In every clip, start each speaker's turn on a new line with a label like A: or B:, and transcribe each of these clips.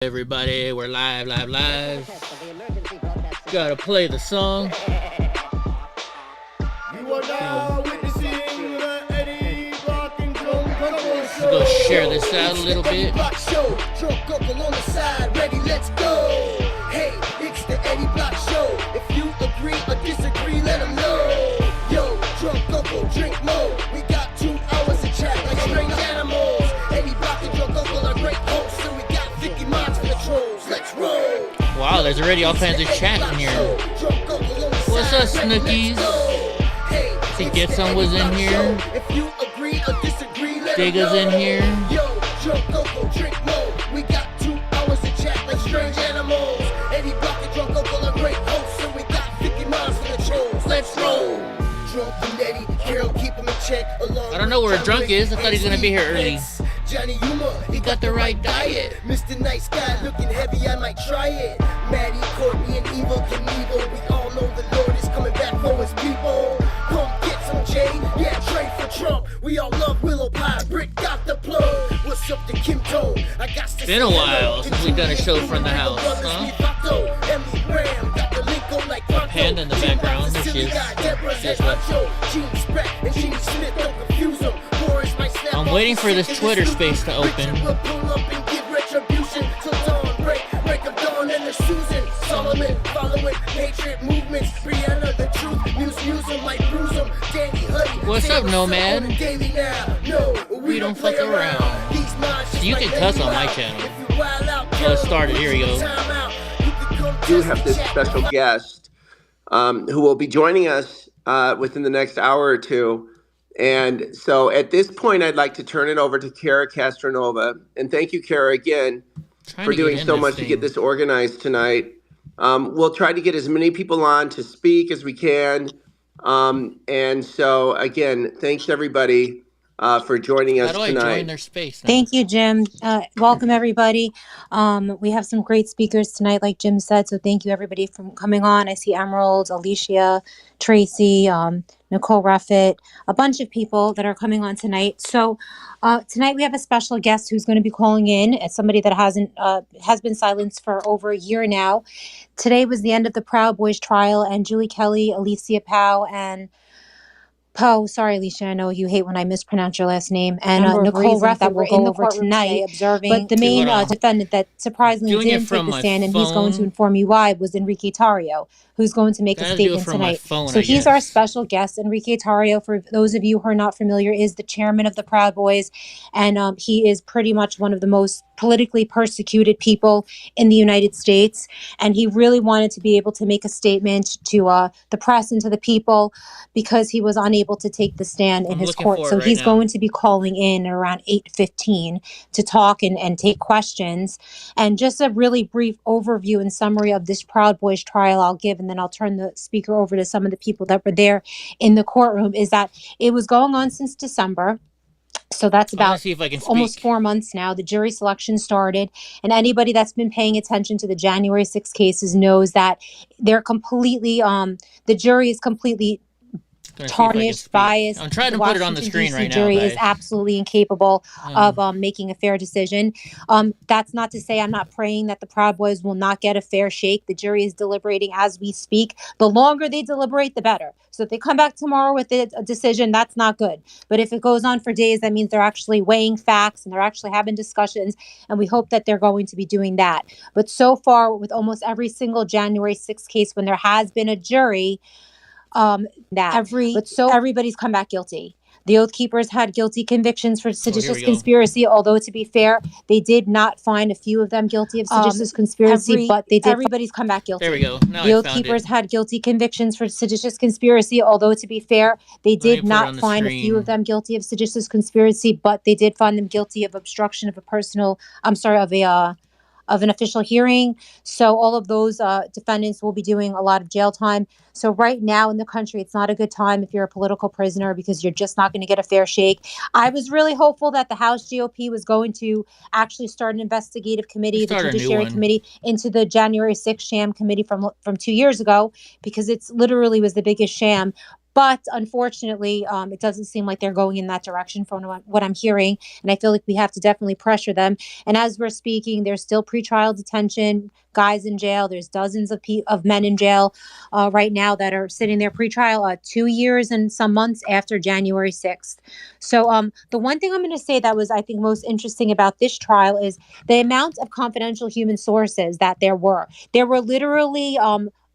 A: Everybody, we're live. Gotta play the song.
B: You are now witnessing the Eddie Block and
A: Let's go share this out a little bit.
B: Show. Drunk uncle on the side, ready, let's go. Hey, it's the Eddie Block Show. If you agree or disagree, let them know. Yo, drunk uncle, drink more. We got 2 hours to chat like strange animals. Eddie Block and drunk uncle are great hosts, and we got 50 minds for the trolls. Let's roll.
A: Wow, there's already all kinds of chat in here. What's up, Snookies? To get some was in here. Digga's in here.
B: Yo, drunk uncle, drink more. We got 2 hours to chat like strange animals. Eddie Block and drunk uncle are great hosts, and we got 50 miles for the trolls. Let's roll. Drunk and Eddie, Carol, keep him in check.
A: I don't know where Drunk is. I thought he was gonna be here early.
B: Johnny Yuma, he got the right diet. Mr. Nice Guy looking heavy, I might try it. Maddie, Courtney, and Evil Knievel. We all know the Lord is coming back for his people. Come get some Jay, yeah, trade for Trump. We all love Willow Pie, Britt got the plug. What's up to Kim Tone? I got to
A: Been a while since we've done a show from the house, huh? Panda in the background, which is what? I'm waiting for this Twitter space to open. What's up, Nomad? We don't fuck around. You can cuss on my channel. Let's start it. Here we go.
C: We do have this special guest who will be joining us within the next hour or two. And so at this point, I'd like to turn it over to Kara Castronova. And thank you, Kara, again, for doing so much to get this organized tonight. We'll try to get as many people on to speak as we can. And so, again, thanks, everybody, for joining us tonight.
A: How do I join their space now?
D: Thank you, Jim. Welcome, everybody. We have some great speakers tonight, like Jim said, so thank you, everybody, for coming on. I see Emerald, Alicia, Tracy, Nicole Ruffett, a bunch of people that are coming on tonight. So tonight we have a special guest who's going to be calling in. It's somebody that has been silenced for over a year now. Today was the end of the Proud Boys trial, and Julie Kelly, Alicia Poe, and sorry, Alicia, I know you hate when I mispronounce your last name, and Nicole Ruffett that we're in the courtroom tonight observing. But the main defendant that surprisingly didn't take the stand, and he's going to inform you why, was Enrique Tarrio, who's going to make a statement tonight. So he's our special guest. Enrique Tarrio, for those of you who are not familiar, is the chairman of the Proud Boys, and he is pretty much one of the most politically persecuted people in the United States, and he really wanted to be able to make a statement to the press and to the people because he was unable to take the stand in his court. So he's going to be calling in around 8:15 to talk and take questions. And just a really brief overview and summary of this Proud Boys trial I'll give, and then I'll turn the speaker over to some of the people that were there in the courtroom, is that it was going on since December. So that's about almost 4 months now. The jury selection started, and anybody that's been paying attention to the January 6 cases knows that they're completely, the jury is completely tarnished, biased.
A: I'm trying to put it on the screen right now.
D: The jury is absolutely incapable of making a fair decision. That's not to say I'm not praying that the Proud Boys will not get a fair shake. The jury is deliberating as we speak. The longer they deliberate, the better. So if they come back tomorrow with a decision, that's not good. But if it goes on for days, that means they're actually weighing facts and they're actually having discussions. And we hope that they're going to be doing that. But so far, with almost every single January 6th case, when there has been a jury, everybody's come back guilty. The Oath Keepers had guilty convictions for seditious conspiracy, although to be fair, they did not find a few of them guilty of seditious conspiracy, but they did. Everybody's come back guilty.
A: There we go. Now
D: the Oath Keepers had guilty convictions for seditious conspiracy, although to be fair, they did not find a few of them guilty of seditious conspiracy, but they did find them guilty of obstruction of of an official hearing. So all of those defendants will be doing a lot of jail time. So right now in the country, it's not a good time if you're a political prisoner because you're just not going to get a fair shake. I was really hopeful that the House GOP was going to actually start an investigative committee, the Judiciary Committee, into the January 6th sham committee from 2 years ago, because it's literally was the biggest sham. But unfortunately, it doesn't seem like they're going in that direction from what I'm hearing. And I feel like we have to definitely pressure them. And as we're speaking, there's still pretrial detention, guys in jail. There's dozens of men in jail right now that are sitting there pretrial 2 years and some months after January 6th. So the one thing I'm going to say that was, I think, most interesting about this trial is the amount of confidential human sources that there were. There were literally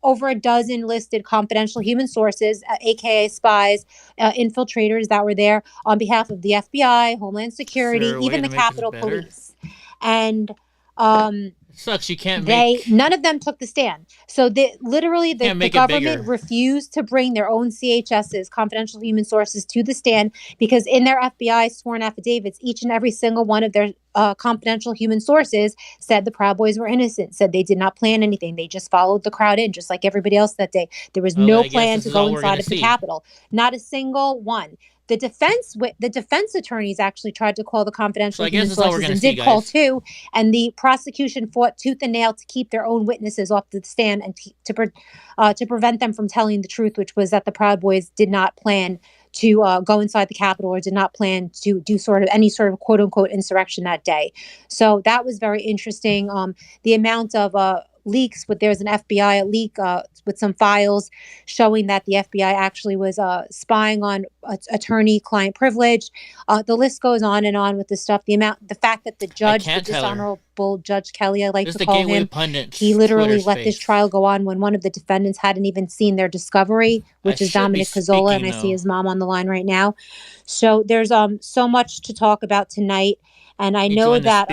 D: over a dozen listed confidential human sources, aka spies, infiltrators that were there on behalf of the FBI, Homeland Security,
A: Sir,
D: even the Capitol Police. And
A: sucks you can't make
D: none of them took the stand. So literally the government refused to bring their own CHSs, confidential human sources, to the stand because in their FBI sworn affidavits, each and every single one of their confidential human sources said the Proud Boys were innocent, said they did not plan anything. They just followed the crowd in just like everybody else that day. There was no plan to go inside of the Capitol. Not a single one. The defense attorneys actually tried to call the confidential human sources and did call too. And the prosecution fought tooth and nail to keep their own witnesses off the stand and to prevent them from telling the truth, which was that the Proud Boys did not plan to go inside the Capitol or did not plan to do any sort of quote unquote insurrection that day. So that was very interesting. The amount of leaks, but there's an FBI leak with some files showing that the FBI actually was spying on attorney-client privilege. The list goes on and on with the stuff. The fact that the judge, the dishonorable Judge Kelly, I like to call him, he literally let this trial go on when one of the defendants hadn't even seen their discovery, which is Dominic Pizzola, and I see his mom on the line right now. So there's so much to talk about tonight, and I know that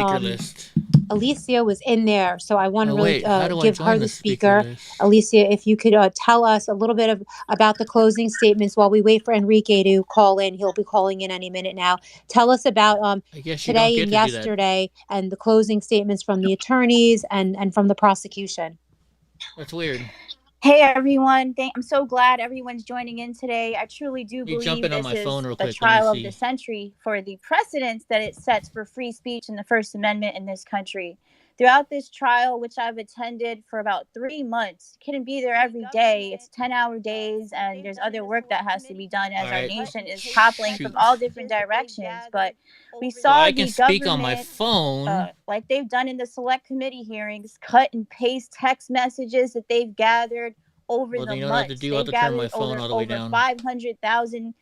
D: Alicia was in there, so I want to really give her the speaker. Alicia, if you could tell us a little bit about the closing statements while we wait for Enrique to call in. He'll be calling in any minute now. Tell us about today and yesterday and the closing statements from the attorneys and from the prosecution.
A: That's weird.
E: Hey everyone, I'm so glad everyone's joining in today. I truly do believe this is the trial of the century for the precedents that it sets for free speech and the First Amendment in this country. Throughout this trial, which I've attended for about 3 months, couldn't be there every day. It's 10-hour days, and there's other work that has to be done as our nation is toppling from all different directions. But we saw the government, speak on my phone, like they've done in the select committee hearings, cut and paste text messages that they've gathered over the months. They've gathered over 500,000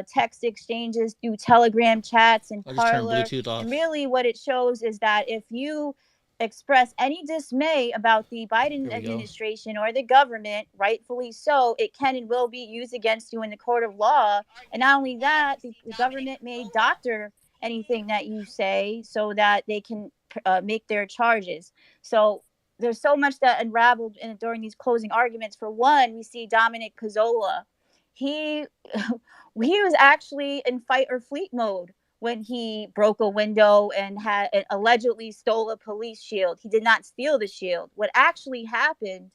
E: text exchanges through Telegram chats and Parler. And really what it shows is that if you express any dismay about the Biden administration or the government, rightfully so, it can and will be used against you in the court of law. And not only that, the government may doctor anything that you say so that they can make their charges. So there's so much that unraveled during these closing arguments. For one, we see Dominic Pizzola. He was actually in fight or fleet mode when he broke a window and allegedly stole a police shield. He did not steal the shield. What actually happened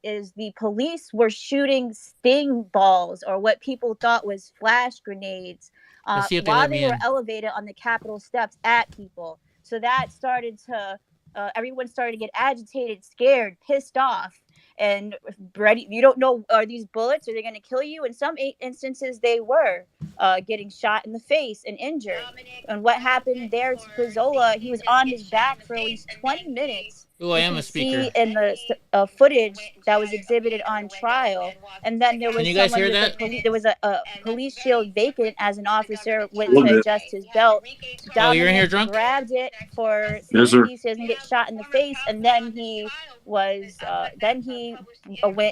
E: is the police were shooting sting balls, or what people thought was flash grenades, while they were elevated on the Capitol steps at people. So that started to, everyone started to get agitated, scared, pissed off. And ready, you don't know, are these bullets? Are they going to kill you? In some instances, they were getting shot in the face and injured. And what happened there to Pizzola, he was on his back for at least 20 minutes.
A: Oh, I am a speaker.
E: See in the footage that was exhibited on trial. And then there was there was a police shield vacant as an officer went to adjust his belt.
A: You're in here drunk?
E: Grabbed it for safety so he doesn't get shot in the face, and then he went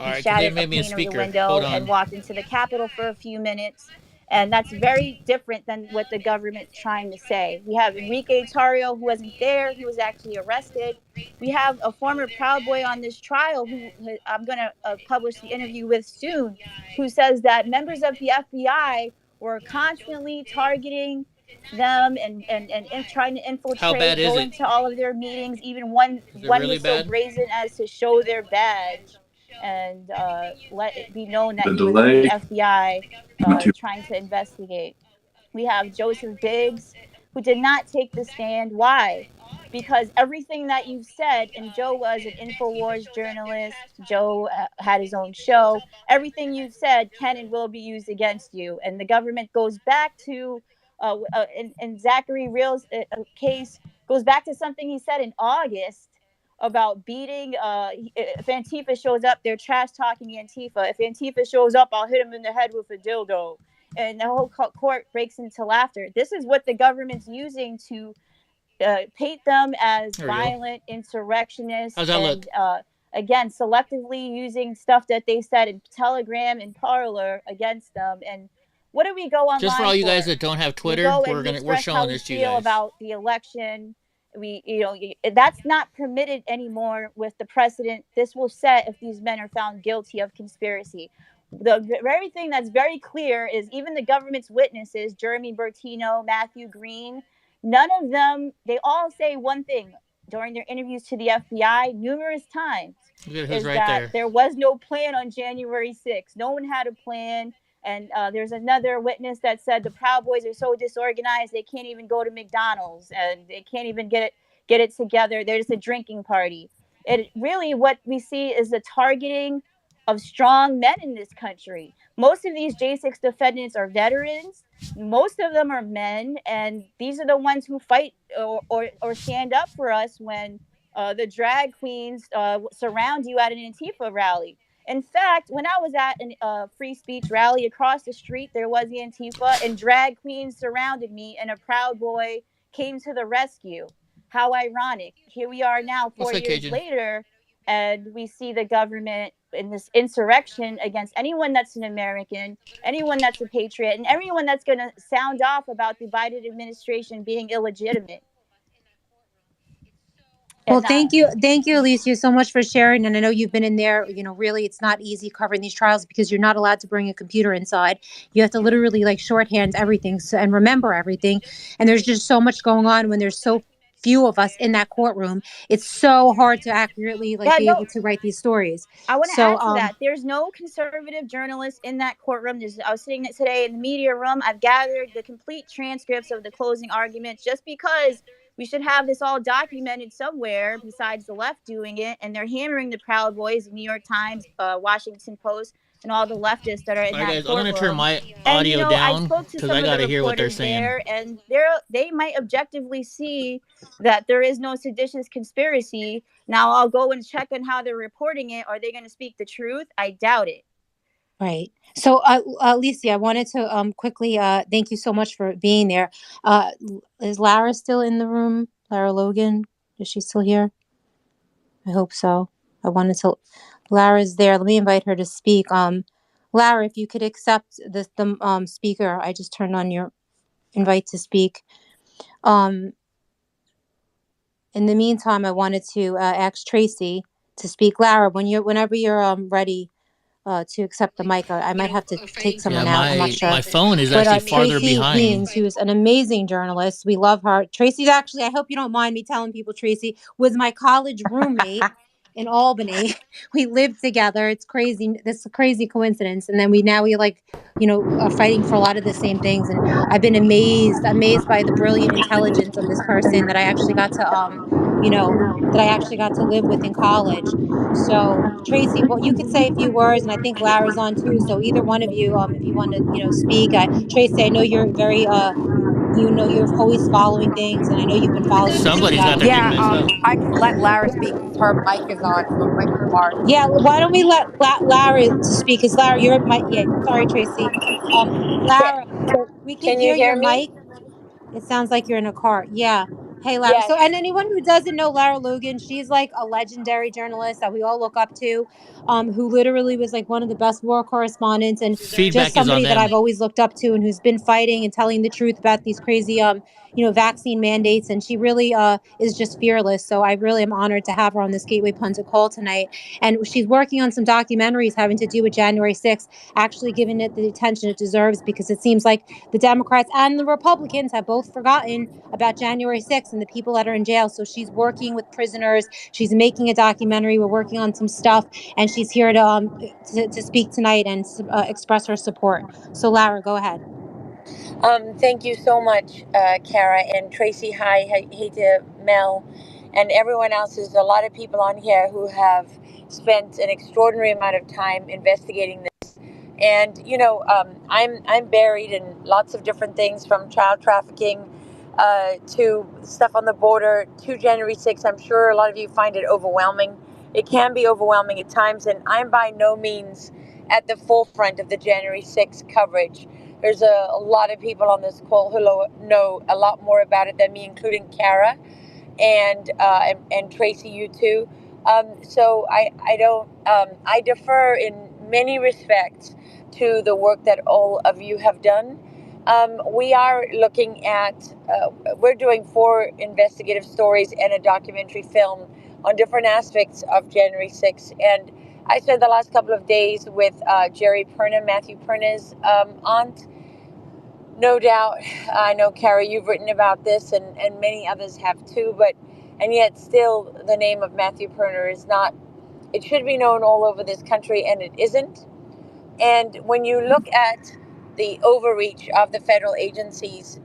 E: and shattered a pane of the window and walked into the Capitol for a few minutes. And that's very different than what the government's trying to say. We have Enrique Tarrio, who wasn't there. He was actually arrested. We have a former Proud Boy on this trial who I'm going to publish the interview with soon, who says that members of the FBI were constantly targeting them and trying to infiltrate, going to all of their meetings, even one was so brazen as to show their badge and let it be known that he was the FBI trying to investigate. We have Joseph Biggs, who did not take the stand. Why? because everything that you've said, and Joe was an InfoWars journalist, Joe had his own show, everything you've said can and will be used against you. And the government goes back to, in Zachary Real's case, goes back to something he said in August about beating. If Antifa shows up, they're trash talking Antifa. If Antifa shows up, I'll hit him in the head with a dildo. And the whole court breaks into laughter. This is what the government's using to paint them as violent insurrectionists, and again, selectively using stuff that they said in Telegram and Parler against them. And what do we go online
A: just for all you guys that don't have Twitter? We're showing this to you guys
E: about the election. That's not permitted anymore with the precedent this will set if these men are found guilty of conspiracy. The very thing that's very clear is even the government's witnesses, Jeremy Bertino, Matthew Green, none of them, they all say one thing during their interviews to the FBI numerous times, is that there was no plan on January 6th. No one had a plan. And there's another witness that said the Proud Boys are so disorganized they can't even go to McDonald's, and they can't even get it together. They're just a drinking party. It really, what we see is the targeting of strong men in this country. Most of these J6 defendants are veterans. Most of them are men, and these are the ones who fight or stand up for us when the drag queens surround you at an Antifa rally. In fact, when I was at a free speech rally across the street, there was Antifa, and drag queens surrounded me, and a Proud Boy came to the rescue. How ironic. Here we are now, 4 years later, and we see the government in this insurrection against anyone that's an American, anyone that's a patriot, and everyone that's going to sound off about the Biden administration being illegitimate.
D: Well, thank you, Alicia, so much for sharing. And I know you've been in there. Really, it's not easy covering these trials because you're not allowed to bring a computer inside. You have to literally shorthand everything and remember everything. And there's just so much going on when there's so few of us in that courtroom. It's so hard to accurately be able to write these stories.
E: I want to add to that. There's no conservative journalist in that courtroom. I was sitting today in the media room. I've gathered the complete transcripts of the closing arguments just because we should have this all documented somewhere besides the left doing it. And they're hammering the Proud Boys, the New York Times, Washington Post, and all the leftists that are in that courtroom.
A: I'm going to turn my audio down because I got to hear what they're saying.
E: And they might objectively see that there is no seditious conspiracy. Now I'll go and check on how they're reporting it. Are they going to speak the truth? I doubt it.
D: Right. So, Alicia, I wanted to quickly thank you so much for being there. Is Lara still in the room? Lara Logan? Is she still here? I hope so. Lara's there. Let me invite her to speak. Lara, if you could accept the speaker, I just turned on your invite to speak. In the meantime, I wanted to ask Tracy to speak. Lara, whenever you're ready to accept the mic, I might have to take someone out. I'm not sure.
A: My phone is actually farther behind.
D: Tracy Beans, who's an amazing journalist. We love her. Tracy's actually, I hope you don't mind me telling people, Tracy was my college roommate in Albany. We lived together. It's crazy. This is a crazy coincidence. And then we are fighting for a lot of the same things. And I've been amazed by the brilliant intelligence of this person that I actually got to live with in college. So Tracy, well, you could say a few words, and I think Lara's on too. So either one of you, if you want to, speak. Tracy, I know you're very, you're always following things, and I know you've been following.
A: Somebody's got their name messed up.
F: I can let Lara speak because her mic is on, so it might be hard.
D: Yeah, why don't we let Lara to speak? Because Lara, you're my sorry, Tracy. Lara, we can hear your mic. It sounds like you're in a car. Yeah. Hey, Lara. Yes. So, and anyone who doesn't know Lara Logan, she's like a legendary journalist that we all look up to, who literally was like one of the best war correspondents and just somebody that I've always looked up to and who's been fighting and telling the truth about these crazy, vaccine mandates. And she really is just fearless. So I really am honored to have her on this Gateway Pundit call tonight. And she's working on some documentaries having to do with January 6th, actually giving it the attention it deserves, because it seems like the Democrats and the Republicans have both forgotten about January 6th and the people that are in jail. So she's working with prisoners. She's making a documentary. We're working on some stuff, and she's here to speak tonight and express her support. So Lara, go ahead.
G: Thank you so much, Kara and Tracy. Hi, hey to Mel, and everyone else. There's a lot of people on here who have spent an extraordinary amount of time investigating this. And I'm buried in lots of different things, from child trafficking to stuff on the border to January 6th. I'm sure a lot of you find it overwhelming. It can be overwhelming at times, and I'm by no means at the forefront of the January 6th coverage. There's a lot of people on this call who know a lot more about it than me, including Kara and Tracy, you too. So I don't I defer in many respects to the work that all of you have done. We are looking at we're doing 4 investigative stories and a documentary film on different aspects of January 6th, and I spent the last couple of days with Jerry Perna, Matthew Perna's aunt. No doubt, I know, Carrie, you've written about this, and many others have too, and yet still the name of Matthew Perna is not, it should be known all over this country, and it isn't. And when you look at the overreach of the federal agencies,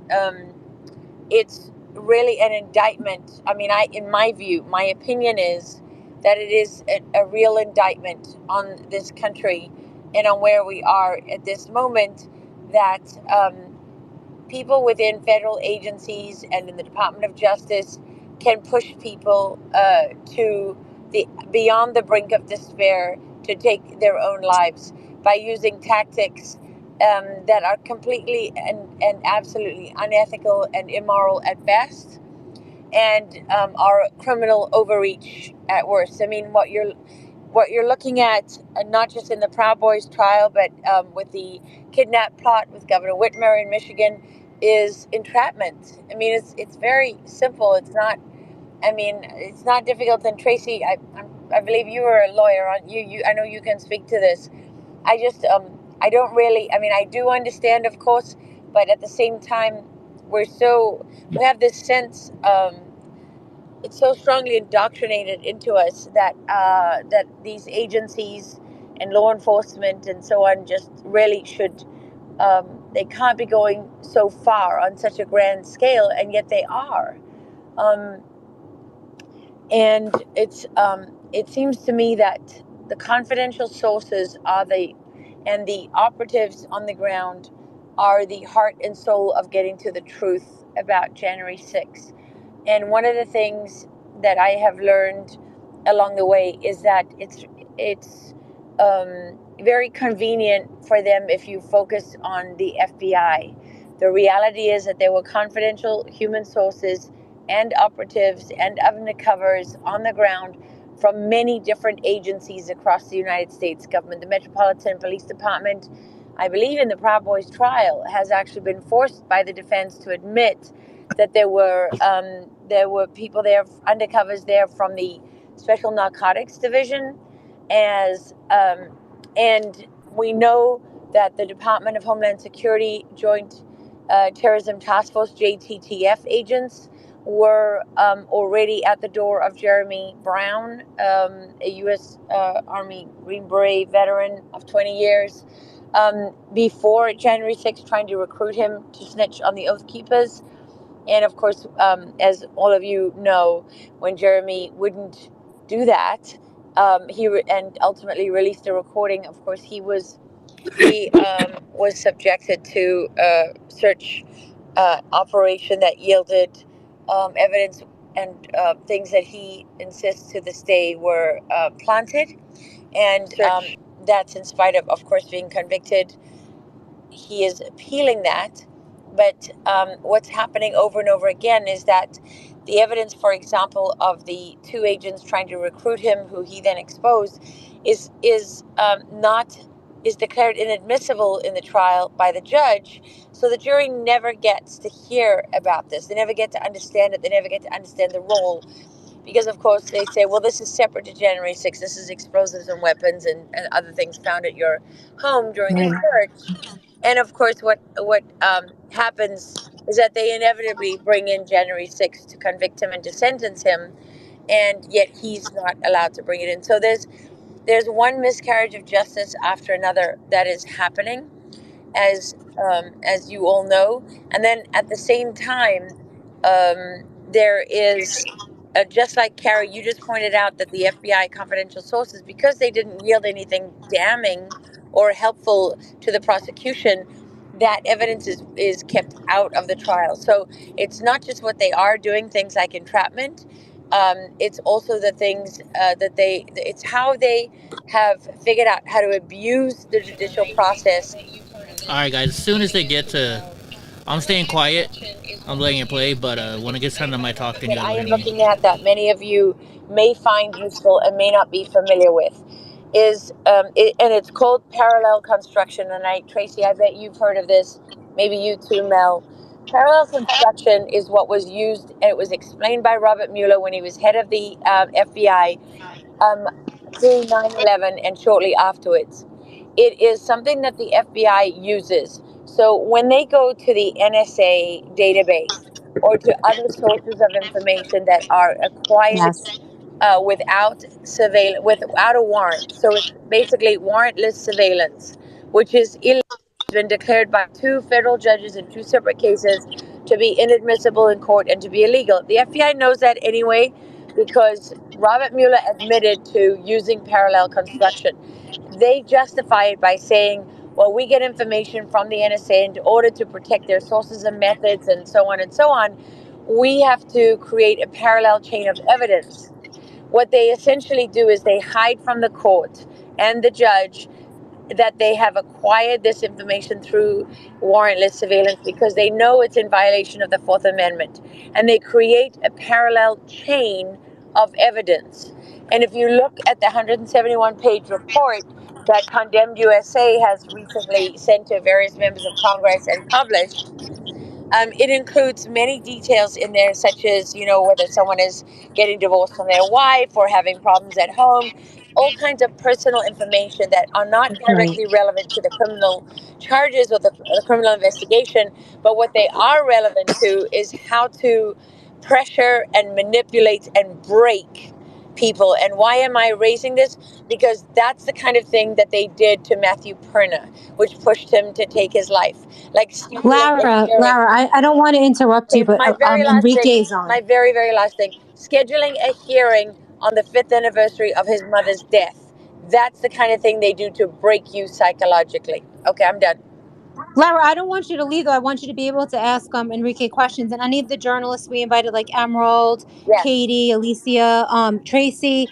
G: it's really an indictment. I mean, in my view, my opinion is that it is a real indictment on this country and on where we are at this moment, that people within federal agencies and in the Department of Justice can push people to the beyond the brink of despair to take their own lives by using tactics that are completely and absolutely unethical and immoral at best, and are criminal overreach at worst. I mean, what you're looking at, not just in the Proud Boys trial, but with the kidnap plot with Governor Whitmer in Michigan, is entrapment. I mean, it's very simple. It's not. I mean, it's not difficult. And Tracy, I believe you were a lawyer. I know you can speak to this. I just I don't really. I mean, I do understand, of course, but at the same time, we have this sense. It's so strongly indoctrinated into us that that these agencies and law enforcement and so on just really should. They can't be going so far on such a grand scale, and yet they are. And it seems to me that the confidential sources and the operatives on the ground are the heart and soul of getting to the truth about January 6th. And one of the things that I have learned along the way is that it's very convenient for them if you focus on the FBI. The reality is that there were confidential human sources and operatives and undercovers on the ground from many different agencies across the United States government. The Metropolitan Police Department, I believe in the Proud Boys trial, has actually been forced by the defense to admit that there were people there, undercovers there from the Special Narcotics Division, and we know that the Department of Homeland Security Joint Terrorism Task Force (JTTF) agents were already at the door of Jeremy Brown, a U.S. Army Green Beret veteran of 20 years, before January 6th, trying to recruit him to snitch on the Oath Keepers. And of course, as all of you know, when Jeremy wouldn't do that, and ultimately released a recording, of course, he was subjected to a search operation that yielded evidence and things that he insists to this day were planted. And that's in spite of course, being convicted. He is appealing that. But what's happening over and over again is that the evidence, for example, of the 2 agents trying to recruit him, who he then exposed, is declared inadmissible in the trial by the judge. So the jury never gets to hear about this. They never get to understand it. They never get to understand the role. Because, of course, they say, well, this is separate to January 6th. This is explosives and weapons and other things found at your home during the search. And, of course, what happens is that they inevitably bring in January 6th to convict him and to sentence him, and yet he's not allowed to bring it in. So there's one miscarriage of justice after another that is happening. as you all know. And then at the same time, there is, just like Kara, you just pointed out that the FBI confidential sources, because they didn't yield anything damning or helpful to the prosecution, that evidence is kept out of the trial. So it's not just what they are doing, things like entrapment. It's also the things it's how they have figured out how to abuse the judicial process.
A: All right, guys. As soon as they get to, I'm staying quiet. I'm letting it play, but when it gets time to my talk, then you
G: That
A: gotta
G: I
A: let
G: am
A: me know.
G: looking at that many of you may find useful and may not be familiar with is and it's called parallel construction. And Tracy, I bet you've heard of this. Maybe you too, Mel. Parallel construction is what was used, and it was explained by Robert Mueller when he was head of the FBI um, through 9/11 and shortly afterwards. It is something that the FBI uses. So when they go to the NSA database or to other sources of information that are acquired
D: Yes.
G: without a warrant, so it's basically warrantless surveillance, which is illegal, has been declared by two federal judges in two separate cases to be inadmissible in court and to be illegal. The FBI knows that anyway because Robert Mueller admitted to using parallel construction. They justify it by saying, well, we get information from the NSA in order to protect their sources and methods and so on and so on. We have to create a parallel chain of evidence. What they essentially do is they hide from the court and the judge that they have acquired this information through warrantless surveillance because they know it's in violation of the Fourth Amendment. And they create a parallel chain of evidence. And if you look at the 171-page report that Condemned USA has recently sent to various members of Congress and published, it includes many details in there, such as, whether someone is getting divorced from their wife or having problems at home, all kinds of personal information that are not
D: Right.
G: directly relevant to the criminal charges or the criminal investigation. But what they are relevant to is how to pressure and manipulate and break people. And why am I raising this? Because that's the kind of thing that they did to Matthew Perna, which pushed him to take his life. Like scheduling a hearing.
D: Lara, I don't want to interrupt you,
G: Okay,
D: but
G: my very last thing,
D: Enrique's on.
G: my very, very last thing, scheduling a hearing on the 5th anniversary of his mother's death. That's the kind of thing they do to break you psychologically. Okay, I'm done.
D: Lara, I don't want you to leave though. I want you to be able to ask Enrique questions. And any of the journalists we invited, like Emerald,
G: Yes.
D: Katie, Alicia, Tracy,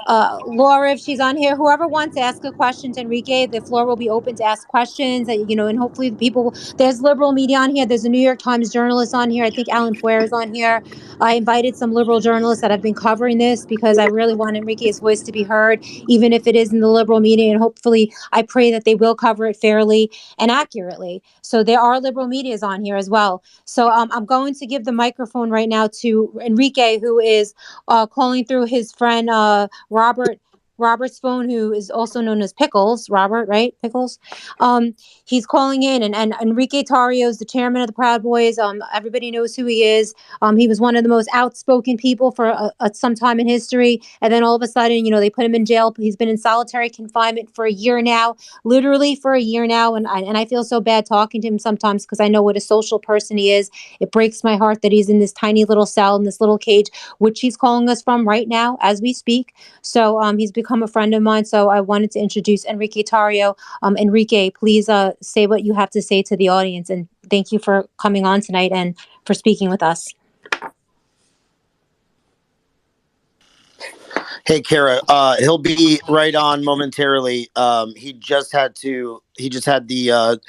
D: Laura, if she's on here, whoever wants to ask a question to Enrique, the floor will be open to ask questions. And hopefully the people. There's liberal media on here. There's a New York Times journalist on here. I think Alan Fuer is on here. I invited some liberal journalists that have been covering this because I really want Enrique's voice to be heard, even if it is in the liberal media. And hopefully, I pray that they will cover it fairly and accurately. So there are liberal medias on here as well. So I'm going to give the microphone right now to Enrique, who is calling through his friend Robert's phone, who is also known as Pickles. Robert, right? Pickles. He's calling in, and Enrique Tarrio is the chairman of the Proud Boys. Everybody knows who he is. He was one of the most outspoken people for some time in history, and then all of a sudden, they put him in jail. He's been in solitary confinement for a year now, literally for a year now, and I feel so bad talking to him sometimes because I know what a social person he is. It breaks my heart that he's in this tiny little cell, in this little cage, which he's calling us from right now as we speak. So he's become a friend of mine. So I wanted to introduce Enrique Tarrio. Enrique, please say what you have to say to the audience, and thank you for coming on tonight and for speaking with us.
H: Hey, Kara, he'll be right on momentarily. He just had the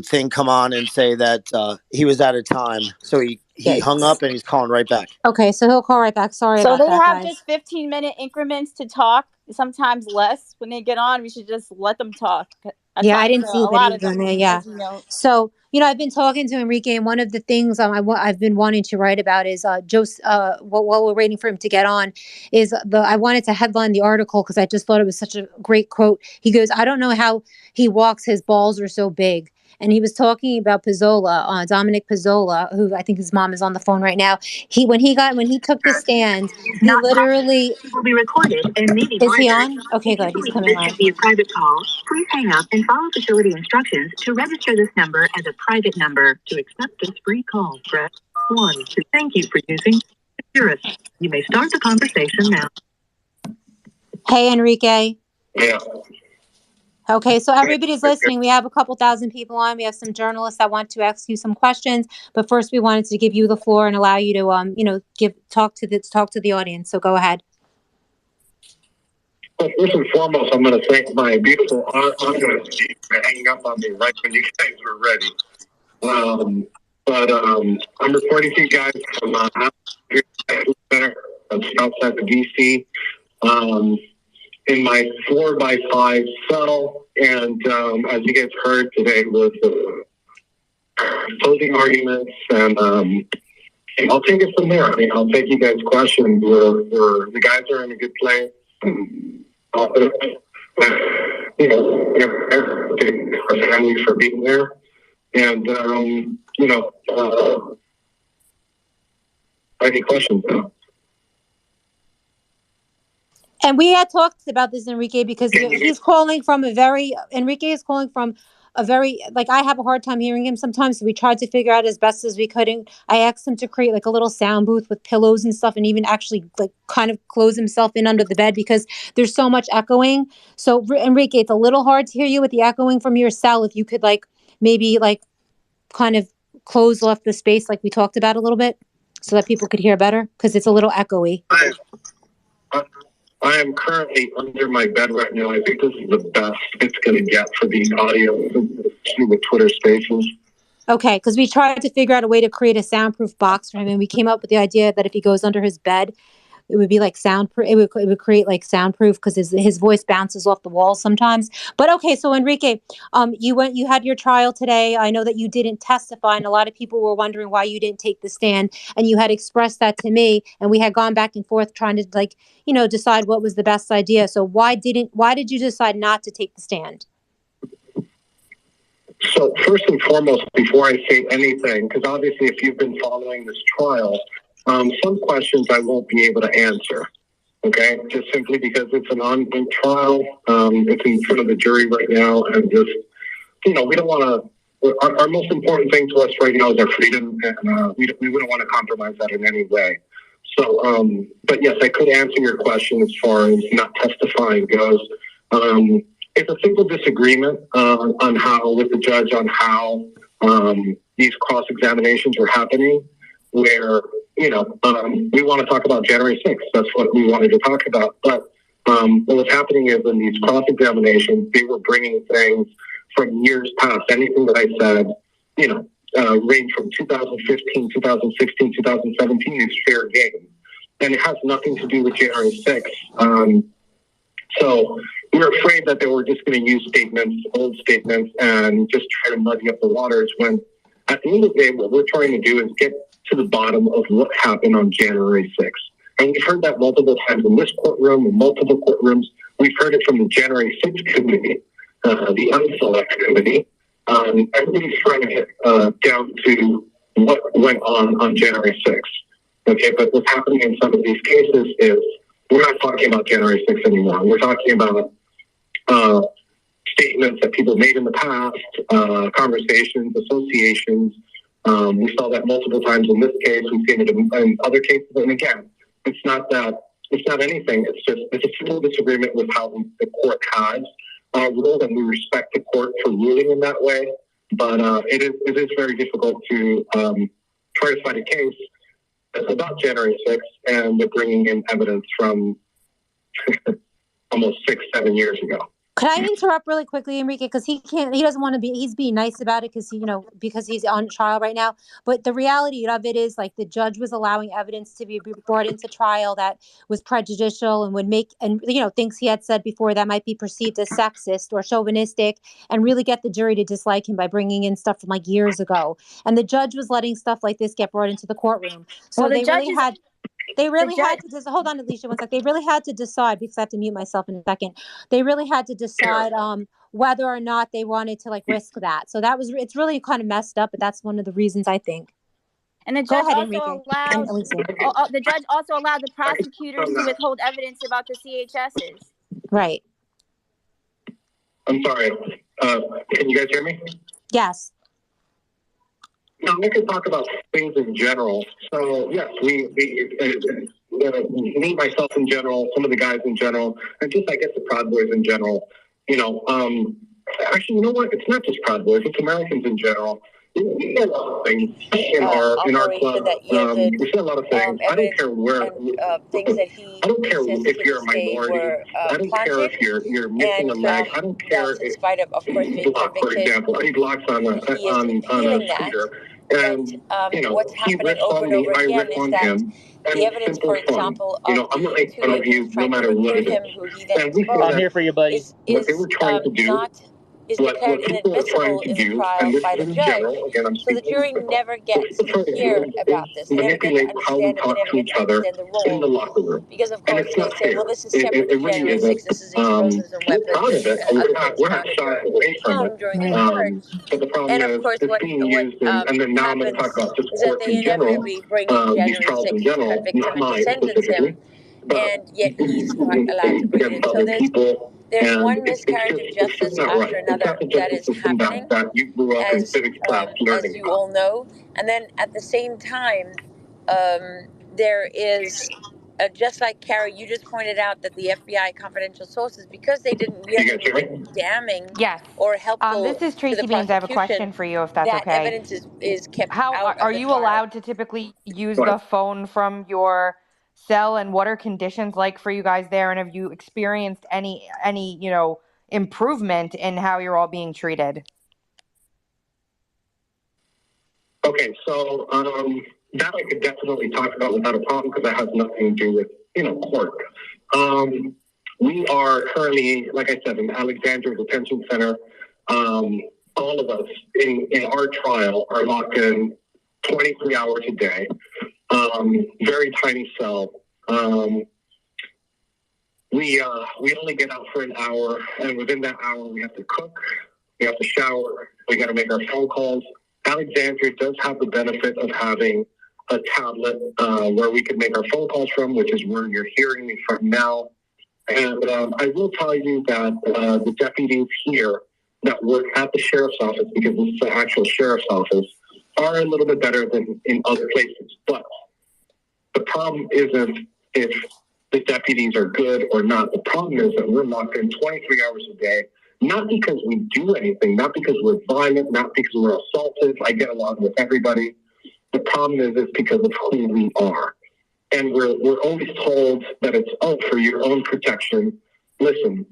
H: thing come on and say that he was out of time. So he hung up and he's calling right back.
D: Okay, so he'll call right back. Sorry
E: so
D: about that,
E: they have
D: guys.
E: just 15-minute increments to talk, sometimes less. When they get on, we should just let them talk.
D: I didn't see that he was on there. Yeah. So, I've been talking to Enrique, and one of the things I've been wanting to write about is while we're waiting for him to get on, is I wanted to headline the article because I just thought it was such a great quote. He goes, "I don't know how he walks. His balls are so big." and he was talking about Pizzola, Dominic Pizzola, who I think his mom is on the phone right now. When he took the stand, he literally will be recorded and maybe is he on? Okay, good. He's coming on. This should be a private call. Please hang up and follow facility instructions to register this number as a private number. To accept this free call, press 1. Thank you for using Securus. You may start the conversation now. Hey, Enrique.
I: Yeah.
D: Okay, so everybody's listening. We have a couple thousand people on. We have some journalists that want to ask you some questions, but first we wanted to give you the floor and allow you to, talk to the audience. So go ahead.
I: Well, first and foremost, I'm going to thank my beautiful audience for hanging up on me right when you guys were ready. I'm reporting to you guys from center outside of DC. In my 4x5 cell, and as you guys heard today was closing arguments, and I'll take it from there. I mean, I'll take you guys' questions. The guys are in a good place. Our families for being there, and any questions now?
D: And we had talked about this, Enrique, because Enrique is calling from a very, I have a hard time hearing him sometimes. So we tried to figure out as best as we could. And I asked him to create like a little sound booth with pillows and stuff, and even actually like kind of close himself in under the bed because there's so much echoing. So Enrique, it's a little hard to hear you with the echoing from your cell. If you could maybe kind of close off the space like we talked about a little bit so that people could hear better because it's a little echoey.
I: I am currently under my bed right now. I think this is the best it's going to get for the audio with Twitter Spaces.
D: Okay, because we tried to figure out a way to create a soundproof box for him, and we came up with the idea that if he goes under his bed, it would be like soundproof. It would create like soundproof because his voice bounces off the walls sometimes. But okay, so Enrique, you had your trial today. I know that you didn't testify, and a lot of people were wondering why you didn't take the stand. And you had expressed that to me, and we had gone back and forth trying to decide what was the best idea. So why did you decide not to take the stand?
I: So first and foremost, before I say anything, because obviously if you've been following this trial, some questions I won't be able to answer, okay? Just simply because it's an ongoing trial. It's in front of the jury right now, and just, we don't want to, our most important thing to us right now is our freedom, and we wouldn't want to compromise that in any way. So, but yes, I could answer your question as far as not testifying goes. It's a simple disagreement with the judge on how these cross-examinations were happening, where, we want to talk about January 6th. That's what we wanted to talk about. But what was happening is in these cross-examinations, they were bringing things from years past. Anything that I said, range from 2015, 2016, 2017 is fair game. And it has nothing to do with January 6th. So we were afraid that they were just going to use old statements, and just try to muddy up the waters, when at the end of the day, what we're trying to do is get to the bottom of what happened on January 6th. And we've heard that multiple times in this courtroom, in multiple courtrooms. We've heard it from the January 6th committee, the unselect committee. Everybody's trying to get down to what went on January 6th. Okay, but what's happening in some of these cases is we're not talking about January 6th anymore. We're talking about statements that people made in the past, conversations, associations. We saw that multiple times in this case. We've seen it in other cases. And again, it's not anything. It's a simple disagreement with how the court has ruled, and we respect the court for ruling in that way. But it is very difficult to try to fight a case about January 6th, and they're bringing in evidence from almost 6-7 years ago.
D: Could I interrupt really quickly, Enrique? Because he doesn't want to be, he's being nice about it because he's on trial right now. But the reality of it is, the judge was allowing evidence to be brought into trial that was prejudicial and would make, and, things he had said before that might be perceived as sexist or chauvinistic, and really get the jury to dislike him by bringing in stuff from years ago. And the judge was letting stuff like this get brought into the courtroom. So hold on, Alicia, one sec. They really had to decide, because I have to mute myself in a second. They really had to decide whether or not they wanted to like risk that. So it's really kind of messed up, but that's one of the reasons I think.
E: And the judge the judge also allowed the prosecutors to withhold evidence about the CHSs.
D: Right.
I: I'm sorry. Can you guys hear me?
D: Yes.
I: No, we can talk about things in general. So yes, me, myself in general, some of the guys in general, and just I guess the Proud Boys in general. Actually, you know what? It's not just Proud Boys; it's Americans in general. We see a lot of things in our club. We see a lot of things. I don't care where.
G: Things that he
I: I don't care if you're a minority. I don't care if you're missing a leg. I don't care
G: in spite of course, being
I: Block, for example, EddieBlock's on a Twitter, and
G: what's
I: he
G: happening
I: rips
G: over
I: on
G: and
I: me.
G: over
I: I
G: again
I: rip
G: is
I: on
G: that
I: him.
G: the evidence, for example, of
I: I'm not
G: the
I: making fun of you, no
G: trying to
I: matter what
G: recruit
I: it
G: him,
I: is.
G: who he then
I: And we feel
G: exposed,
A: I'm here for you, buddy.
I: what they were trying to do.
G: is
I: What
G: declared
I: people are trying
G: inadmissible
I: to
G: in the
I: do,
G: trial
I: and this
G: by
I: is
G: the
I: in
G: judge.
I: general, again, I'm
G: So the
I: speaking
G: jury never gets to hear about this. They never get to
I: manipulate how we
G: understand it. They
I: talk
G: never
I: to
G: get
I: each
G: to
I: other
G: understand the
I: in the
G: role.
I: locker room.
G: Because, of
I: And
G: course,
I: it's
G: they
I: not
G: say,
I: fair.
G: well, this is separate from
I: Really
G: January
I: isn't.
G: 6th. This is explosives and
I: We're
G: weapons
I: proud of it.
G: and other things
I: We're not
G: found
I: shy away from
G: home
I: it.
G: during the search.
I: But the problem
G: And, of
I: is,
G: course,
I: it's
G: what
I: being used, and then now I'm going to talk about just
G: is that
I: courts
G: they
I: in general,
G: inevitably bring in
I: these
G: January
I: trials in
G: 6th to
I: general,
G: convict him
I: not
G: and to
I: mine
G: sentence him,
I: specifically, but
G: and yet he's not allowed to bring it in.
I: against
G: So
I: other people.
G: there's
I: And
G: one miscarriage of
I: it's
G: justice
I: not
G: after
I: right.
G: another
I: It's not
G: that
I: the
G: is
I: justice system
G: happening,
I: that you grew up in civics class learning
G: you
I: about.
G: all know. And then at the same time, there is, just like Carrie, you just pointed out that the FBI confidential sources, because they didn't wield anything damning
F: Yes.
G: or helpful
F: This is
G: to
F: Tracy
G: the
F: Beans. I have a
G: prosecution,
F: question for you, if that's
G: that
F: okay.
G: evidence is kept
F: How
G: out
F: are
G: of the
F: you
G: trial.
F: allowed to typically use the phone from your cell, and what are conditions like for you guys there? And have you experienced any improvement in how you're all being treated?
I: Okay, so that I could definitely talk about without a problem, because that has nothing to do with court. We are currently, like I said, in Alexandria Detention Center. All of us in our trial are locked in 23 hours a day. Very tiny cell. We only get out for an hour, and within that hour we have to cook, we have to shower, we got to make our phone calls. Alexandria does have the benefit of having a tablet where we can make our phone calls from, which is where you're hearing me from now. And I will tell you that the deputies here that work at the sheriff's office, because this is the actual sheriff's office, are a little bit better than in other places. But the problem isn't if the deputies are good or not. The problem is that we're locked in 23 hours a day, not because we do anything, not because we're violent, not because we're assaulted. I get along with everybody. The problem is it's because of who we are. And we're always told that it's for your own protection. Listen,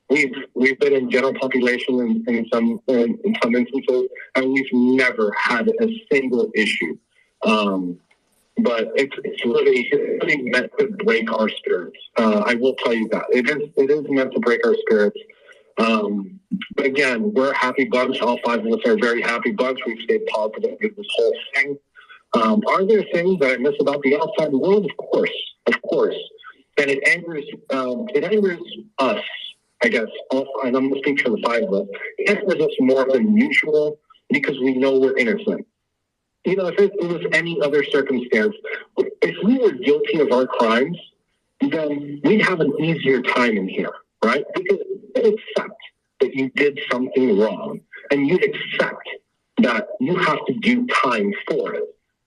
I: we've been in general population in some instances, and we've never had a single issue. But it's really meant to break our spirits. I will tell you that it is meant to break our spirits. But again, we're a happy bunch. All five of us are a very happy bunch. We've stayed positive with this whole thing. Are there things that I miss about the outside world? Of course. And it angers us, I guess. And I'm going to speak for the five of us. It angers us more than usual because we know we're innocent. If it was any other circumstance, if we were guilty of our crimes, then we'd have an easier time in here, right? Because you'd accept that you did something wrong, and you'd accept that you have to do time for it.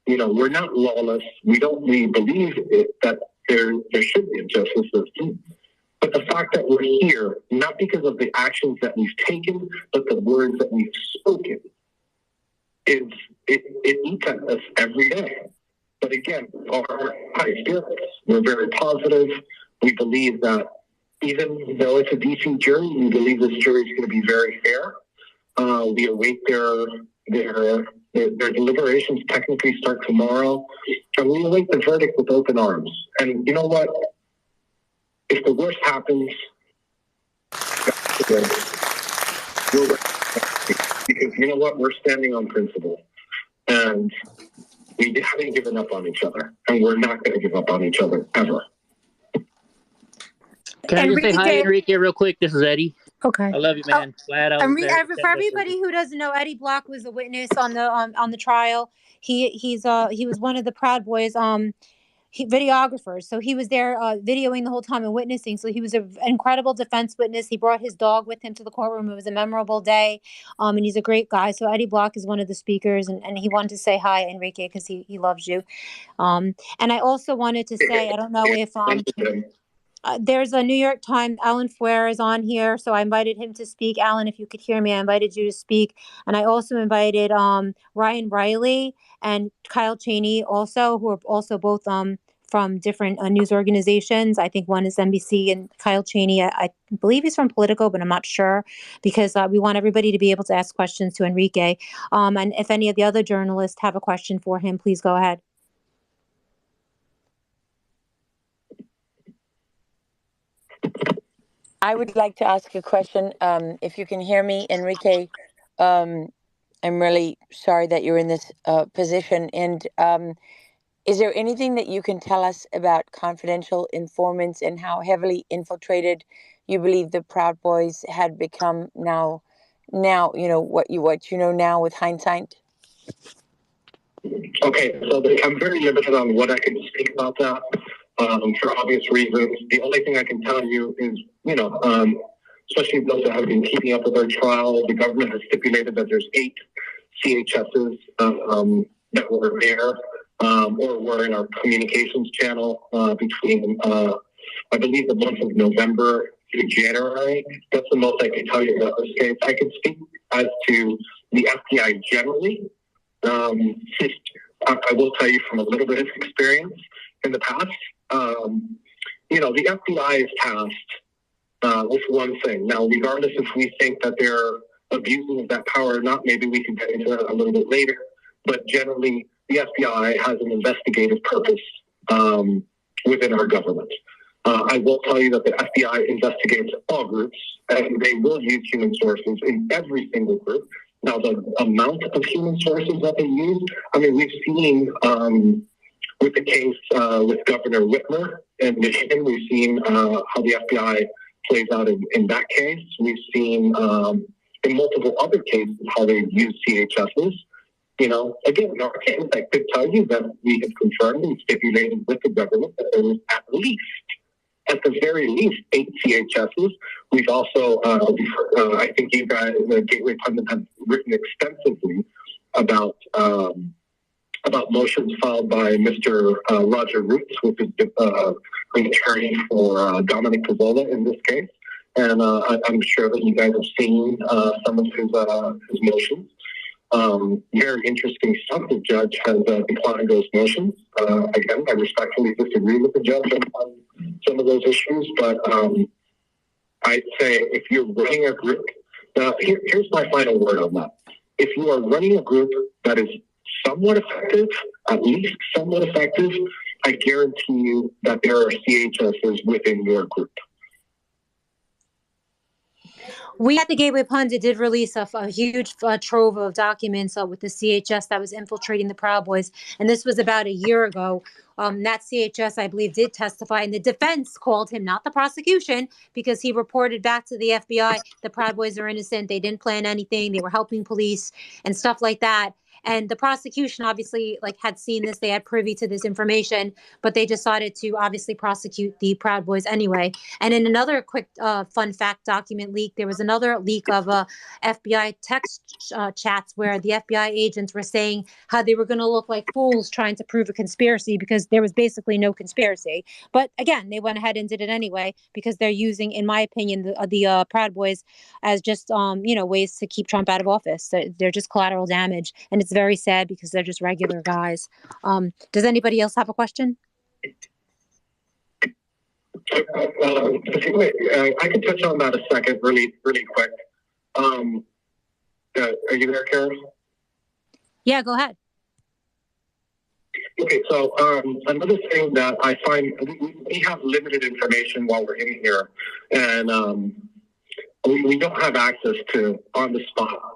I: We're not lawless. We believe that there should be a justice system. But the fact that we're here, not because of the actions that we've taken, but the words that we've spoken, it eats at us every day. But again, our high spirits, we're very positive. We believe that even though it's a DC jury, we believe this jury is going to be very fair. We await their deliberations technically start tomorrow, and we await the verdict with open arms. And you know what? If the worst happens, because you know what? We're standing on principle, and we haven't given up on each other, and we're not going to give up on each other ever.
A: Can I just say hi, Enrique, real quick? This is Eddie.
D: Okay.
A: I love you, man. Glad I was there.
D: For everybody who doesn't know, Eddie Block was a witness on the trial. He was one of the Proud Boys videographers, so he was there videoing the whole time and witnessing. So he was an incredible defense witness. He brought his dog with him to the courtroom. It was a memorable day, and he's a great guy. So Eddie Block is one of the speakers, and he wanted to say hi, Enrique, because he loves you. And I also wanted to say, I don't know if there's a New York Times, Alan Fuer is on here, so I invited him to speak. Alan, if you could hear me, I invited you to speak. And I also invited Ryan Riley and Kyle Cheney also, who are also both from different news organizations. I think one is NBC, and Kyle Cheney, I believe he's from Politico, but I'm not sure, because we want everybody to be able to ask questions to Enrique. And if any of the other journalists have a question for him, please go ahead.
G: I would like to ask a question. If you can hear me, Enrique, I'm really sorry that you're in this position. And is there anything that you can tell us about confidential informants and how heavily infiltrated you believe the Proud Boys had become now, you know, what you know now with hindsight?
I: Okay, so I'm very limited on what I can speak about that. For obvious reasons. The only thing I can tell you is, you know, especially those that have been keeping up with our trial, the government has stipulated that there's 8 CHSs that were there or were in our communications channel between, I believe, the month of November through January. That's the most I can tell you about this case. I can speak as to the FBI generally. I will tell you from a little bit of experience in the past. You know, the FBI is tasked with one thing. Now, regardless if we think that they're abusing of that power or not, maybe we can get into that a little bit later. But generally, the FBI has an investigative purpose within our government. I will tell you that the FBI investigates all groups, and they will use human sources in every single group. Now, the amount of human sources that they use, I mean, we've seen with the case with Governor Whitmer in Michigan, we've seen how the FBI plays out in that case. We've seen in multiple other cases how they've used CHSs. You know, again, in our case, I could tell you that we have confirmed and stipulated with the government that there was at the very least, 8 CHSs. We've also, I think you guys, the Gateway Pundit, have written extensively about motions filed by Mr. Roger Roots, which is the attorney for Dominic Pizzola in this case. And I'm sure that you guys have seen some of his motions. Very interesting stuff. The judge has declined those motions. Again, I respectfully disagree with the judge on some of those issues, but I'd say if you're running a group, here's my final word on that. If you are running a group that is somewhat effective, at least somewhat effective, I guarantee you that there are CHSs within your group.
D: We at the Gateway Pundit did release a huge trove of documents with the CHS that was infiltrating the Proud Boys. And this was about a year ago. That CHS, I believe, did testify. And the defense called him, not the prosecution, because he reported back to the FBI, the Proud Boys are innocent. They didn't plan anything. They were helping police and stuff like that. And the prosecution obviously had seen this. They had privy to this information, but they decided to obviously prosecute the Proud Boys anyway. And in another quick fun fact document leak, there was another leak of FBI text chats where the FBI agents were saying how they were going to look like fools trying to prove a conspiracy because there was basically no conspiracy. But again, they went ahead and did it anyway because they're using, in my opinion, the Proud Boys as just ways to keep Trump out of office. They're just collateral damage, and it's very sad because they're just regular guys. Does anybody else have a question?
I: I can touch on that a second, really quick. Are you there, Karen?
D: Yeah, go ahead.
I: Okay, so another thing that I find, we have limited information while we're in here, and we don't have access to on-the-spot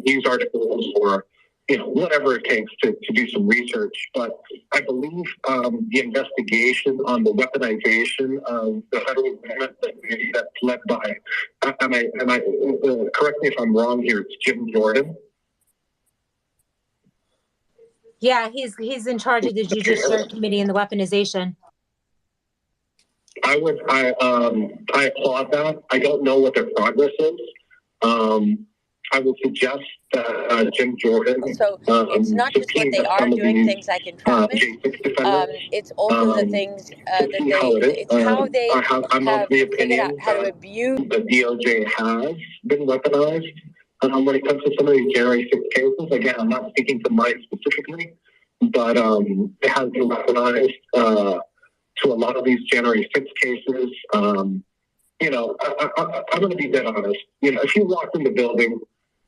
I: news articles or whatever it takes to do some research. But I believe the investigation on the weaponization of the federal government that's led by, correct me if I'm wrong here, it's Jim Jordan.
D: Yeah, he's in charge of the Judiciary Committee and the weaponization.
I: I applaud that. I don't know what their progress is. I would suggest that Jim Jordan.
G: So it's not just what they are doing, things like entrapment. It's also the things it's how they have figured out how to abuse.
I: The DOJ has been weaponized when it comes to some of these January 6 cases. Again, I'm not speaking to mine specifically, but it has been weaponized to a lot of these January 6 cases. I'm going to be dead honest. If you walk in the building,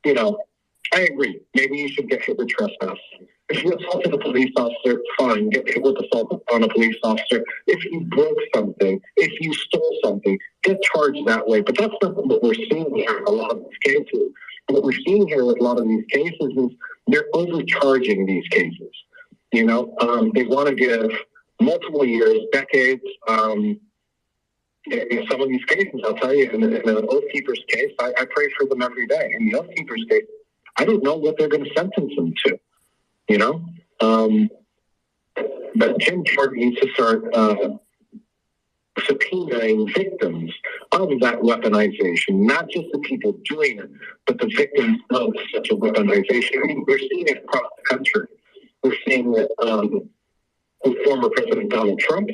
I: I agree. Maybe you should get hit with trespassing. If you assaulted a police officer, fine, get hit with assault on a police officer. If you broke something, if you stole something, get charged that way. But that's not what we're seeing here in a lot of these cases. What we're seeing here with a lot of these cases is they're overcharging these cases. They want to give multiple years, decades. In some of these cases, I'll tell you, in an Oath Keeper's case, I pray for them every day. In the Oath Keeper's case, I don't know what they're going to sentence them to, But Jim Jordan needs to start subpoenaing victims of that weaponization, not just the people doing it, but the victims of such a weaponization. I mean, we're seeing it across the country. We're seeing it with former President Donald Trump.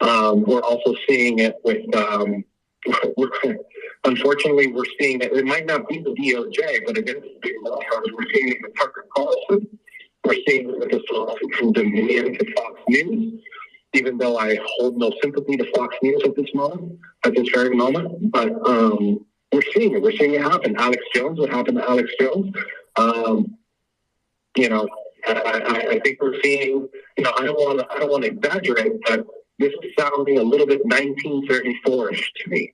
I: We're also seeing it with, unfortunately, we're seeing it. It might not be the DOJ, but against the big law firms. We're seeing it with Tucker Carlson. We're seeing it with this lawsuit from Dominion to Fox News, even though I hold no sympathy to Fox News at this very moment. But we're seeing it. We're seeing it happen. What happened to Alex Jones? I think we're seeing, I don't want to exaggerate, but this is sounding a little bit 1934-ish to me.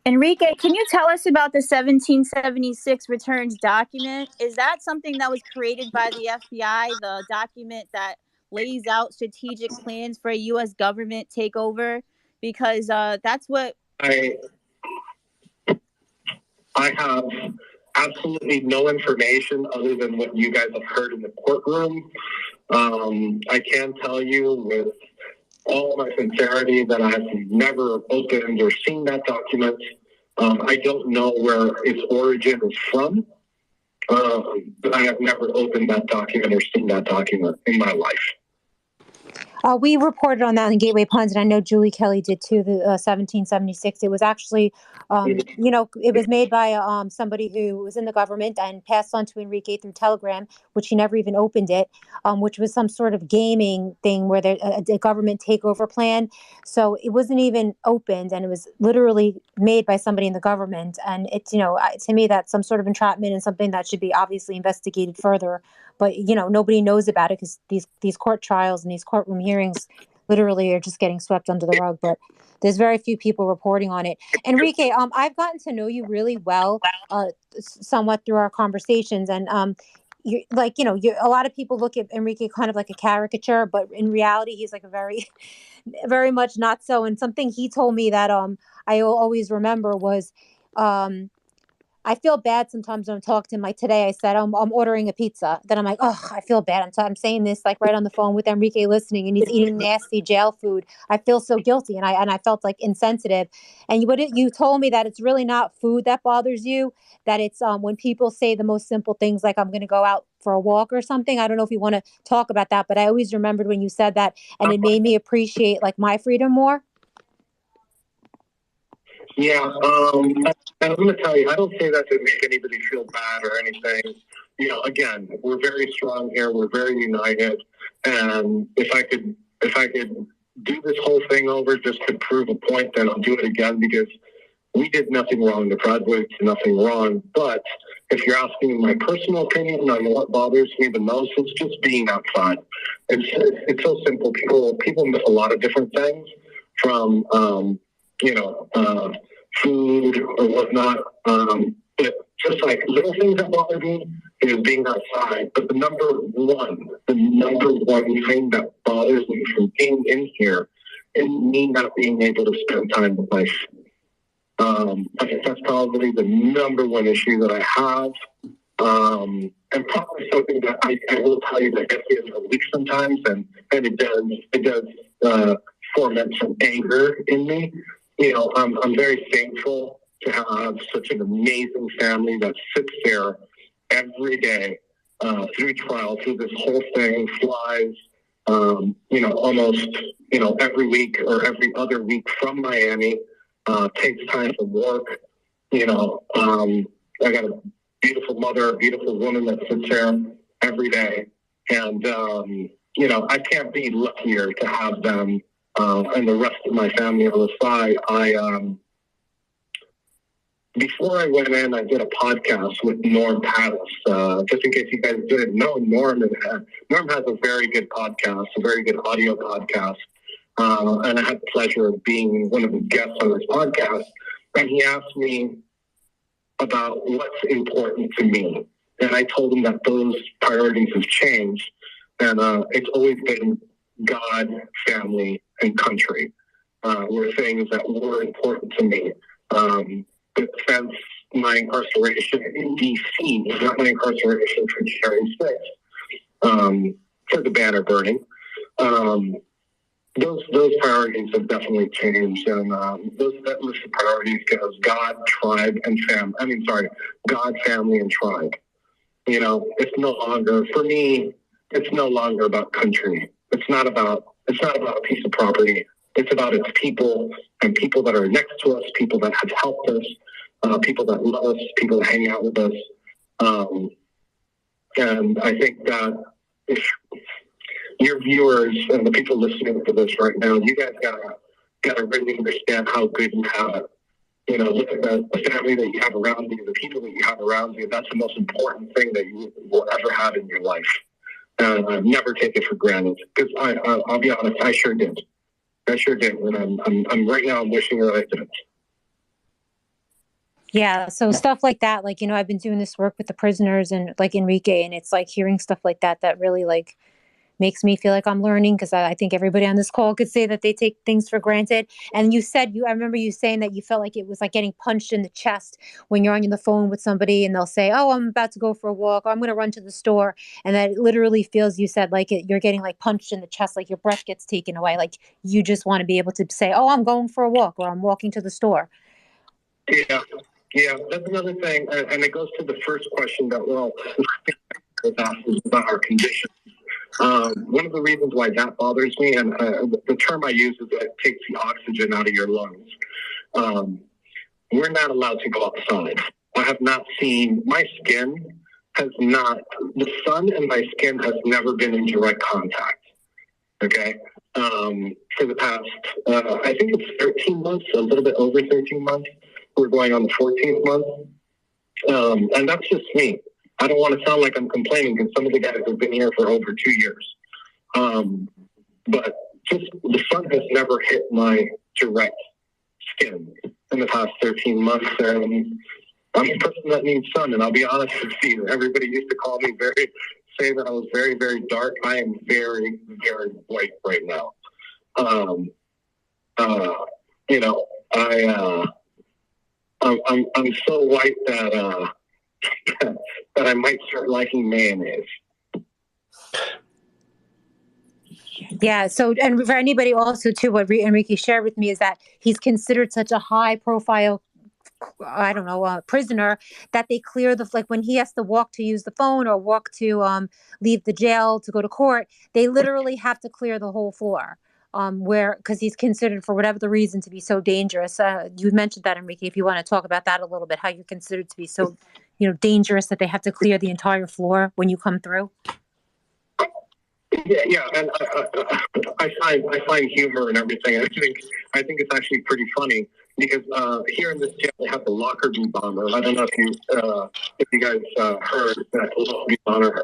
E: Enrique, can you tell us about the 1776 returns document? Is that something that was created by the FBI, the document that lays out strategic plans for a U.S. government takeover? Because that's what...
I: I have absolutely no information other than what you guys have heard in the courtroom. I can tell you with all my sincerity that I have never opened or seen that document. I don't know where its origin is from, but I have never opened that document or seen that document in my life.
D: We reported on that in Gateway Puns, and I know Julie Kelly did too, the 1776. It was actually, it was made by somebody who was in the government and passed on to Enrique through Telegram, which he never even opened it, which was some sort of gaming thing where there a government takeover plan. So it wasn't even opened, and it was literally made by somebody in the government. And it's, to me, that's some sort of entrapment and something that should be obviously investigated further. But, nobody knows about it because these court trials and these courtroom hearings literally are just getting swept under the rug. But there's very few people reporting on it. Enrique, I've gotten to know you really well, somewhat through our conversations. And you a lot of people look at Enrique kind of like a caricature, but in reality, he's like a very, very much not so. And something he told me that I always remember was, I feel bad sometimes when I'm talking to him. Like today, I said, I'm ordering a pizza. Then I'm like, oh, I feel bad. I'm saying this like right on the phone with Enrique listening, and he's eating nasty jail food. I feel so guilty, and I felt like insensitive. And you told me that it's really not food that bothers you, that it's when people say the most simple things like I'm going to go out for a walk or something. I don't know if you want to talk about that, but I always remembered when you said that, and it made me appreciate like my freedom more.
I: Yeah, and I'm going to tell you, I don't say that to make anybody feel bad or anything. Again, we're very strong here. We're very united. And if I could do this whole thing over just to prove a point, then I'll do it again because we did nothing wrong. The Proudboy did nothing wrong. But if you're asking my personal opinion on what bothers me the most, it's just being outside. It's so simple. People miss a lot of different things from, food or whatnot. But just like little things that bother me is being outside. But the number one thing that bothers me from being in here is me not being able to spend time with my family. I think that's probably the number one issue that I have. And probably something that I will tell you that gets me in a week sometimes, and it does foment some anger in me. You know, I'm very thankful to have such an amazing family that sits there every day through trial, through this whole thing, flies, almost, every week or every other week from Miami, takes time from work. I got a beautiful mother, a beautiful woman that sits there every day. And, I can't be luckier to have them and the rest of my family on the side. Before I went in, I did a podcast with Norm Pattis. Just in case you guys didn't know, Norm has a very good podcast, a very good audio podcast. And I had the pleasure of being one of the guests on this podcast. And he asked me about what's important to me. And I told him that those priorities have changed. And it's always been God, family, and country were things that were important to me. Since my incarceration in D.C., not my incarceration for January 6th, for the banner burning, those priorities have definitely changed. And that list of priorities goes God, tribe, and God, family, and tribe. It's no longer, for me, it's no longer about country. It's not about a piece of property. It's about its people and people that are next to us, people that have helped us, people that love us, people that hang out with us. And I think that if your viewers and the people listening to this right now, you guys gotta really understand how good you have it. Look at the family that you have around you, the people that you have around you. That's the most important thing that you will ever have in your life. And never take it for granted. Because I'll be honest, I sure did. And I'm right now, I'm wishing that I didn't.
D: Yeah, so stuff like that, I've been doing this work with the prisoners and like Enrique, and it's like hearing stuff like that really makes me feel like I'm learning, because I think everybody on this call could say that they take things for granted. And I remember you saying that you felt like it was like getting punched in the chest when you're on the phone with somebody and they'll say, oh, I'm about to go for a walk, or I'm going to run to the store. And that it literally feels, you said, like you're getting like punched in the chest, like your breath gets taken away. Like you just want to be able to say, oh, I'm going for a walk, or I'm walking to the store.
I: Yeah, that's another thing. And it goes to the first question that we're all asking about our condition. One of the reasons why that bothers me, and the term I use is that it takes the oxygen out of your lungs. We're not allowed to go outside. I have not seen, the sun and my skin has never been in direct contact. Okay? For the past, I think it's 13 months, a little bit over 13 months. We're going on the 14th month. And that's just me. I don't want to sound like I'm complaining, because some of the guys have been here for over 2 years. But just the sun has never hit my direct skin in the past 13 months. And I'm a person that needs sun. And I'll be honest with you, everybody used to call me say that I was very, very dark. I am very, very white right now. I'm so white that that I might start liking mayonnaise.
D: Yeah. So, and for anybody also too, what Enrique shared with me is that he's considered such a high profile, prisoner, that they clear when he has to walk to use the phone or walk to leave the jail to go to court, they literally have to clear the whole floor. Because he's considered, for whatever the reason, to be so dangerous. You mentioned that, Enrique, if you want to talk about that a little bit, how you're considered to be so, dangerous that they have to clear the entire floor when you come through.
I: Yeah, and I find humor and everything. I think it's actually pretty funny, because here in this jail they have the Lockerbie bomber. I don't know if you guys heard that the Lockerbie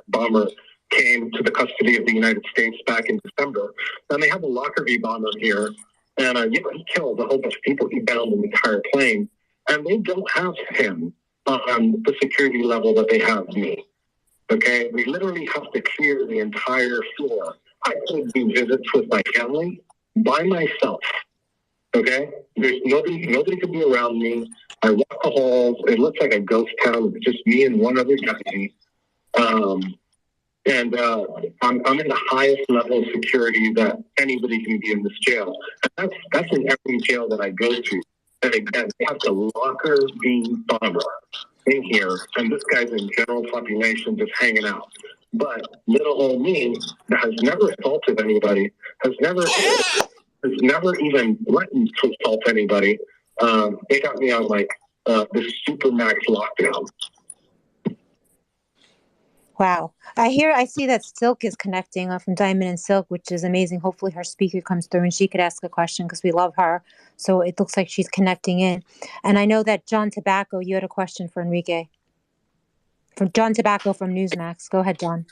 I: bomber came to the custody of the United States back in December. And they have a Lockerbie bomber here, and he killed a whole bunch of people. He bound an entire plane, and they don't have him on the security level that they have me. Okay, we literally have to clear the entire floor. I could do visits with my family by myself. Okay, there's nobody could be around me. I walk the halls. It looks like a ghost town with just me and one other deputy. I'm in the highest level of security that anybody can be in this jail. And that's in every jail that I go to. And again, they have the locker beam bomber in here, and this guy's in general population just hanging out. But little old me that has never assaulted anybody, has never even threatened to assault anybody. They got me on like this super max lockdown.
D: Wow. I see that Silk is connecting from Diamond and Silk, which is amazing. Hopefully her speaker comes through and she could ask a question because we love her. So it looks like she's connecting in. And I know that John Tobacco, you had a question for Enrique. From John Tobacco from Newsmax. Go ahead, John.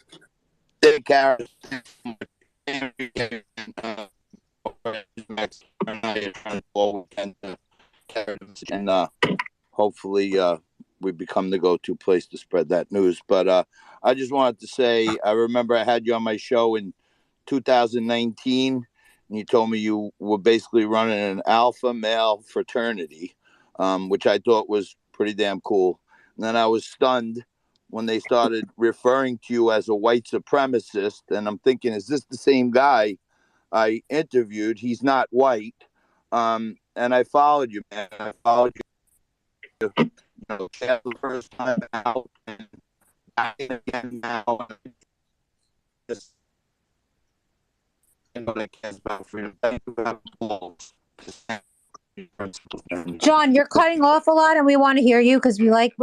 J: Hey, Karen. And hopefully we become the go-to place to spread that news. But I just wanted to say, I remember I had you on my show in 2019, and you told me you were basically running an alpha male fraternity, which I thought was pretty damn cool. And then I was stunned when they started referring to you as a white supremacist, and I'm thinking, is this the same guy I interviewed? He's not white. And I followed you, man. I followed you, the first time out, and back in again now. Just, that cares about freedom. Thank you for having balls.
D: John, you're cutting off a lot and we want to hear you because we like,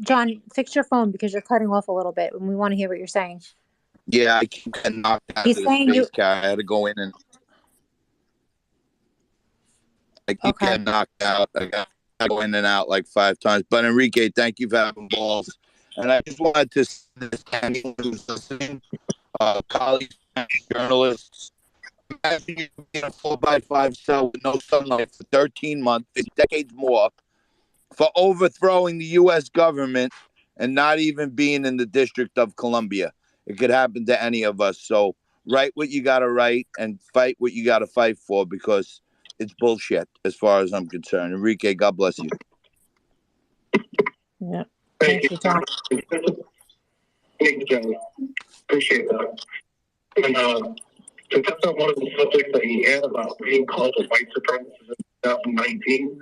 D: John, fix your phone because you're cutting off a little bit and we want to hear what you're saying.
J: Yeah, I keep getting knocked out
D: He's
J: of the
D: saying
J: space car. I had to go in and I keep getting knocked out. I got to go in and out like 5 times. But Enrique, thank you for having balls. And I just wanted to say this to anyone who's listening, colleagues, journalists, imagine you being a 4x5 cell with no sunlight for 13 months, 50 decades more, for overthrowing the U.S. government and not even being in the District of Columbia. It could happen to any of us. So write what you got to write and fight what you got to fight for, because it's bullshit as far as I'm concerned. Enrique, God bless you.
D: Yeah. Thank you, John.
I: Thank you, John. Appreciate that. And to touch on one of the subjects that he had about being called a white supremacist in 2019,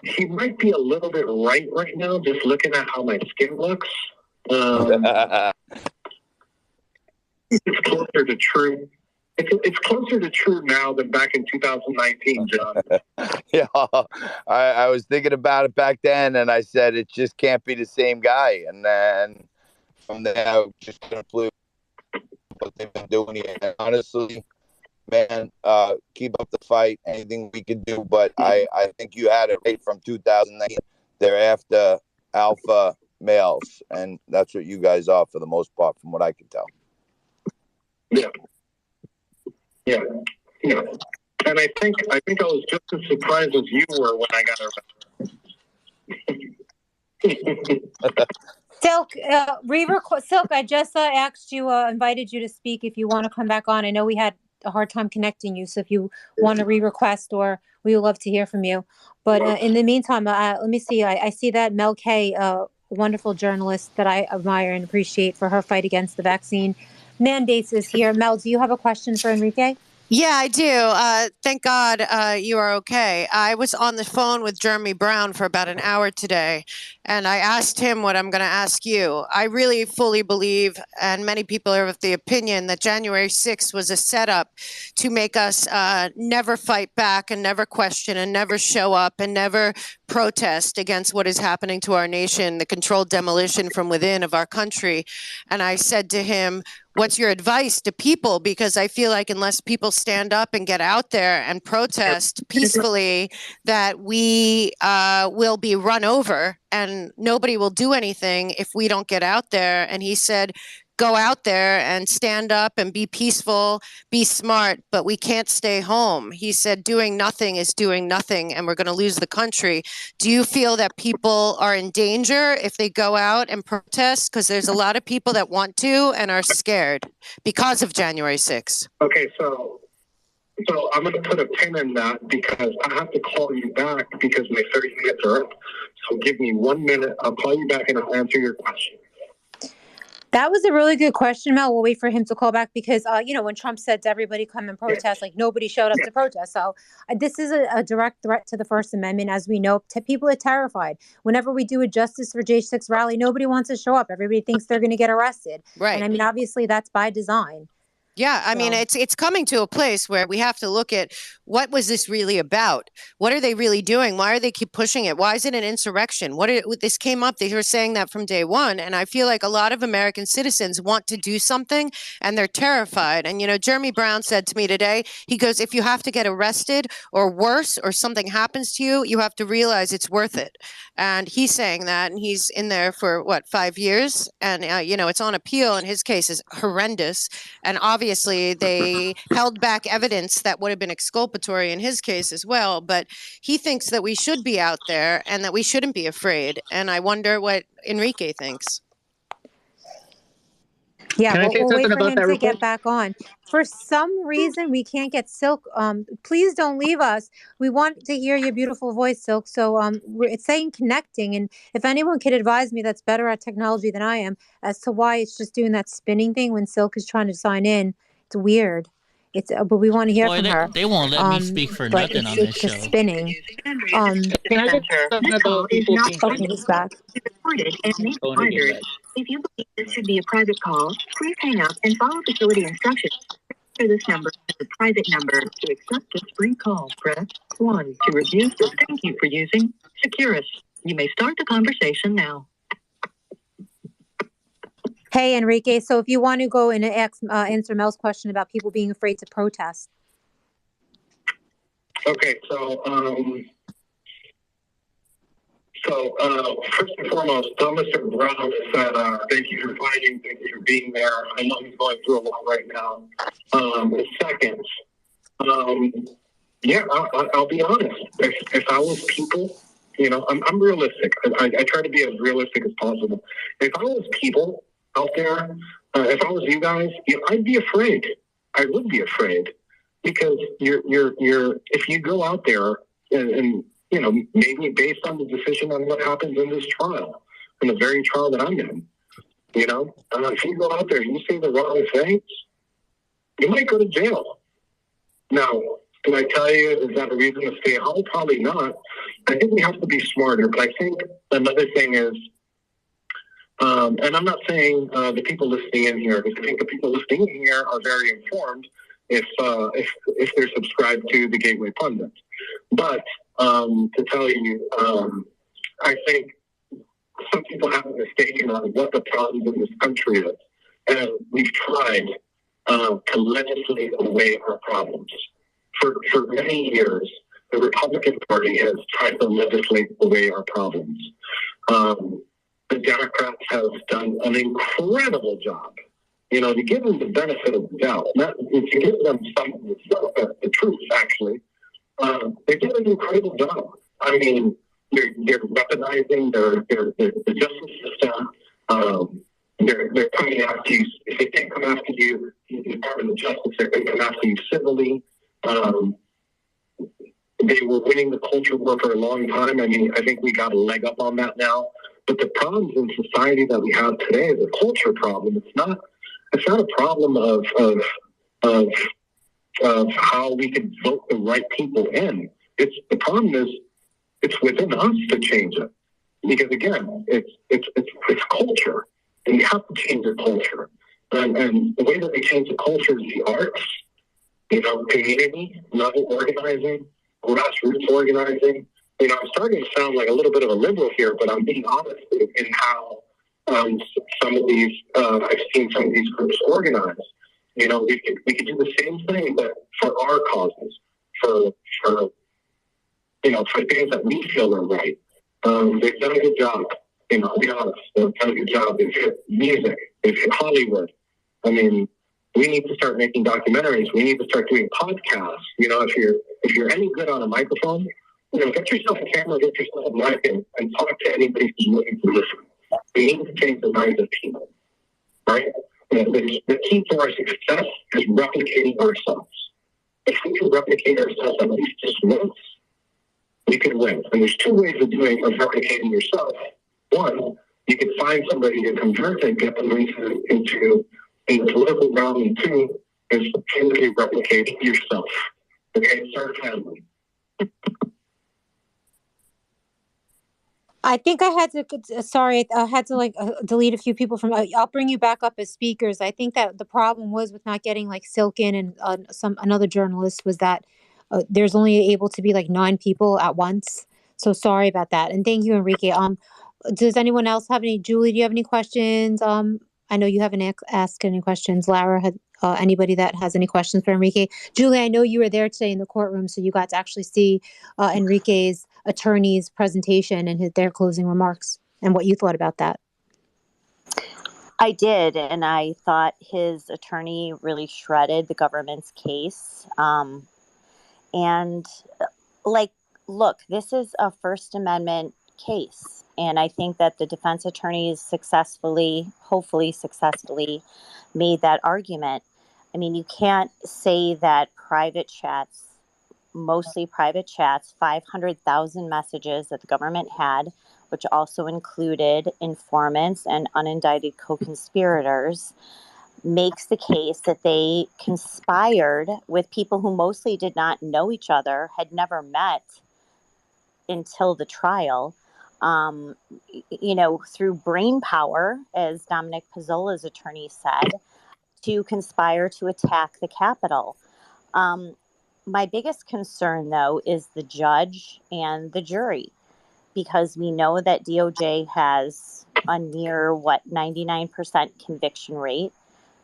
I: he might be a little bit right now, just looking at how my skin looks. It's closer to true. It's closer to true now than back in 2019, John.
J: Yeah, I was thinking about it back then, and I said it just can't be the same guy. And then from there, I just concluded what they've been doing here. And honestly, man, keep up the fight. Anything we can do, but I think you had it right from 2009. They're after alpha males, and that's what you guys are for the most part, from what I can tell.
I: Yeah. And I think I was just as surprised as you were when I got arrested.
D: Silk, Silk, I just asked you, invited you to speak if you want to come back on. I know we had a hard time connecting you, so if you want to re-request, or we would love to hear from you. But in the meantime, let me see. I see that Mel K, a wonderful journalist that I admire and appreciate for her fight against the vaccine mandates, is here. Mel, do you have a question for Enrique?
K: Yeah, I do. Thank God you are okay. I was on the phone with Jeremy Brown for about an hour today, and I asked him what I'm going to ask you. I really fully believe, and many people are of the opinion, that January 6th was a setup to make us never fight back and never question and never show up and never protest against what is happening to our nation, the controlled demolition from within of our country. And I said to him, what's your advice to people? Because I feel like unless people stand up and get out there and protest peacefully, that we will be run over and nobody will do anything if we don't get out there. And he said, go out there and stand up and be peaceful, be smart, but we can't stay home. He said doing nothing is doing nothing, and we're going to lose the country. Do you feel that people are in danger if they go out and protest? Because there's a lot of people that want to and are scared because of January 6th.
I: Okay, so I'm going to put a pin in that because I have to call you back because my 30 minutes are up. So give me 1 minute. I'll call you back and I'll answer your question.
D: That was a really good question, Mel. We'll wait for him to call back because, when Trump said to everybody come and protest, like nobody showed up to protest. So this is a direct threat to the First Amendment. As we know, people are terrified. Whenever we do a Justice for J6 rally, nobody wants to show up. Everybody thinks they're going to get arrested.
K: Right.
D: And I mean, obviously that's by design.
K: Yeah, I mean, it's coming to a place where we have to look at what was this really about? What are they really doing? Why are they keep pushing it? Why is it an insurrection? This came up, they were saying that from day one, and I feel like a lot of American citizens want to do something, and they're terrified. And, Jeremy Brown said to me today, he goes, if you have to get arrested or worse or something happens to you, you have to realize it's worth it. And he's saying that, and he's in there for, 5 years? And, it's on appeal, and his case is horrendous. And obviously, they held back evidence that would have been exculpatory in his case as well. But he thinks that we should be out there and that we shouldn't be afraid. And I wonder what Enrique thinks.
D: Yeah, we'll wait for him to get back on. For some reason, we can't get Silk. Please don't leave us. We want to hear your beautiful voice, Silk. So it's saying connecting. And if anyone could advise me that's better at technology than I am as to why it's just doing that spinning thing when Silk is trying to sign in, it's weird. But we want to hear from her.
A: They won't let me speak for nothing on this show.
D: It's just spinning.
A: Can I get something about people being
D: okay, he's back.
L: If you believe this should be a private call, please hang up and follow facility instructions. For this number as a private number. To accept this free call, press 1. To refuse this, thank you for using Securus. You may start the conversation now.
D: Hey, Enrique. So if you want to go and answer Mel's question about people being afraid to protest.
I: Okay, so first and foremost, Mr. Brown said, thank you for fighting, thank you for being there. I know he's going through a lot right now. Second, I'll be honest. If I was people, I'm realistic. I try to be as realistic as possible. If I was people out there, if I was you guys, I'd be afraid. I would be afraid because you're if you go out there and maybe based on the decision on what happens in this trial, in the very trial that I'm in, if you go out there and you say the wrong things, you might go to jail. Now, do I tell you, is that a reason to stay home? Probably not. I think we have to be smarter. But I think another thing is, and I'm not saying the people listening in here, because I think the people listening in here are very informed if they're subscribed to the Gateway Pundit. But to tell you, I think some people have a mistaken on what the problems in this country is. And we've tried to legislate away our problems. For many years, the Republican Party has tried to legislate away our problems. The Democrats have done an incredible job. To give them the benefit of the doubt, to give them the truth, actually, they did an incredible job. I mean, they're weaponizing the justice system. They're coming after you. If they can't come after you, the Department of Justice, they're going to come after you civilly. They were winning the culture war for a long time. I mean, I think we got a leg up on that now. But the problems in society that we have today is a culture problem. It's not a problem of how we can vote the right people in. The problem is it's within us to change it. Because again, it's culture. And you have to change the culture. And the way that they change the culture is the arts, community level organizing, grassroots organizing. I'm starting to sound like a little bit of a liberal here, but I'm being honest in how some of these, I've seen some of these groups organize. We could do the same thing, but for our causes, for things that we feel are right. They've done a good job. I'll be honest. Don't tell your job. If you're music, if you're Hollywood, I mean, we need to start making documentaries. We need to start doing podcasts. If you're any good on a microphone, get yourself a camera, get yourself a mic, and talk to anybody who's looking to listen. We need to change the minds of people, right? The key to our success is replicating ourselves. If we can replicate ourselves at least just once, we can win. And there's two ways of replicating yourself. One, you can find somebody to convert and get them into the political realm. And two is simply replicate yourself. Okay, start a family.
D: I think I had to, sorry, I had to delete a few people from, I'll bring you back up as speakers. I think that the problem was with not getting Silken and another journalist was that there's only able to be 9 people at once. So sorry about that. And thank you, Enrique. Does anyone else have any, Julie, do you have any questions? I know you haven't asked any questions. Lara, had anybody that has any questions for Enrique? Julie, I know you were there today in the courtroom, so you got to actually see Enrique's attorney's presentation and their closing remarks and what you thought about that.
M: I did, and I thought his attorney really shredded the government's case. Look, this is a First Amendment case, and I think that the defense attorneys hopefully successfully, made that argument. I mean, you can't say that mostly private chats, 500,000 messages that the government had, which also included informants and unindicted co-conspirators, makes the case that they conspired with people who mostly did not know each other, had never met until the trial, through brain power, as Dominic Pizzola's attorney said, to conspire to attack the Capitol. My biggest concern, though, is the judge and the jury, because we know that DOJ has a near, 99% conviction rate.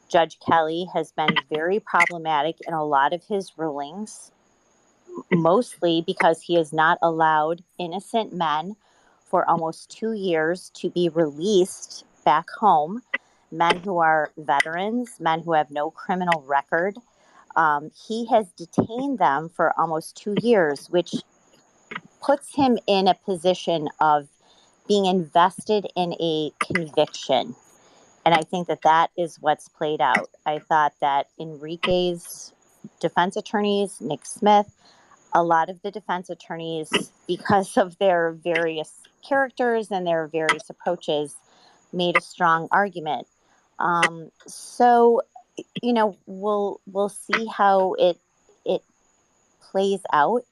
M: Judge Kelly has been very problematic in a lot of his rulings, mostly because he has not allowed innocent men for almost 2 years to be released back home, men who are veterans, men who have no criminal record. He has detained them for almost 2 years, which puts him in a position of being invested in a conviction. And I think that is what's played out. I thought that Enrique's defense attorneys, Nick Smith, a lot of the defense attorneys, because of their various characters and their various approaches, made a strong argument. We'll see how it plays out.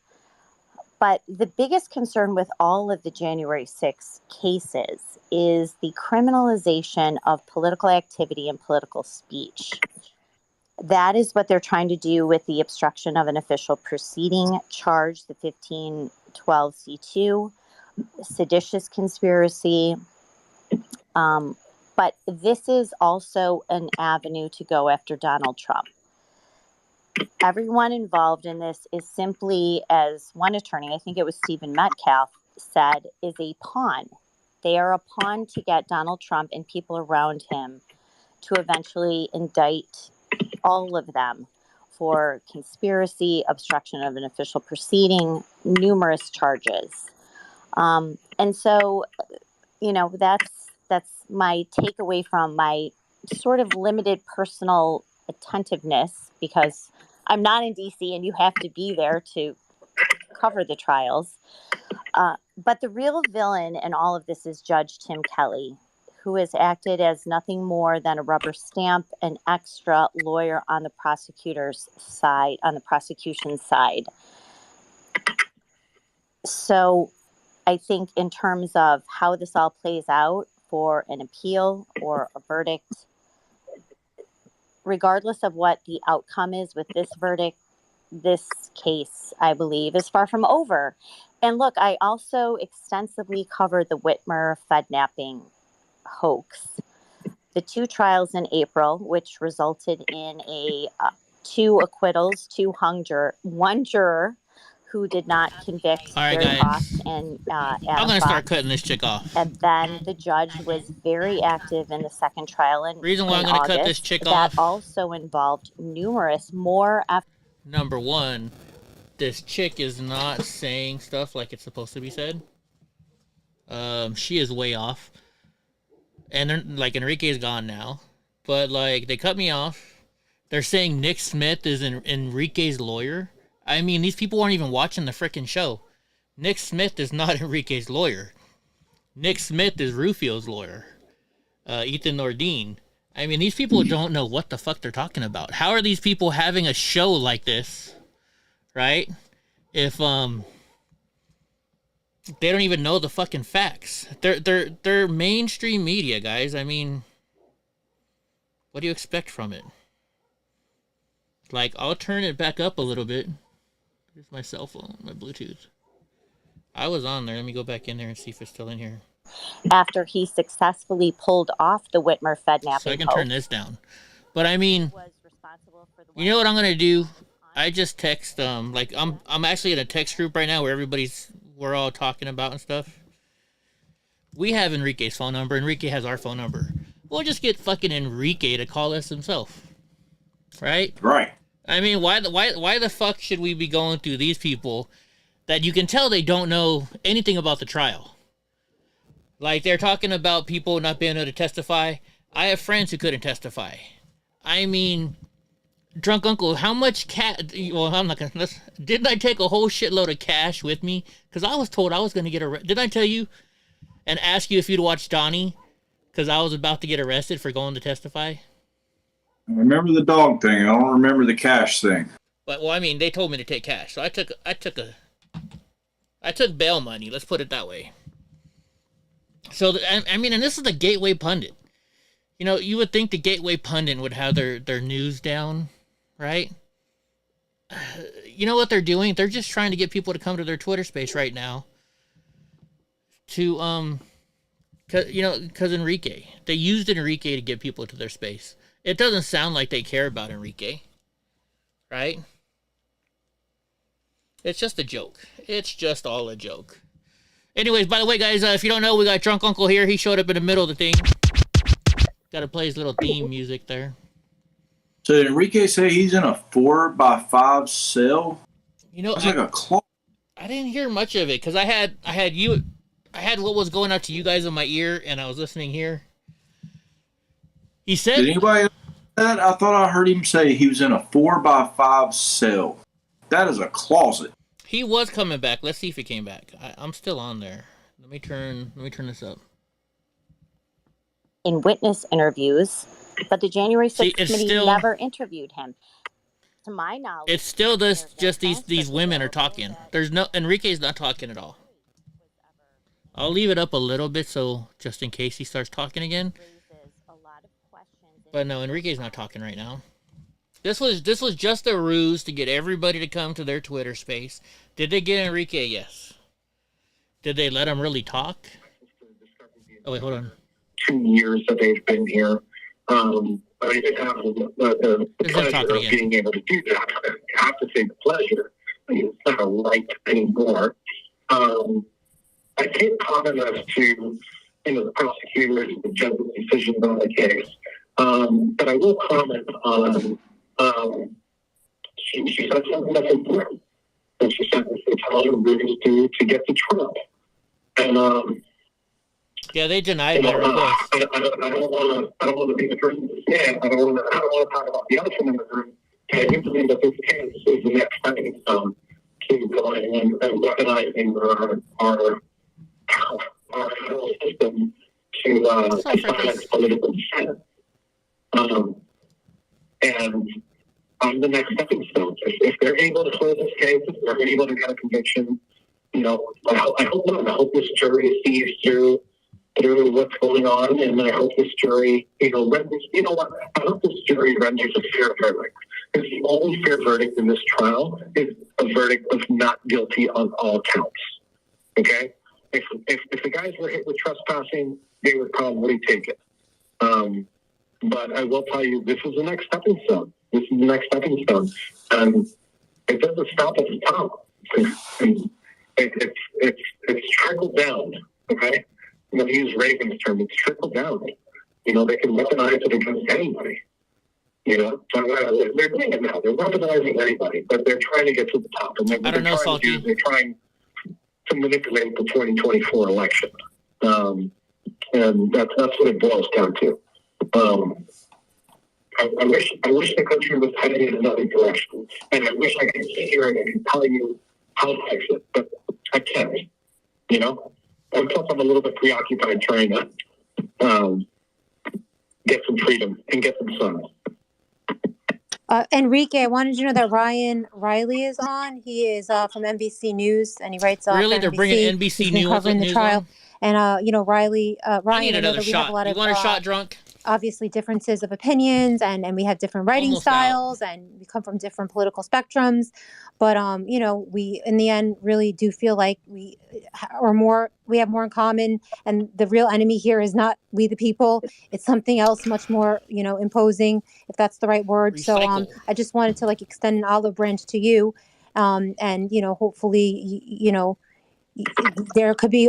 M: But the biggest concern with all of the January 6 cases is the criminalization of political activity and political speech. That is what they're trying to do with the obstruction of an official proceeding charge, the 1512C2, seditious conspiracy. But this is also an avenue to go after Donald Trump. Everyone involved in this is simply, as one attorney, I think it was Stephen Metcalf, said, is a pawn. They are a pawn to get Donald Trump and people around him to eventually indict all of them for conspiracy, obstruction of an official proceeding, numerous charges. And so, that's my takeaway from my sort of limited personal attentiveness, because I'm not in DC and you have to be there to cover the trials. But the real villain in all of this is Judge Tim Kelly, who has acted as nothing more than a rubber stamp, an extra lawyer on the prosecutor's side, on the prosecution side. So I think in terms of how this all plays out for an appeal or a verdict, regardless of what the outcome is with this verdict, this case, I believe, is far from over. And look, I also extensively covered the Whitmer Fednapping hoax. The 2 trials in April, which resulted in 2 acquittals, 2 hung juror, 1 juror who did not convict
A: All right,
M: Gary
A: guys.
M: Fox and Adam
A: I'm gonna
M: Fox.
A: start cutting this chick off.
M: And then the judge was very active in the second trial in
A: Reason why I'm gonna cut this chick
M: that
A: off.
M: also involved numerous more.
A: Number one, this chick is not saying stuff like it's supposed to be said. She is way off. And they're, like, Enrique's gone now. But, like, they cut me off. They're saying Nick Smith is Enrique's lawyer. I mean, these people aren't even watching the frickin' show. Nick Smith is not Enrique's lawyer. Nick Smith is Rufio's lawyer. Ethan Nordine. I mean, these people don't know what the fuck they're talking about. How are these people having a show like this, right? If they don't even know the fucking facts. They're mainstream media, guys. I mean, what do you expect from it? Like, I'll turn it back up a little bit. Here's my cell phone, my Bluetooth. I was on there. Let me go back in there and see if it's still in here.
M: After he successfully pulled off the Whitmer Fednapping
A: So I can turn this down. But I mean, you know what I'm gonna do? I just text like I'm actually in a text group right now where we're all talking about and stuff. We have Enrique's phone number. Enrique has our phone number. We'll just get fucking Enrique to call us himself. Right?
N: Right.
A: I mean, why the fuck should we be going through these people that you can tell they don't know anything about the trial? Like, they're talking about people not being able to testify. I have friends who couldn't testify. I mean, drunk uncle, how much well, I'm not gonna, didn't I take a whole shitload of cash with me? Because I was told I was gonna get arrested. Didn't I tell you and ask you if you'd watch Donnie? Because I was about to get arrested for going to testify.
N: I remember the dog thing. I don't remember the cash thing.
A: But, well, I mean, they told me to take cash. So I took bail money. Let's put it that way. So, I mean, and this is the Gateway Pundit. You know, you would think the Gateway Pundit would have their news down, right? You know what they're doing? They're just trying to get people to come to their Twitter space right now. To, because Enrique. They used Enrique to get people to their space. It doesn't sound like they care about Enrique, right? It's just a joke. It's just all a joke. Anyways, by the way, guys, if you don't know, we got Drunk Uncle here. He showed up in the middle of the thing. Got to play his little theme music there.
N: So did Enrique say he's in a 4x5 cell?
A: You know,
N: it's like a clock.
A: I didn't hear much of it because I had what was going out to you guys in my ear, and I was listening here. He said,
N: did anybody know that? I thought I heard him say he was in a 4x5 cell. That is a closet.
A: He was coming back. Let's see if he came back. I'm still on there. Let me turn this up.
M: In witness interviews, but the January 6th committee never interviewed him. To my knowledge,
A: it's still just these women are talking. Enrique's not talking at all. I'll leave it up a little bit so just in case he starts talking again. But no, Enrique's not talking right now. This was just a ruse to get everybody to come to their Twitter space. Did they get Enrique? Yes. Did they let him really talk? Oh wait, hold on.
I: 2 years that they've been here. I even have the pleasure of being able to do that. I have to say the pleasure. I mean, it's not a right anymore. I can't comment as to the prosecutors and the judge's decisions on the case. But I will comment on she said something that's important. And she said this is how the rules do to get to trial. And
A: yeah, they denied my request.
I: I don't want to be the person to stand. I don't want to talk about the elephant in the room. I do believe that this case is the next stepping stone to going and weaponizing our federal system to silence political dissent. And on the next stepping stone, if they're able to close this case, if they're able to get a conviction, I hope not. I hope this jury sees through what's going on, and I hope this jury, renders. You know what? I hope this jury renders a fair verdict. Because the only fair verdict in this trial is a verdict of not guilty on all counts. Okay? If the guys were hit with trespassing, they would probably take it. But I will tell you, this is the next stepping stone. This is the next stepping stone. And it doesn't stop at the top. And it's trickled down, okay? I'm going to use Reagan's term. It's trickled down. They can weaponize it against anybody. So they're doing it now. They're weaponizing anybody, but they're trying to get to the top. And they're trying to manipulate the 2024 election. And that's what it boils down to. I wish the country was heading in another direction, and I wish I could sit here and I could tell you how to fix it, but I can't. And plus, I'm a little bit preoccupied trying to get some freedom and get some sun.
D: Enrique, I wanted you to know that Ryan Riley is on. He is from NBC News, and he writes.
A: Really,
D: they're
A: bringing NBC News
D: covering the trial.
A: On?
D: And Riley,
A: I need another
D: we
A: shot.
D: have a lot
A: you
D: of,
A: want a shot, drunk?
D: Obviously differences of opinions, and we have different writing
A: Almost
D: styles, and we come from different political spectrums. But we in the end really do feel like we have more in common, and the real enemy here is not we the people. It's something else much more imposing, if that's the right word.
A: Recycle.
D: So I just wanted to extend an olive branch to you, and hopefully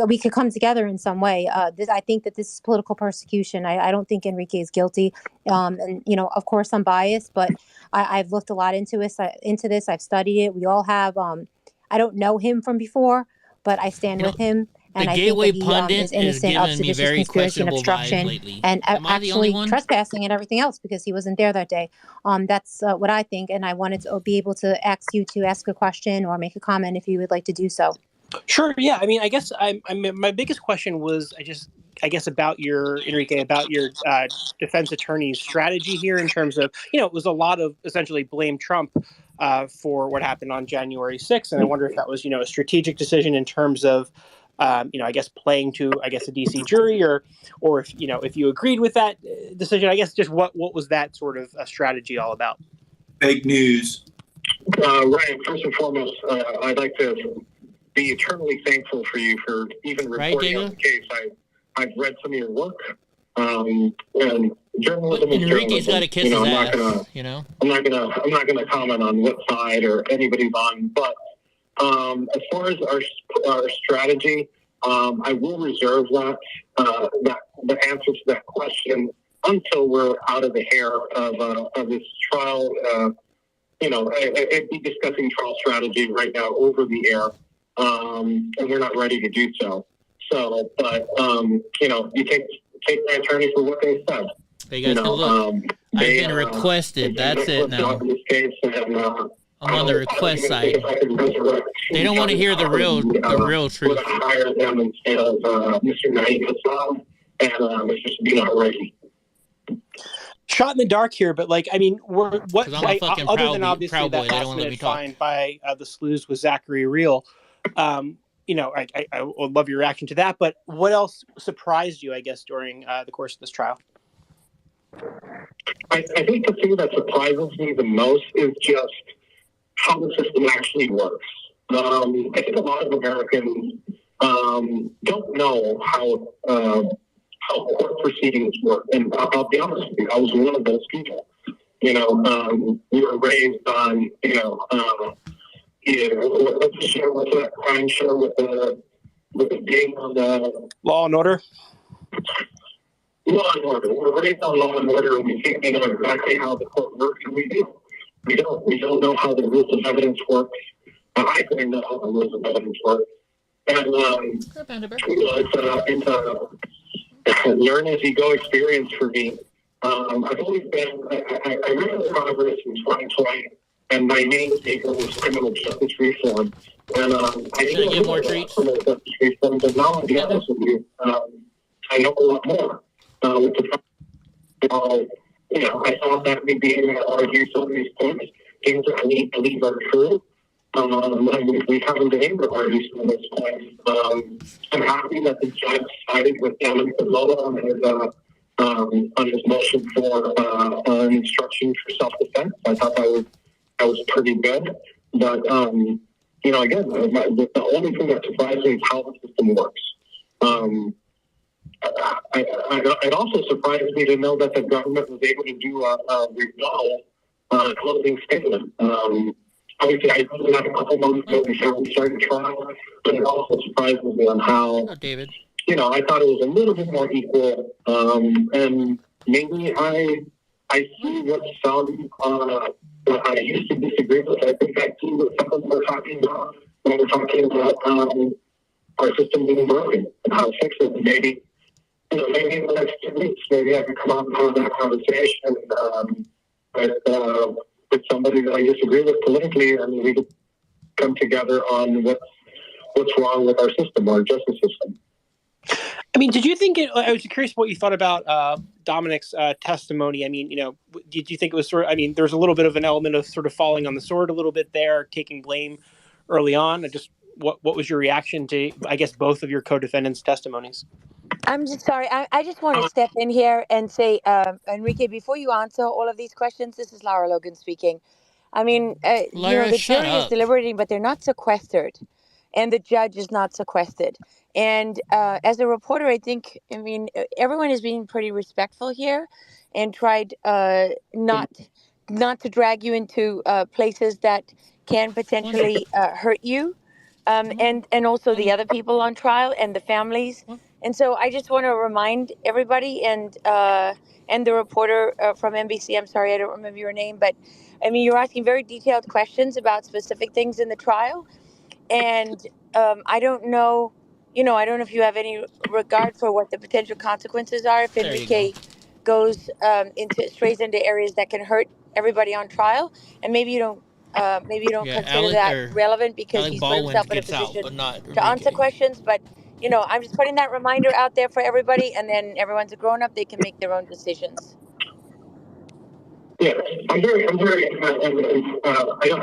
D: we could come together in some way. I think that this is political persecution. I don't think Enrique is guilty. Of course I'm biased, but I've looked a lot into this. I've studied it. We all have. I don't know him from before, but I stand with him. And I think that he is innocent of seditious conspiracy and obstruction, and actually trespassing and everything else because he wasn't there that day. That's what I think, and I wanted to be able to ask you to ask a question or make a comment if you would like to do so.
O: Sure. Yeah. I mean, I guess my biggest question was about your defense attorney's strategy here in terms of, it was a lot of essentially blame Trump for what happened on January 6th. And I wonder if that was, a strategic decision in terms of, playing to, a DC jury or if you agreed with that decision, just what was that sort of strategy all about?
N: Fake news.
I: Ryan, first and foremost, I'd like to be eternally thankful for you for even reporting on the case. I've read some of your work, and journalism is
A: Enrique's
I: journalism.
A: got to kiss his ass.
I: I'm not gonna comment on what side or anybody's on. But as far as our strategy, I will reserve the answer to that question until we're out of the hair of this trial. I'd be discussing trial strategy right now over the air. And we're not ready to do so. But you take my attorney for what they said.
A: Hey guys, look, I've been requested. That's it now. I'm on the request side. They don't want to hear the real truth.
I: Hire them instead of Mr. Naeem Hassan and Mr. Sabina Reggie.
O: Shot in the dark here, but other than obviously
A: Proud Boy,
O: that last-minute find by the sleuths with Zachary Real, I would love your reaction to that. But what else surprised you, during the course of this trial?
I: I think the thing that surprises me the most is just how the system actually works. I think a lot of Americans don't know how court proceedings work. And I'll be honest with you, I was one of those people. We were raised on, what's that crime show with the game on the
O: Law and Order?
I: Law and Order. We're raised on Law and Order, and we think we know exactly how the court works, and we do. We don't know how the rules of evidence work. I didn't know how the rules of evidence work. And it's a learn as you go experience for me. I've always been. I ran for Congress in 2020. And my main statement was criminal justice reform. And I didn't
A: get more treats.
I: Criminal justice reform, but now I'll be honest with you, I know a lot more. With the I thought that me being able to argue some of these points, things that I believe are true. We haven't been able to argue some of those points. I'm happy that the judge sided with Dominic Pizzola on his motion for an instruction for self-defense. I thought that was pretty good. But, again, the only thing that surprised me is how the system works. It also surprised me to know that the government was able to do a rebuttal closing statement. obviously I did that a couple months ago before we started trial, but it also surprises me on how,
A: David.
I: I thought it was a little bit more equal, and maybe I see what some I used to disagree with. I think I see what some of them are talking about when we're talking about our system being broken and how to fix it. Maybe maybe in the next 2 weeks, maybe I can come out and have that conversation with somebody that I disagree with politically, and we could come together on what's wrong with our system, our justice system.
O: I mean, did you think I was curious what you thought about Dominic's testimony. I mean, did you think it was there's a little bit of an element of sort of falling on the sword a little bit there, taking blame early on? What was your reaction to, I guess, both of your co-defendants' testimonies?
G: I'm just sorry. I just want to step in here and say, Enrique, before you answer all of these questions, this is Laura Logan speaking. I mean,
A: Lyra,
G: the jury is deliberating, but they're not sequestered, and the judge is not sequestered. And as a reporter, I think, everyone is being pretty respectful here, and tried not to drag you into places that can potentially hurt you, and also the other people on trial and the families. And so I just want to remind everybody and the reporter from NBC, I'm sorry, I don't remember your name, but I mean, you're asking very detailed questions about specific things in the trial. And I don't know, I don't know if you have any regard for what the potential consequences are if Enrique goes strays into areas that can hurt everybody on trial. And maybe you don't consider that relevant because
A: Alec
G: he's
A: Baldwin
G: put himself in a
A: gets out,
G: position
A: but not
G: to answer questions. But I'm just putting that reminder out there for everybody, and then everyone's a grown up; they can make their own decisions.
I: Yeah, I'm very. I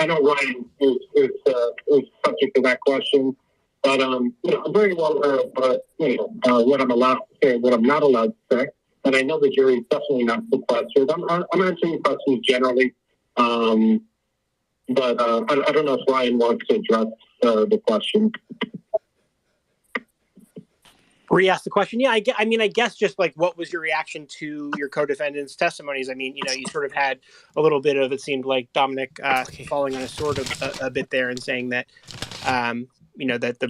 I: know Ryan is subject to that question, but I'm very well aware of what I'm allowed to say, what I'm not allowed to say, and I know the jury is definitely not sequestered. I'm answering questions generally, but I don't know if Ryan wants to address the question.
O: Re-ask the question. Yeah, I guess just like, what was your reaction to your co-defendants' testimonies? I mean, you sort of had a little bit of, it seemed like Dominic falling on a sword a bit there and saying that, that the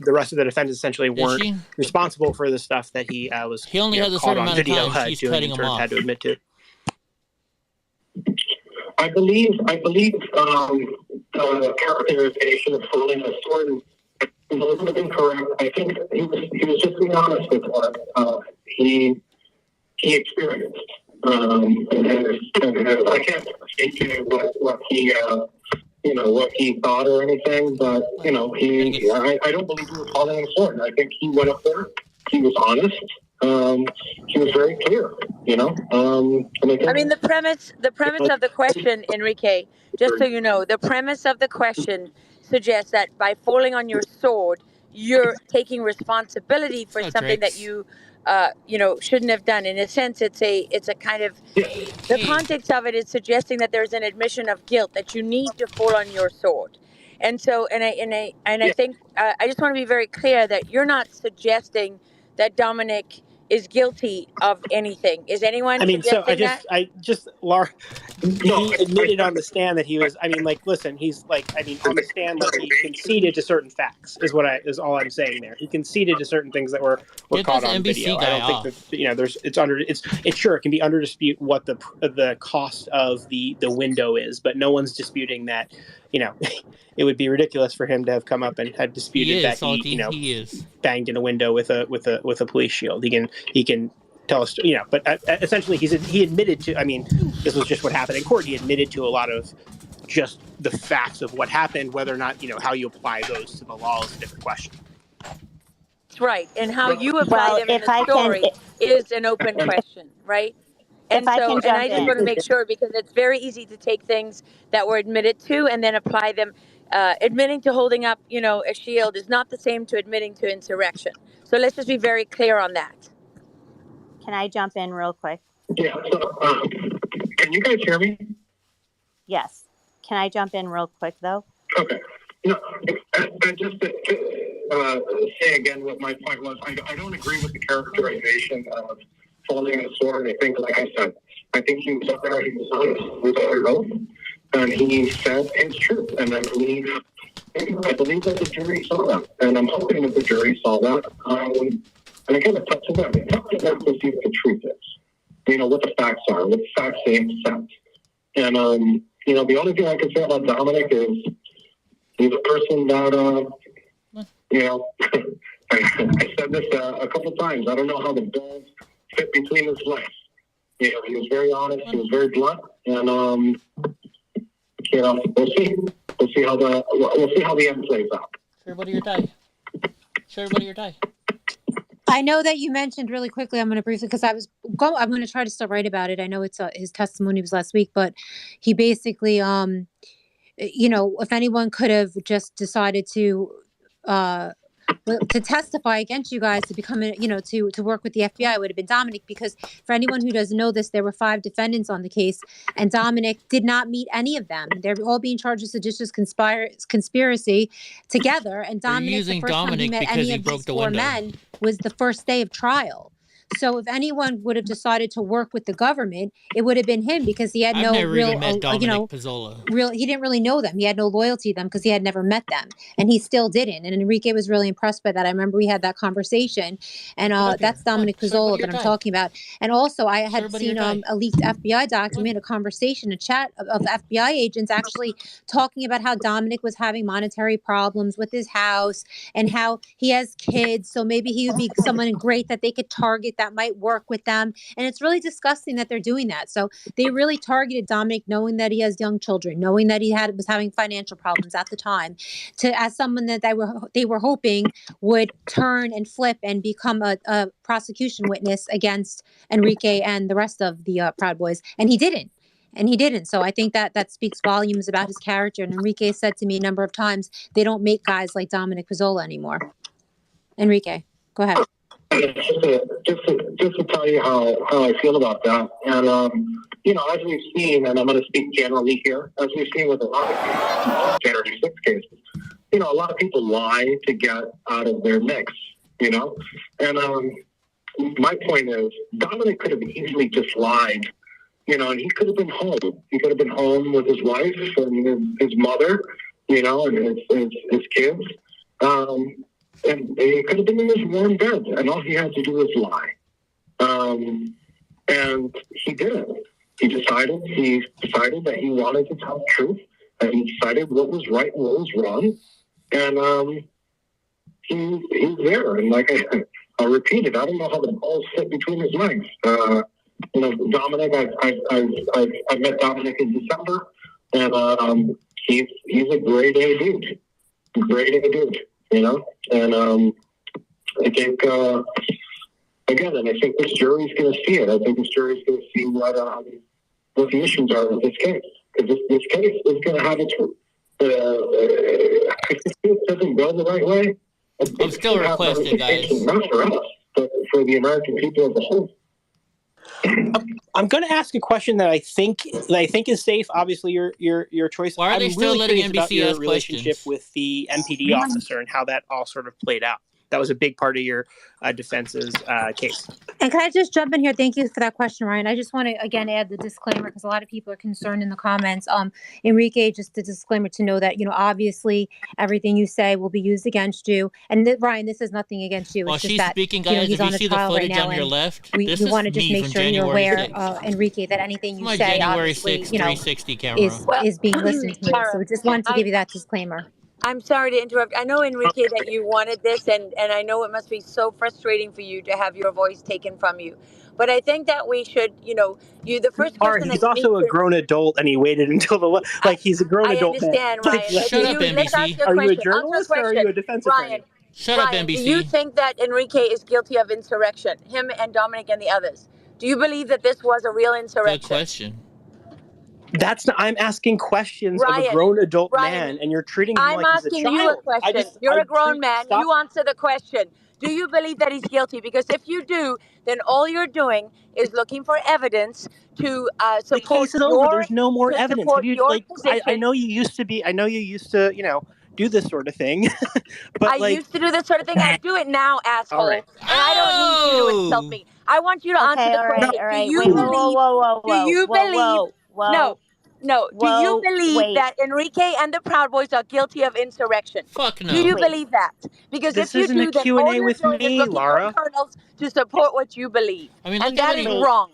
O: rest of the defendants essentially weren't responsible for the stuff that he was
A: only has a
O: caught
A: certain
O: on
A: amount
O: video
A: of time. She's
O: doing
A: cutting
O: and
A: him
O: sort of
A: off.
O: had to admit to.
I: I believe the characterization of holding a sword is a little bit incorrect. I think he was just being honest with what he experienced. And I can't speak to what he what he thought or anything, but I don't believe he was holding a sword. I think he went up there. He was honest. He was very clear.
G: I mean, the premise of the question, Enrique, just so you know, the premise of the question suggests that by falling on your sword, you're taking responsibility for something that you shouldn't have done. In a sense, it's a kind of, the context of it is suggesting that there's an admission of guilt, that you need to fall on your sword. And so, and I think I just want to be very clear that you're not suggesting that Dominic is guilty of anything. Is anyone suggesting that?
O: Laura, he admitted on the stand that he was, listen, he's on the stand, he conceded to certain facts is all I'm saying there. He conceded to certain things that were caught on video. I don't think that, it can be under dispute what the cost of the window is, but no one's disputing that, it would be ridiculous for him to have come up and had disputed that he is banged in a window with a police shield. He can tell us, but essentially he admitted to, this was just what happened in court. He admitted to a lot of just the facts of what happened. Whether or not, how you apply those to the law is a different question.
G: That's right. And how you apply them in the story is an open question, right? And I just want to make sure, because it's very easy to take things that were admitted to and then apply them. Admitting to holding up, a shield is not the same to admitting to insurrection. So let's just be very clear on that.
M: Can I jump in real quick?
I: Yeah. So, can you guys hear me?
M: Yes. Can I jump in real quick, though?
I: Okay. No, and just to say again what my point was, I don't agree with the characterization of falling on a sword. I think, like I said, he was up there, he was honest with every oath. and he said his truth. And I believe that the jury saw that, and I'm hoping that the jury saw that. And again, it's up to them. It's up to them to see what the truth is. What the facts are, what the facts they accept. And the only thing I can say about Dominic is he's a person that I said this a couple times. I don't know how the balls fit between his legs. He was very honest. He was very blunt, and we'll see. We'll see how the end plays out.
A: Everybody your tie. Show everybody your tie.
D: I know that you mentioned really quickly. I'm going to briefly because I'm going to try to still write about it. I know it's his testimony was last week, but he basically, if anyone could have just decided to testify against you guys to become, to work with the FBI, it would have been Dominic, because for anyone who doesn't know this, there were 5 defendants on the case, and Dominic did not meet any of them. They're all being charged with seditious conspiracy together, and Dominic, the first time he met any of these 4 men was the first day of trial. So if anyone would have decided to work with the government, it would have been him, because he had he didn't really know them. He had no loyalty to them because he had never met them, and he still didn't. And Enrique was really impressed by that. I remember we had that conversation, and that's Dominic Pizzola that I'm talking about. And also, I had seen a leaked FBI document, a conversation, a chat of FBI agents actually talking about how Dominic was having monetary problems with his house and how he has kids, so maybe he would be someone great that they could target that might work with them. And it's really disgusting that they're doing that. So they really targeted Dominic, knowing that he has young children, knowing that he was having financial problems at the time, as someone that they were hoping would turn and flip and become a prosecution witness against Enrique and the rest of the Proud Boys. And he didn't. So I think that speaks volumes about his character. And Enrique said to me a number of times, they don't make guys like Dominic Pizzola anymore. Enrique, go ahead.
I: Just to tell you how I feel about that, and as we've seen, and I'm going to speak generally here, as we've seen with a lot of January 6 cases, a lot of people lie to get out of their mix, and my point is, Dominic could have easily just lied, and he could have been home. He could have been home with his wife and his mother, and his kids. And he could have been in his warm bed, and all he had to do was lie. And he didn't. He decided that he wanted to tell the truth, and he decided what was right and what was wrong. And he's there. And like I'll repeat it, I don't know how the balls fit between his legs. Dominic, I met Dominic in December, and he's a grade A dude. And I think, again, and I think this jury's going to see it. I think this jury's going to see what the issues are with this case. Because this case is going to have its, if it doesn't go the right way,
A: I'm still requesting, guys.
I: Not for us, but for the American people as a whole.
O: I'm going to ask a question that I think is safe. Obviously, your choice.
A: Why are they still
O: really
A: letting NBC
O: about your
A: ask
O: relationship
A: questions
O: with the MPD officer and how that all sort of played out? That was a big part of your defense's case.
D: And can I just jump in here? Thank you for that question, Ryan. I just want to, again, add the disclaimer because a lot of people are concerned in the comments. Enrique, just the disclaimer to know that, obviously everything you say will be used against you. And Ryan, this is nothing against you.
A: While
D: it's just
A: she's
D: that,
A: speaking, guys,
D: he's
A: if
D: on
A: you
D: a
A: see the
D: trial
A: footage
D: right now,
A: on your left,
D: we want to just make sure you're aware, Enrique, that anything you say,
A: January
D: obviously,
A: 6th, 360 camera.
D: is being listened to. So just wanted to give you that disclaimer.
G: I'm sorry to interrupt. I know, Enrique, that you wanted this, and I know it must be so frustrating for you to have your voice taken from you. But I think that we should, the first person
O: He's
G: that
O: also a grown adult, and he waited until he's a grown adult.
G: I understand,
O: man.
G: Ryan.
A: Shut up, NBC.
G: Let's ask
O: Are you a journalist or are you a defense attorney?
A: Shut up, NBC.
G: Do you think that Enrique is guilty of insurrection? Him and Dominic and the others. Do you believe that this was a real insurrection?
A: Good question.
O: I'm asking questions of a grown adult man, and you're treating him like he's a child.
G: I'm asking you a question. You're a grown man.
O: Stop.
G: You answer the question. Do you believe that he's guilty? Because if you do, then all you're doing is looking for evidence to support
O: the case is over. There's no more evidence. I know you used to do this sort of thing. But
G: used to do this sort of thing. I do it now, asshole.
O: All right.
G: And I don't need you to insult me. I want you to answer the question.
M: All right.
G: Do you believe?
M: Whoa.
G: No. No. Do you believe that Enrique and the Proud Boys are guilty of insurrection?
A: Fuck no.
G: Do you believe that? Because
O: This
G: if you
O: isn't a
G: do, then all
O: Q&A
G: you're
O: with
G: doing is
O: me,
G: looking
O: Laura.
G: for colonels to support what you believe.
A: I mean,
G: and
A: look how
G: that is
A: many
G: wrong.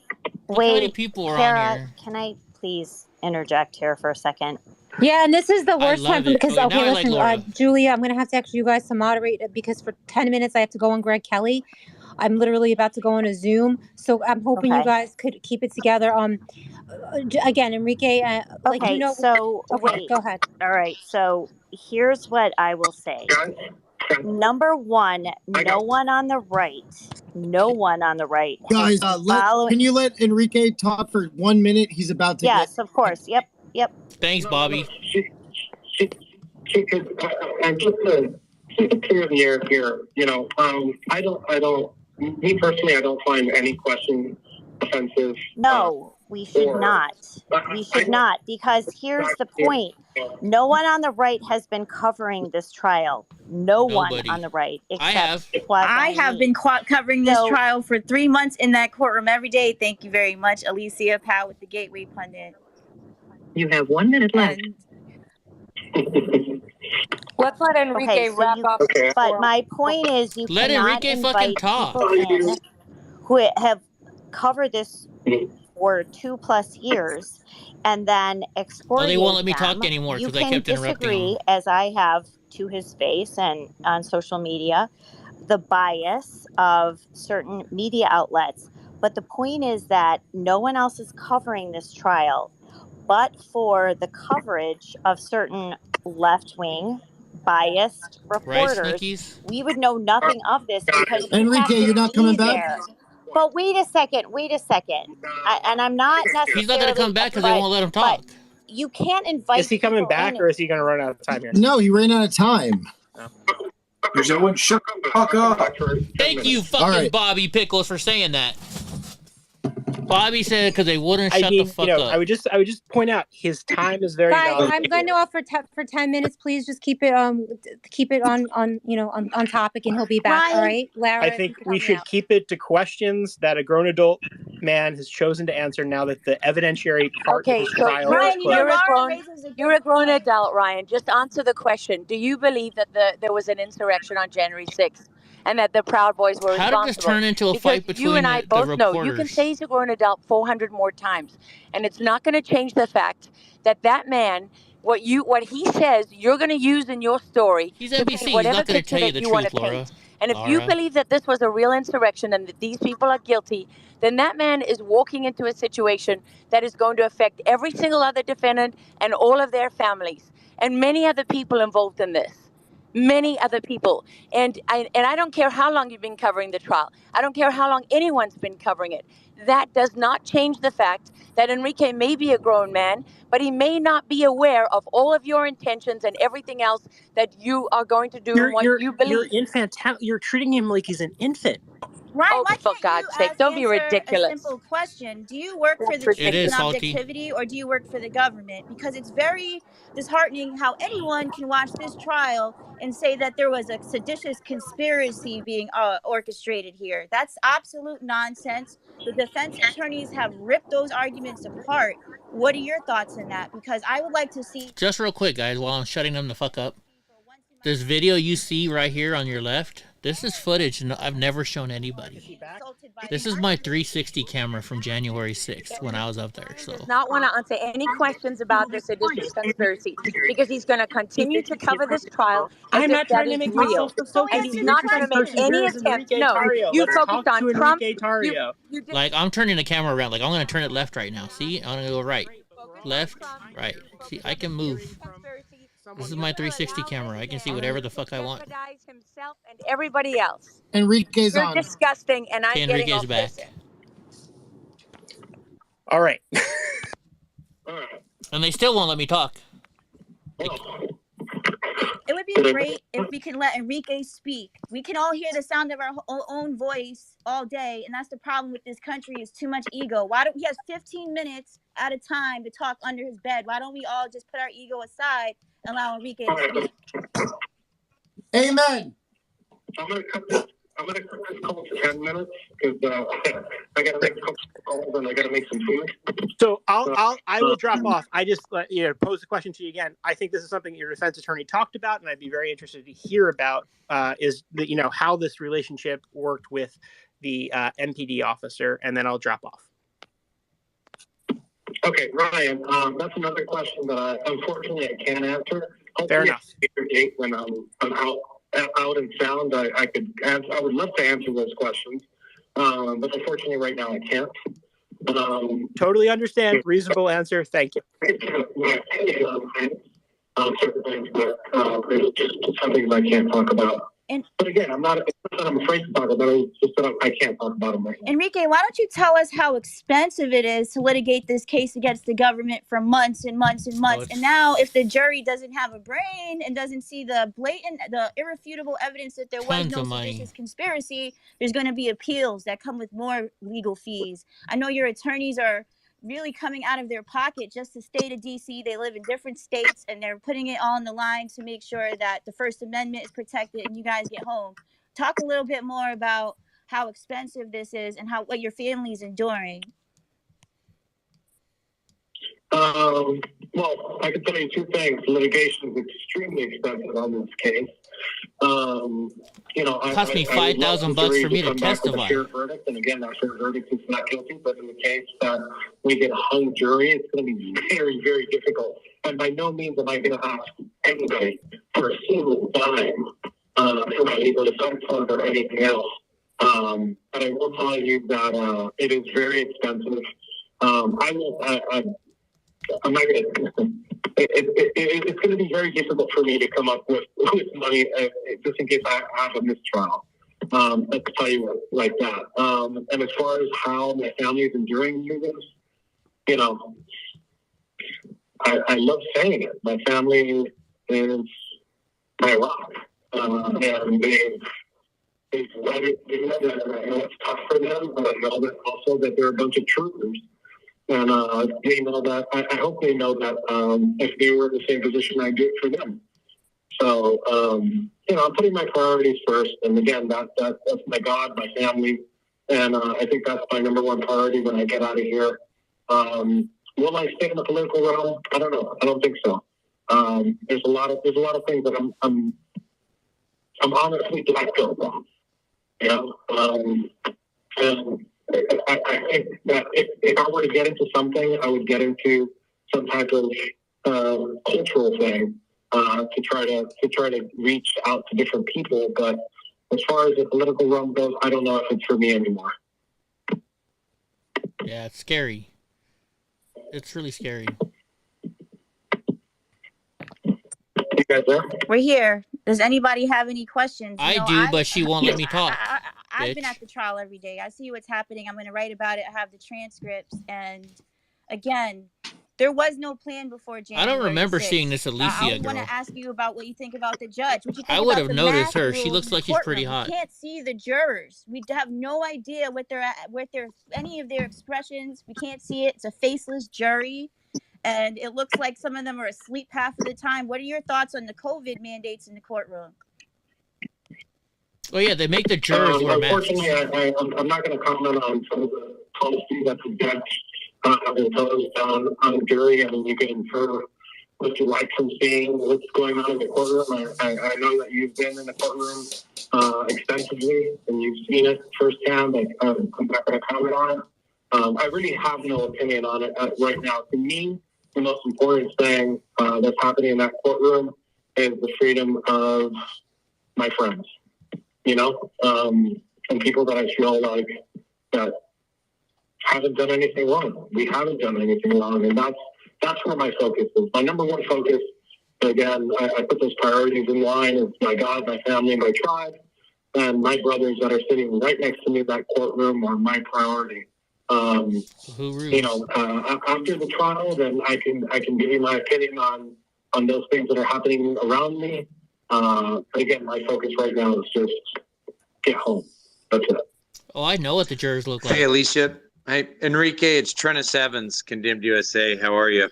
A: Look how many people are on
M: Kara,
A: here.
M: can I please interject here for a second?
D: Yeah, and this is the worst time
A: it.
D: because,
A: Okay, now I like
D: listen,
A: Laura.
D: Julia, I'm going to have to ask you guys to moderate it because for 10 minutes I have to go on Greg Kelly. I'm literally about to go on a Zoom. So I'm hoping you guys could keep it together. Again, Enrique,
M: Okay, so wait.
D: Go ahead.
M: All right, so here's what I will say. Number one, no one on the right
P: Guys, can you let Enrique talk for 1 minute? He's about to
M: Yes, of course. Yep.
A: Thanks, Bobby.
I: And just to keep it clear in the air here, me personally, I don't find any question offensive.
M: No, we should not. We should not, because here's the point. No one on the right has been covering this trial. Nobody on the right, except
E: I have been covering this trial for 3 months in that courtroom every day. Thank you very much, Alicia Powell with the Gateway Pundit.
K: You have 1 minute left.
F: Let's let Enrique wrap up.
M: But my point is, you
A: Let
M: cannot
A: Enrique fucking
M: invite
A: talk.
M: people in who have covered this for 2+ years and then exploit
A: they won't let me
M: them.
A: talk anymore
M: You
A: because I
M: can
A: kept interrupting
M: disagree,
A: him.
M: as I have to his face and on social media, the bias of certain media outlets. But the point is that no one else is covering this trial, but for the coverage of certain left-wing biased reporters, we would know nothing of this because you
P: Enrique, you're not coming back?
M: there. But wait a second. And I'm not necessarily.
A: He's not going to come back because they won't let him talk.
M: You can't invite.
O: Is he coming back, or is he going to run out of time here?
P: No, he ran out of time.
N: Because I wouldn't shut the fuck up.
A: Thank you, fucking Bobby Pickles, for saying that. Bobby said because they wouldn't shut the fuck up.
O: I would just point out his time is very
D: Guys,
O: valuable.
D: I'm going to offer for 10 minutes. Please just keep it on topic, and he'll be back.
E: Ryan,
D: all right, Lara.
O: I think we should keep it to questions that a grown adult man has chosen to answer now that the evidentiary part of his trial is closed.
G: You're a grown adult, Ryan. Just answer the question. Do you believe that there was an insurrection on January 6th? And that the Proud Boys were responsible?
A: How did this turn into a fight between
G: you and I both
A: the
G: know
A: reporters?
G: you can say he's a grown adult 400 more times, and it's not going to change the fact that man, what he says, you're going to use in your story.
A: He's
G: to
A: NBC.
G: paint whatever
A: He's not going to
G: picture
A: tell you
G: that
A: the
G: want
A: truth,
G: to
A: Laura.
G: paint. And if you believe that this was a real insurrection and that these people are guilty, then that man is walking into a situation that is going to affect every single other defendant and all of their families and many other people involved in this. Many other people. And I don't care how long you've been covering the trial. I don't care how long anyone's been covering it. That does not change the fact that Enrique may be a grown man, but he may not be aware of all of your intentions and everything else that you are going to do and what you believe.
O: You're treating him like he's an infant.
E: Ryan, why
G: for
E: can't
G: God's
E: you
G: sake, don't be ridiculous.
E: A simple question. Do you work for the
G: That's
E: truth and
A: ridiculous.
E: objectivity, or do you work for the government? Because it's very disheartening how anyone can watch this trial and say that there was a seditious conspiracy being orchestrated here. That's absolute nonsense. The defense attorneys have ripped those arguments apart. What are your thoughts on that? Because I would like to see...
A: Just real quick, guys, while I'm shutting them the fuck up. This video you see right here on your left, this is footage I've never shown anybody. This is my 360 camera from January 6th when I was up there. So
G: does not want to answer any questions about the seditious conspiracy because he's going to continue to cover this trial as
O: I'm not trying to make
G: real.
O: myself the focus.
G: And he's not going to make any attempt. No, you focused on Trump.
A: Like, I'm turning the camera around. Like, I'm going to turn it left right now. See? I'm going to go right. Left, right. See, I can move. This is my 360 camera. I can see whatever the fuck I want.
G: Himself and everybody else.
P: Enrique's
G: You're
P: on.
G: disgusting, and I'm getting off
A: back.
G: this.
O: All right.
A: And they still won't let me talk.
E: It would be great if we can let Enrique speak. We can all hear the sound of our own voice all day, and that's the problem with this country is too much ego. Why don't he has 15 minutes at a time to talk under his bed? Why don't we all just put our ego aside and allow Enrique to speak?
P: Amen.
I: I'm going to cut this call to 10 minutes because I got to make a couple of calls and I got to make some food.
O: So I will drop off. I just pose the question to you again. I think this is something your defense attorney talked about, and I'd be very interested to hear about is that how this relationship worked with the MPD officer, and then I'll drop off.
I: Okay, Ryan, that's another question that unfortunately I can't answer. Hopefully,
O: fair enough.
I: When I'm out and sound, I could answer. I would love to answer those questions, but unfortunately, right now I can't.
O: Totally understand. Reasonable answer. Thank you.
I: Certain things, but there's just some things I can't talk about. But again, I'm not that I'm afraid to talk about it. It's just that I can't talk about them right now.
E: Enrique, why don't you tell us how expensive it is to litigate this case against the government for months and months and months? And now if the jury doesn't have a brain and doesn't see the irrefutable evidence that there was no seditious conspiracy, there's going to be appeals that come with more legal fees. I know your attorneys are really coming out of their pocket just to stay to DC. They live in different states and they're putting it all on the line to make sure that the First Amendment is protected and you guys get home. Talk a little bit more about how expensive this is and what your family is enduring.
I: Well, I can tell you two things. Litigation is extremely expensive on this case.
A: It cost me $5,000 for me to testify.
I: Fair verdict, and again, that fair verdict is not guilty. But in the case that we get a hung jury, it's going to be very, very difficult. And by no means am I going to ask anybody for a single dime for my legal defense fund or anything else. But I will tell you that it is very expensive. I'm not going to. It's going to be very difficult for me to come up with money just in case I have a mistrial. Let's tell you like that. And as far as how my family is enduring this, I love saying it. My family is my rock, and they've let it. I know it's tough for them, but I know that also that they're a bunch of troopers. And they know that. I hope they know that if they were in the same position, I do it for them. So, I'm putting my priorities first. And again, that's my God, my family. And I think that's my number one priority when I get out of here. Will I stay in the political realm? I don't know. I don't think so. There's a lot of things that I'm honestly let go from. And I think that if I were to get into something, I would get into some type of cultural thing to try to reach out to different people. But as far as the political realm goes, I don't know if it's for me anymore.
A: Yeah, it's scary. It's really scary.
I: You guys there?
E: We're here. Does anybody have any questions?
A: I do, but she won't let me talk.
E: I've been at the trial every day. I see what's happening. I'm going to write about it. I have the transcripts. And again, there was no plan before January.
A: I don't remember
E: 6th.
A: seeing this Alicia
E: I
A: girl.
E: want to ask you about what you think about the judge. What you think
A: I would
E: about
A: have
E: the
A: noticed her.
E: math
A: She looks like she's pretty hot.
E: We can't see the jurors. We have no idea what any of their expressions. We can't see it. It's a faceless jury. And it looks like some of them are asleep half of the time. What are your thoughts on the COVID mandates in the courtroom?
A: Oh, yeah, they make the jurors wear masks.
I: Unfortunately, I'm not going to comment on some of the policies that the judge have imposed on the jury. I mean, you can infer what you like from seeing what's going on in the courtroom. I know that you've been in the courtroom extensively, and you've seen it firsthand. I'm not going to comment on it. I really have no opinion on it right now. To me, the most important thing that's happening in that courtroom is the freedom of my friends, and people that I feel like that haven't done anything wrong. We haven't done anything wrong, and that's where my focus is. My number one focus, again, I put those priorities in line of my God, my family, my tribe, and my brothers that are sitting right next to me in that courtroom are my priority. After the trial, then I can give you my opinion on those things that are happening around me. But again, my focus right now is just get home. That's it.
A: Oh, I know what the jurors look like.
Q: Hey, Alicia. Hey, Enrique. It's Trennis Evans, Condemned USA. How are you?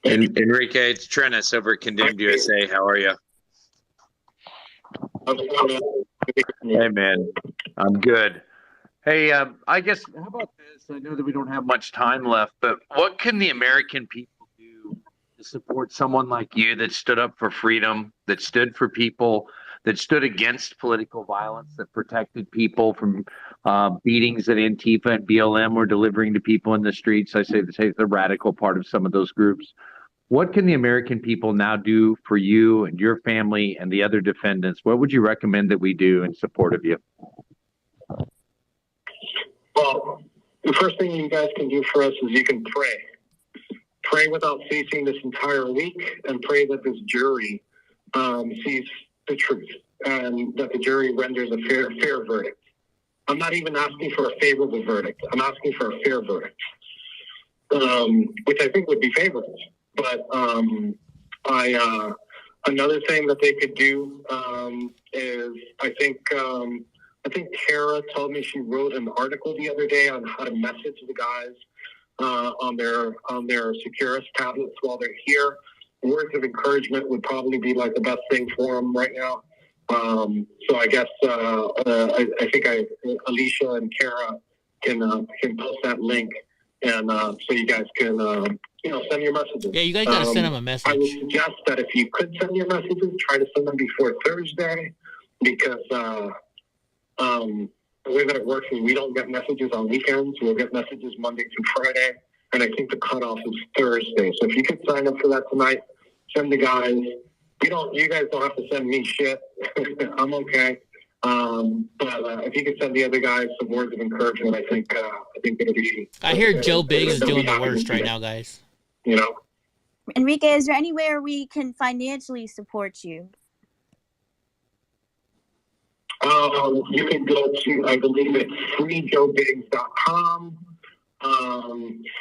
Q: Enrique, it's Trennis over at Condemned USA. How are you? Hey, man. I'm good. Hey, I guess, how about this? I know that we don't have much time left, but what can the American people do to support someone like you that stood up for freedom, that stood for people, that stood against political violence, that protected people from beatings that Antifa and BLM were delivering to people in the streets? I say the radical part of some of those groups. What can the American people now do for you and your family and the other defendants? What would you recommend that we do in support of you?
I: Well, the first thing you guys can do for us is you can pray. Pray without ceasing this entire week, and pray that this jury sees the truth and that the jury renders a fair verdict. I'm not even asking for a favorable verdict. I'm asking for a fair verdict, which I think would be favorable. But another thing that they could do is I think Kara told me she wrote an article the other day on how to message the guys on their Securus tablets while they're here. Words of encouragement would probably be like the best thing for them right now. So I guess I think Alicia and Kara can post that link, and so you guys can send your messages.
A: Yeah, you guys gotta send them a message.
I: I would suggest that if you could send your messages, try to send them before Thursday, because the way that it works is we don't get messages on weekends. We'll get messages Monday through Friday, and I think the cutoff is Thursday. So if you could sign up for that tonight, send the guys. You guys don't have to send me shit. I'm okay. But if you could send the other guys some words of encouragement, I think it'll be.
A: I hear Joe Biggs is doing the worst right now, guys.
E: Enrique, is there anywhere we can financially support you?
I: You can go to, I believe it's freejoebiggs.com,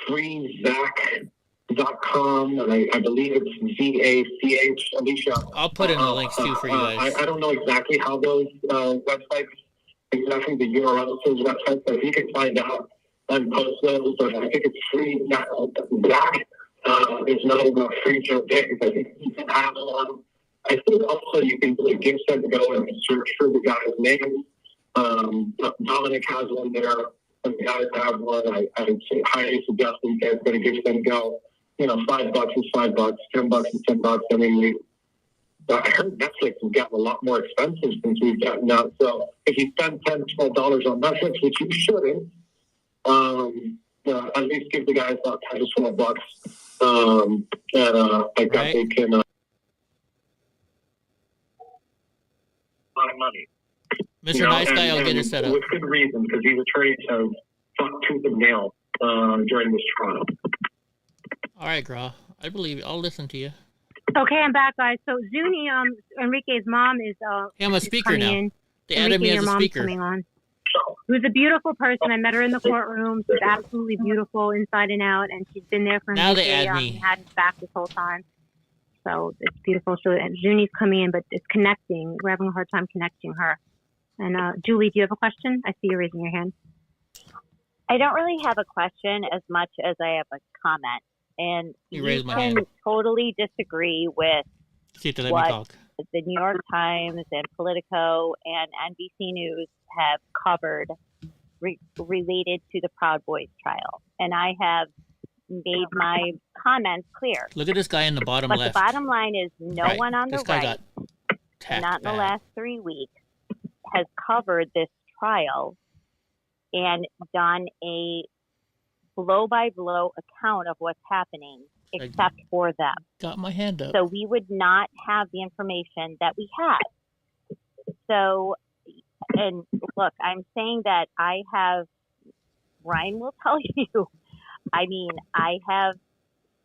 I: freezach.com, and I believe it's ZACH. Alicia,
A: I'll put in the links too for you guys.
I: I don't know exactly how those websites, exactly the URLs of those websites, but if you can find out and post those, but I think it's free. Zach is not about Free Joe Biggs. I think you can have one. I think also you can do a gift send to go and search for the guy's name. Dominic has one there. Some guys have one. I would say highly suggest you guys go to gift send go. $5 is $5, $10 is $10. I mean, I heard Netflix has gotten a lot more expensive since we've gotten out. So if you spend $10, $12 on Netflix, which you shouldn't, at least give the guys about $10 to $12. Like that they can. Lot of money.
A: Mr. Nice Guy, I'll get it set up.
I: With good reason, because these attorneys have fought tooth and nail during this trial.
A: All right, Gra. I believe you. I'll listen to you.
D: Okay, I'm back, guys. So Zuni, Enrique's mom is
A: hey, I'm a speaker now.
D: in.
A: They added me as a speaker.
D: Coming on. Who's a beautiful person. I met her in the courtroom. She's absolutely beautiful inside and out, and she's been there for
A: now they add me.
D: Had his back this whole time. So it's beautiful. So and Zuni's coming in, but it's connecting. We're having a hard time connecting her. And Julie, do you have a question? I see you raising your hand.
M: I don't really have a question as much as I have a comment. And
A: you can
M: hand. Totally disagree with
A: what
M: the New York Times and Politico and NBC News have covered related to the Proud Boys trial. And I have made my comments clear.
A: Look at this guy in the bottom left.
M: But the bottom line is one on the right, not in the last 3 weeks, has covered this trial and done a blow-by-blow account of what's happening, except for them.
A: Got my hand up.
M: So we would not have the information that we had. So, and look, I'm saying that Ryan will tell you, I mean, I have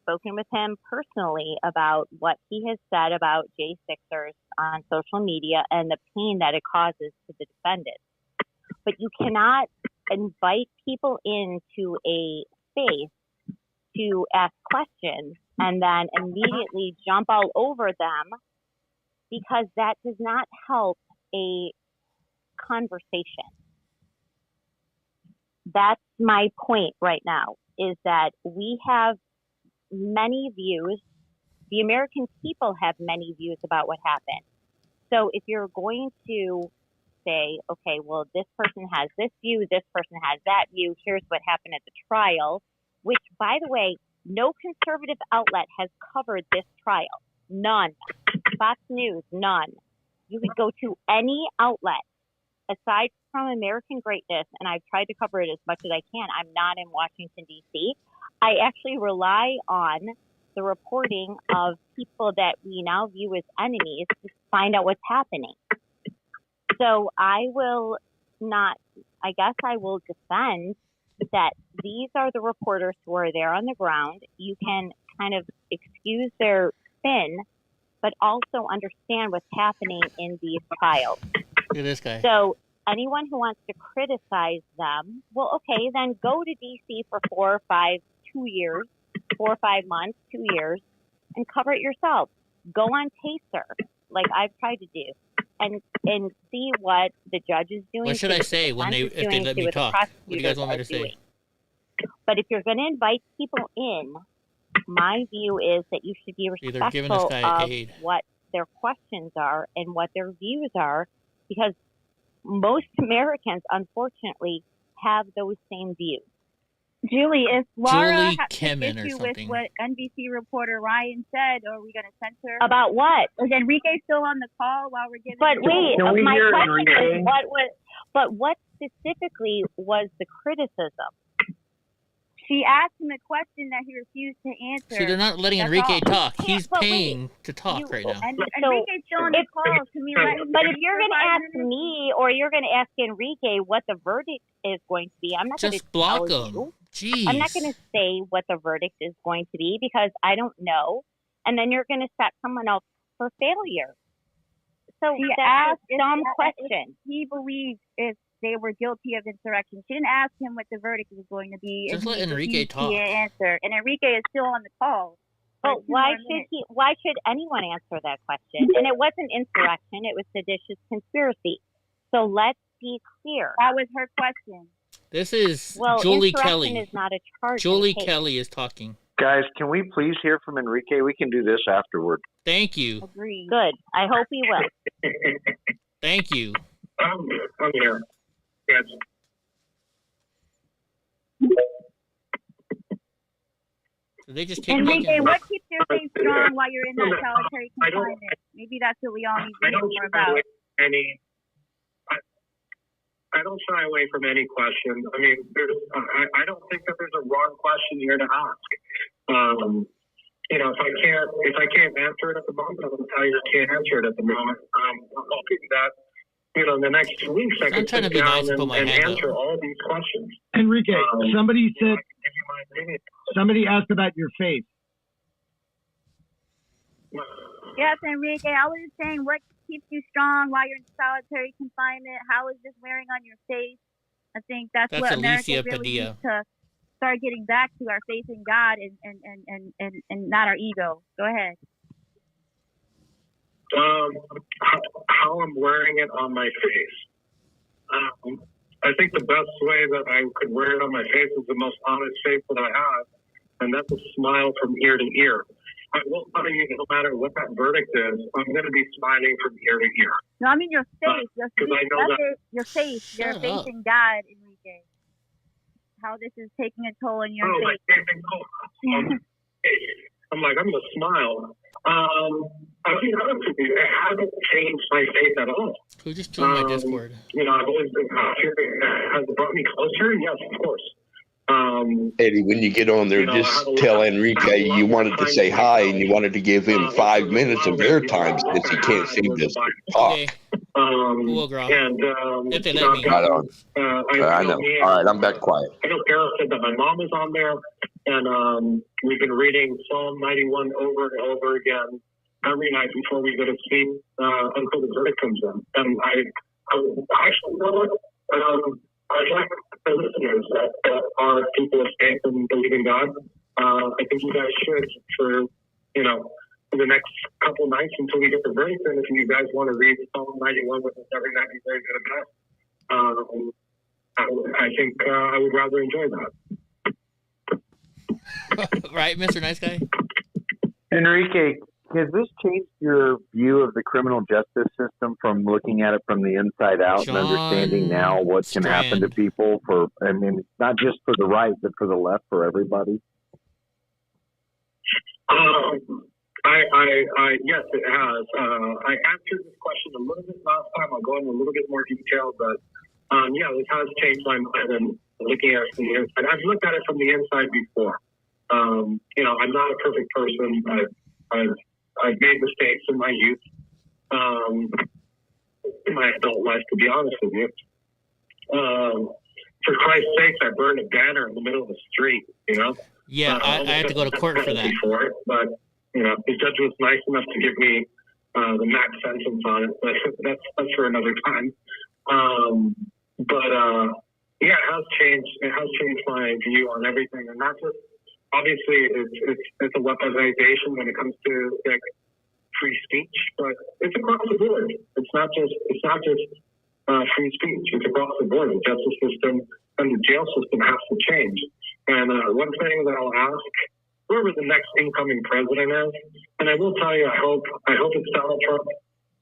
M: spoken with him personally about what he has said about J6ers on social media and the pain that it causes to the defendants. But you cannot invite people into a space to ask questions and then immediately jump all over them, because that does not help a conversation. That's my point right now, is that we have many views. The American people have many views about what happened. So if you're going to say, okay, well, this person has this view, this person has that view, here's what happened at the trial, which, by the way, no conservative outlet has covered this trial. None. Fox News, none. You could go to any outlet aside from American Greatness, and I've tried to cover it as much as I can. I'm not in Washington, D.C. I actually rely on the reporting of people that we now view as enemies to find out what's happening. So I will defend that these are the reporters who are there on the ground. You can kind of excuse their spin, but also understand what's happening in these trials.
A: Look at this guy.
M: So anyone who wants to criticize them, well, okay, then go to D.C. for 4 or 5 months, 2 years, and cover it yourself. Go on Pacer, like I've tried to do, and see what the judge is doing.
A: What should I say if they let me talk? What do you guys want me to say?
M: But if you're going to invite people in, my view is that you should be respectful of what their questions are and what their views are, because most Americans, unfortunately, have those same views.
E: Julie, if Laura
A: takes issue
E: with what NBC reporter Ryan said, are we going to censor?
M: About what?
E: Is Enrique still on the call while we're giving?
M: But wait, my question is, what specifically was the criticism?
E: She asked him a question that he refused to answer.
A: See, they're not letting Enrique talk. He's paying to talk right now.
E: And Enrique's still on the call. Can we let him?
M: But if you're going to ask me or you're going to ask Enrique what the verdict is going to be, I'm not going to
A: block
M: tell
A: him.
M: you.
A: Jeez.
M: I'm not going to say what the verdict is going to be because I don't know. And then you're going to set someone else for failure. So
E: she
M: that's a dumb question.
E: He believes if they were guilty of insurrection. She didn't ask him what the verdict was going to be.
A: Just let Enrique talk.
E: Answer. And Enrique is still on the call.
M: But why should anyone answer that question? And it wasn't insurrection, it was seditious conspiracy. So let's be clear.
E: That was her question.
A: This is Julie Kelly.
M: Is not a charge.
A: Julie Kelly is talking.
Q: Guys, can we please hear from Enrique? We can do this afterward.
A: Thank you.
E: Agreed.
M: Good. I hope he will.
A: Thank you.
I: I'm here. Yes.
A: So they just keep
E: Enrique, what keeps your faith strong while you're in that solitary confinement? Maybe that's what we all need to know more about.
I: I don't shy away from any question. I mean, I don't think that there's a wrong question here to ask. If I can't answer it at the moment, I'm going to tell you I can't answer it at the moment. I'm hoping that, in the next 2 weeks, I can sit down and answer all these questions.
P: Enrique, somebody said, somebody asked about your faith.
E: Yes, Enrique, I was just saying, what keeps you strong while you're in solitary confinement? How is this wearing on your face? I think that's what America really needs to start getting back to, our faith in God and not our ego. Go ahead.
I: How I'm wearing it on my face. I think the best way that I could wear it on my face is the most honest face that I have, and that's a smile from ear to ear. I will tell you, no matter what that verdict is, I'm going to be smiling from ear to ear.
E: No, I mean your face. Your face. Your faith in God, Enrique. How this is taking a toll on your face.
I: I'm going to smile. I'll be honest with you, it hasn't changed my faith at all.
A: Who just joined my Discord?
I: I've always been has it brought me closer? Yes, of course.
R: Eddie, when you get on there, just tell Enrique you wanted to say hi and you wanted to give him 5 minutes of airtime since he can't seem to talk.
A: Okay. If they let me.
R: Right on. I know. All right, I'm back quiet.
I: I know Kara said that my mom is on there, and we've been reading Psalm 91 over and over again every night before we go to sleep until the verdict comes in. And I actually know what? I'd like the listeners that are people of faith and believe in God. I think you guys should for the next couple nights until we get the verdict. And if you guys want to read Psalm 91 with us every night, you're very good at that. I think I would rather enjoy that.
A: Right, Mr. Nice Guy?
Q: Enrique, has this changed your view of the criminal justice system from looking at it from the inside out and understanding now what can happen to people not just for the right, but for the left, for everybody?
I: Yes, it has. I answered this question a little bit last time. I'll go into a little bit more detail, but yeah, this has changed my mind and looking at it from the inside. I've looked at it from the inside before. I'm not a perfect person. I've made mistakes in my youth, in my adult life, to be honest with you. For Christ's sake, I burned a banner in the middle of the street,
A: Yeah, I had to go to court for that.
I: Before it, but, the judge was nice enough to give me the max sentence on it, but that's for another time. Yeah, it has changed. It has changed my view on everything, and not just obviously it's a weaponization when it comes to free speech, but it's across the board. It's not just free speech. It's across the board. The justice system and the jail system has to change. And one thing that I'll ask whoever the next incoming president is, and I will tell you, I hope it's Donald Trump.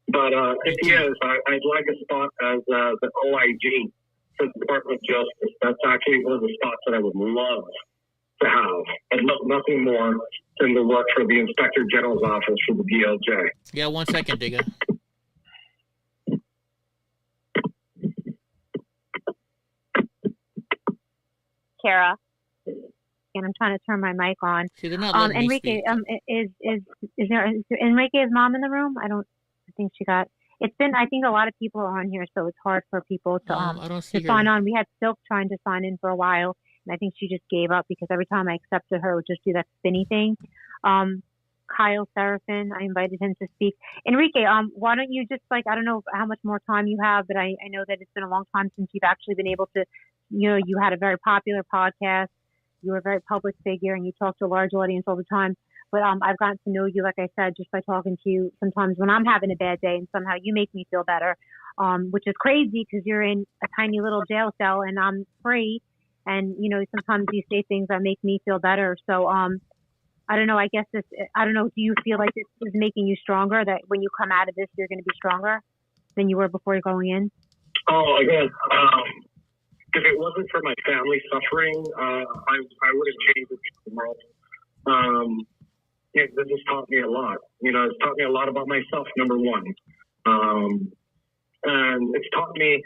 I: But if he is, I'd like a spot as the OIG for the Department of Justice. That's actually one of the spots that I would love to have. I'd love nothing more than to work for the Inspector General's office for the DOJ.
A: Yeah, 1 second, Digga.
D: Kara. And I'm trying to turn my mic on.
A: See, they're not letting
D: Enrique,
A: me speak.
D: is Enrique's mom in the room? I think she got. It's been. I think a lot of people are on here, so it's hard for people to
A: I don't see
D: to sign on. We had Silk trying to sign in for a while, and I think she just gave up because every time I accepted her, it would just do that spinny thing. Kyle Seraphin, I invited him to speak. Enrique, why don't you just I don't know how much more time you have, but I know that it's been a long time since you've actually been able to. You had a very popular podcast. You were a very public figure, and you talk to a large audience all the time. But I've gotten to know you, like I said, just by talking to you sometimes when I'm having a bad day, and somehow you make me feel better, which is crazy because you're in a tiny little jail cell and I'm free. And, sometimes you say things that make me feel better. So I don't know. I guess I don't know. Do you feel like this is making you stronger, that when you come out of this, you're going to be stronger than you were before going in?
I: Oh, again, if it wasn't for my family suffering, I would have changed the world. This has taught me a lot. It's taught me a lot about myself, number one. And it's taught me,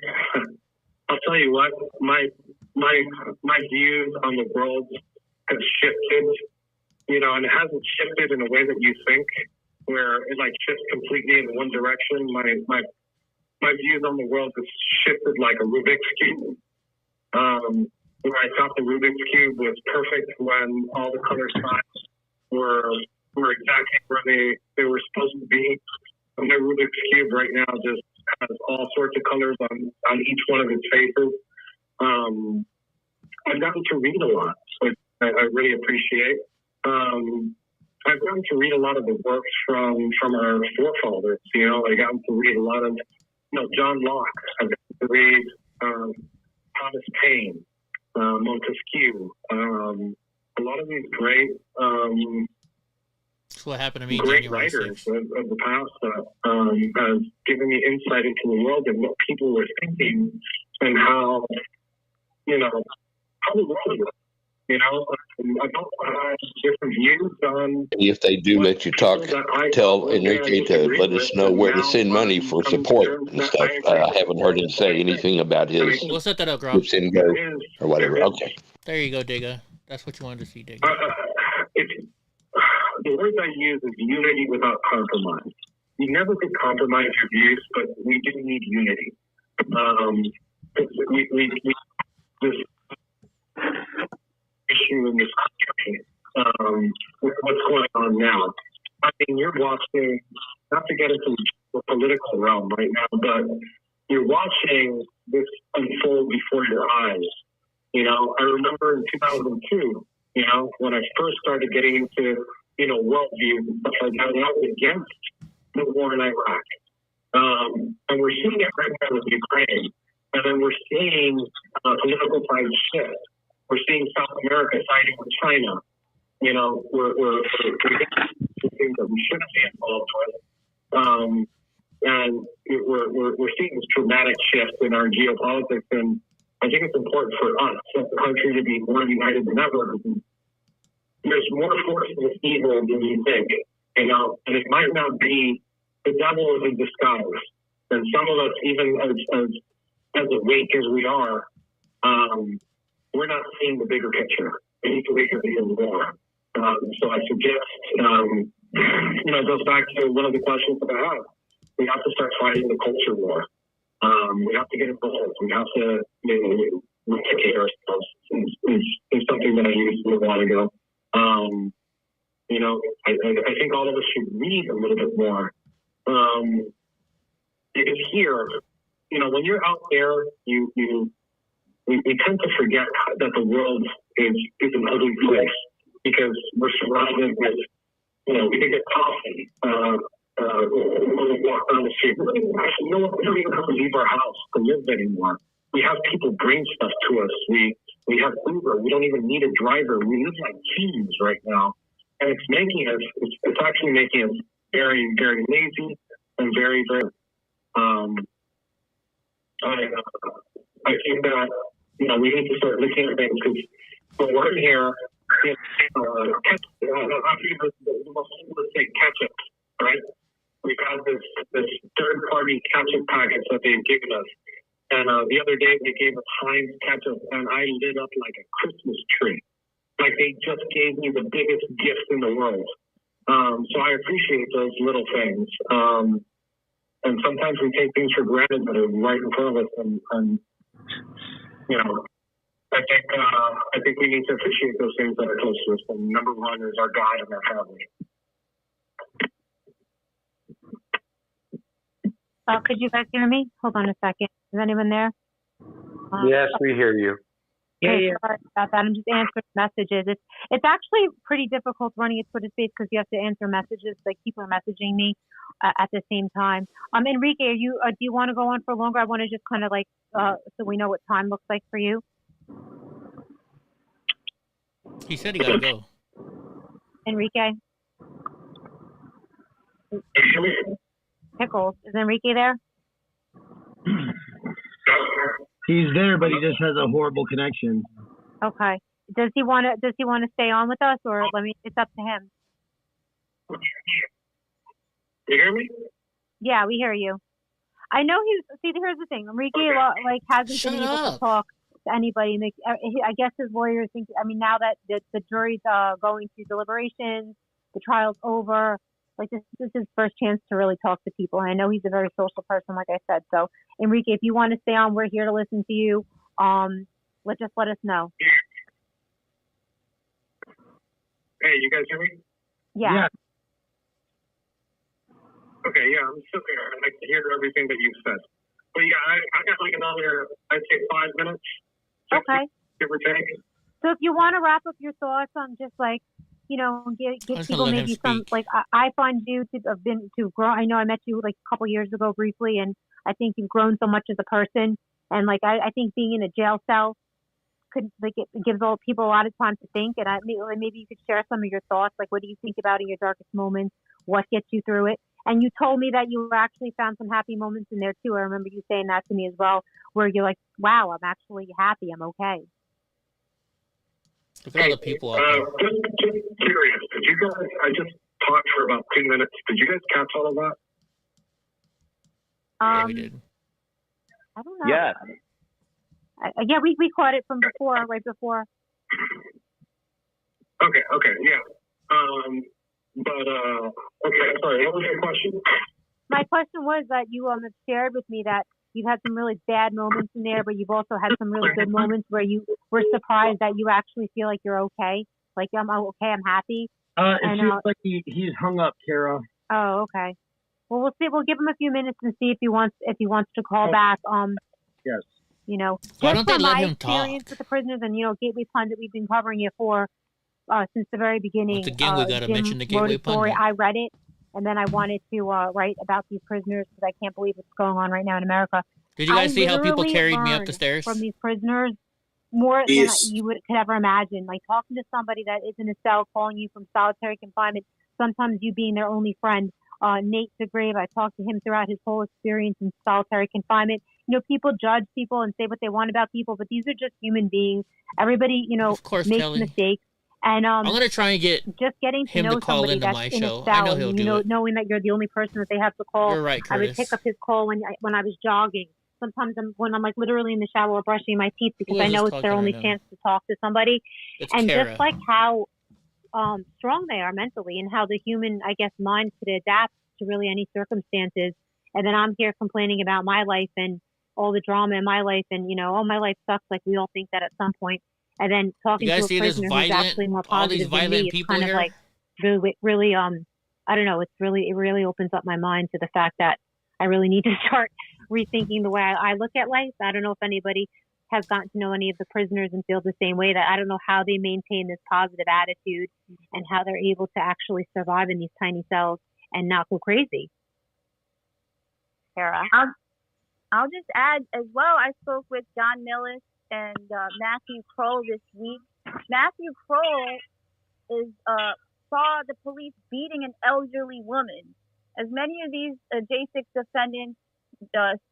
I: I'll tell you what, my views on the world have shifted, and it hasn't shifted in a way that you think, where it shifts completely in one direction. My views on the world have shifted like a Rubik's Cube. Where I thought the Rubik's Cube was perfect when all the color sides were exactly where they were supposed to be. And my Rubik's Cube right now just has all sorts of colors on each one of its faces. I've gotten to read a lot, which I really appreciate. I've gotten to read a lot of the works from our forefathers. I've gotten to read a lot of John Locke. I've gotten to read Thomas Paine, Montesquieu, a lot of these great
A: That's what happened to me.
I: Great writers of the past that has given me insight into the world and what people were thinking and how the world was. I don't have different views on.
R: If they do let you talk, tell Enrique to let us know where to send money for support and stuff. I haven't heard him say anything about his
A: We'll set that up, Rob.
R: send go or whatever. Okay.
A: There you go, Digga. That's what you wanted to see, Digga.
I: The words I use is unity without compromise. You never could compromise your views, but we do need unity. This issue in this country, with what's going on now. I mean, you're watching, not to get into the political realm right now, but you're watching this unfold before your eyes. I remember in 2002, when I first started getting into, worldview and stuff like that, and I was against the war in Iraq. And we're seeing it right now with Ukraine. And then we're seeing political side shift. We're seeing South America siding with China. we're things that we shouldn't be involved with. And we're seeing this dramatic shift in our geopolitics, and I think it's important for us as a country to be more united than ever. There's more force in this evil than you think, and it might not be the devil is in disguise. And some of us, even as awake as we are, we're not seeing the bigger picture. We need to wake up even more. So I suggest, it goes back to one of the questions that I have. We have to start fighting the culture war. We have to get involved. We have to educate ourselves. It's something that I used a little while ago. I think all of us should read a little bit more. Because here, when you're out there, we tend to forget that the world is an ugly place because we're surrounded with, we can get coffee. We walk down the street. We don't even have to leave our house to live anymore. We have people bring stuff to us. We have Uber. We don't even need a driver. We live like kings right now, and it's actually making us very, very lazy and very, very. I think that we need to start looking at things because when we're in here, let's say ketchup, right? We've had this third-party ketchup package that they've given us. And the other day, they gave us Heinz ketchup, and I lit up like a Christmas tree. Like they just gave me the biggest gift in the world. So I appreciate those little things. And sometimes we take things for granted that are right in front of us. And I think we need to appreciate those things that are close to us. And number one is our God and our family.
D: Could you guys hear me? Hold on a second. Is anyone there?
Q: Yes, we hear you.
D: Yeah. Sorry about that. I'm just answering messages. It's actually pretty difficult running a Twitter space because you have to answer messages. Like people are messaging me at the same time. Enrique, do you want to go on for longer? I want to just kind of so we know what time looks like for you.
A: He said he gotta go.
D: Enrique. Pickles. Is Enrique there?
P: He's there, but he just has a horrible connection.
D: Okay. Does he want to stay on with us, or it's up to him?
I: You hear me?
D: Yeah, we hear you. I know here's the thing. Enrique hasn't been able to talk to anybody. I guess his lawyers think. Now that the jury's going through deliberations, the trial's over. This is his first chance to really talk to people. And I know he's a very social person, like I said. So, Enrique, if you want to stay on, we're here to listen to you. Let us know.
I: Hey, you guys hear me?
D: Yeah.
I: Okay, yeah, I'm still here. I can hear everything that you've said. But yeah, I got another, I'd say 5 minutes.
D: Okay.
I: Give or take.
D: So if you want to wrap up your thoughts on just give people maybe some, I find you to have been to grow. I know I met you a couple years ago briefly, and I think you've grown so much as a person. And I think being in a jail cell it gives people a lot of time to think. And maybe you could share some of your thoughts. What do you think about in your darkest moments? What gets you through it? And you told me that you actually found some happy moments in there too. I remember you saying that to me as well, where you're like, wow, I'm actually happy. I'm okay.
A: Look at all the people out there.
I: Just curious, did you guys, I just talked for about 2 minutes. Did you guys catch all of that?
A: Yeah, we did.
D: I don't know.
R: Yeah.
D: Yeah, we caught it from before, right before.
I: Okay, yeah. Okay, sorry, what was your question?
D: My question was that you have shared with me that you've had some really bad moments in there, but you've also had some really good moments where you were surprised that you actually feel like you're okay. I'm okay, I'm happy.
P: It seems like he's hung up, Kara.
D: Oh, okay. Well, we'll see. We'll give him a few minutes and see if he wants to call back.
P: Yes.
A: Why don't they let him talk?
D: Experience with the prisoners and Gateway Pundit, we've been covering it for since the very beginning.
A: Once again, we gotta mention the Gateway Pundit.
D: I read it, and then I wanted to write about these prisoners because I can't believe what's going on right now in America.
A: Did you guys see how people carried me up the stairs?
D: From these prisoners more than you could ever imagine. Like talking to somebody that is in a cell, calling you from solitary confinement. Sometimes you being their only friend. Nate DeGrave, I talked to him throughout his whole experience in solitary confinement. You know, people judge people and say what they want about people, but these are just human beings. Everybody, you know,
A: of course,
D: makes
A: Kelly.
D: mistakes. And
A: I'm gonna try and get
D: just getting to
A: him
D: know
A: to call
D: somebody
A: into
D: that's
A: my
D: in
A: show.
D: a cell,
A: I know he'll
D: and,
A: do
D: you know,
A: it.
D: knowing that you're the only person that they have to call.
A: You're right,
D: I would
A: Curtis.
D: pick up his call when I was jogging. Sometimes when I'm like literally in the shower or brushing my teeth because I know it's their only chance to talk to somebody.
A: It's
D: and
A: Kara.
D: just like how strong they are mentally and how the human, I guess, mind could adapt to really any circumstances. And then I'm here complaining about my life and all the drama in my life and, you know, oh, my life sucks. Like we all think that at some point. And then talking to a prisoner who's actually more positive than me, it's kind of like really, I don't know. It really opens up my mind to the fact that I really need to start rethinking the way I look at life. I don't know if anybody has gotten to know any of the prisoners and feels the same way. That I don't know how they maintain this positive attitude and how they're able to actually survive in these tiny cells and not go crazy.
E: Sarah, I'll just add as well. I spoke with John Millis and Matthew Kroll this week. Matthew Kroll saw the police beating an elderly woman. As many of these J6 defendants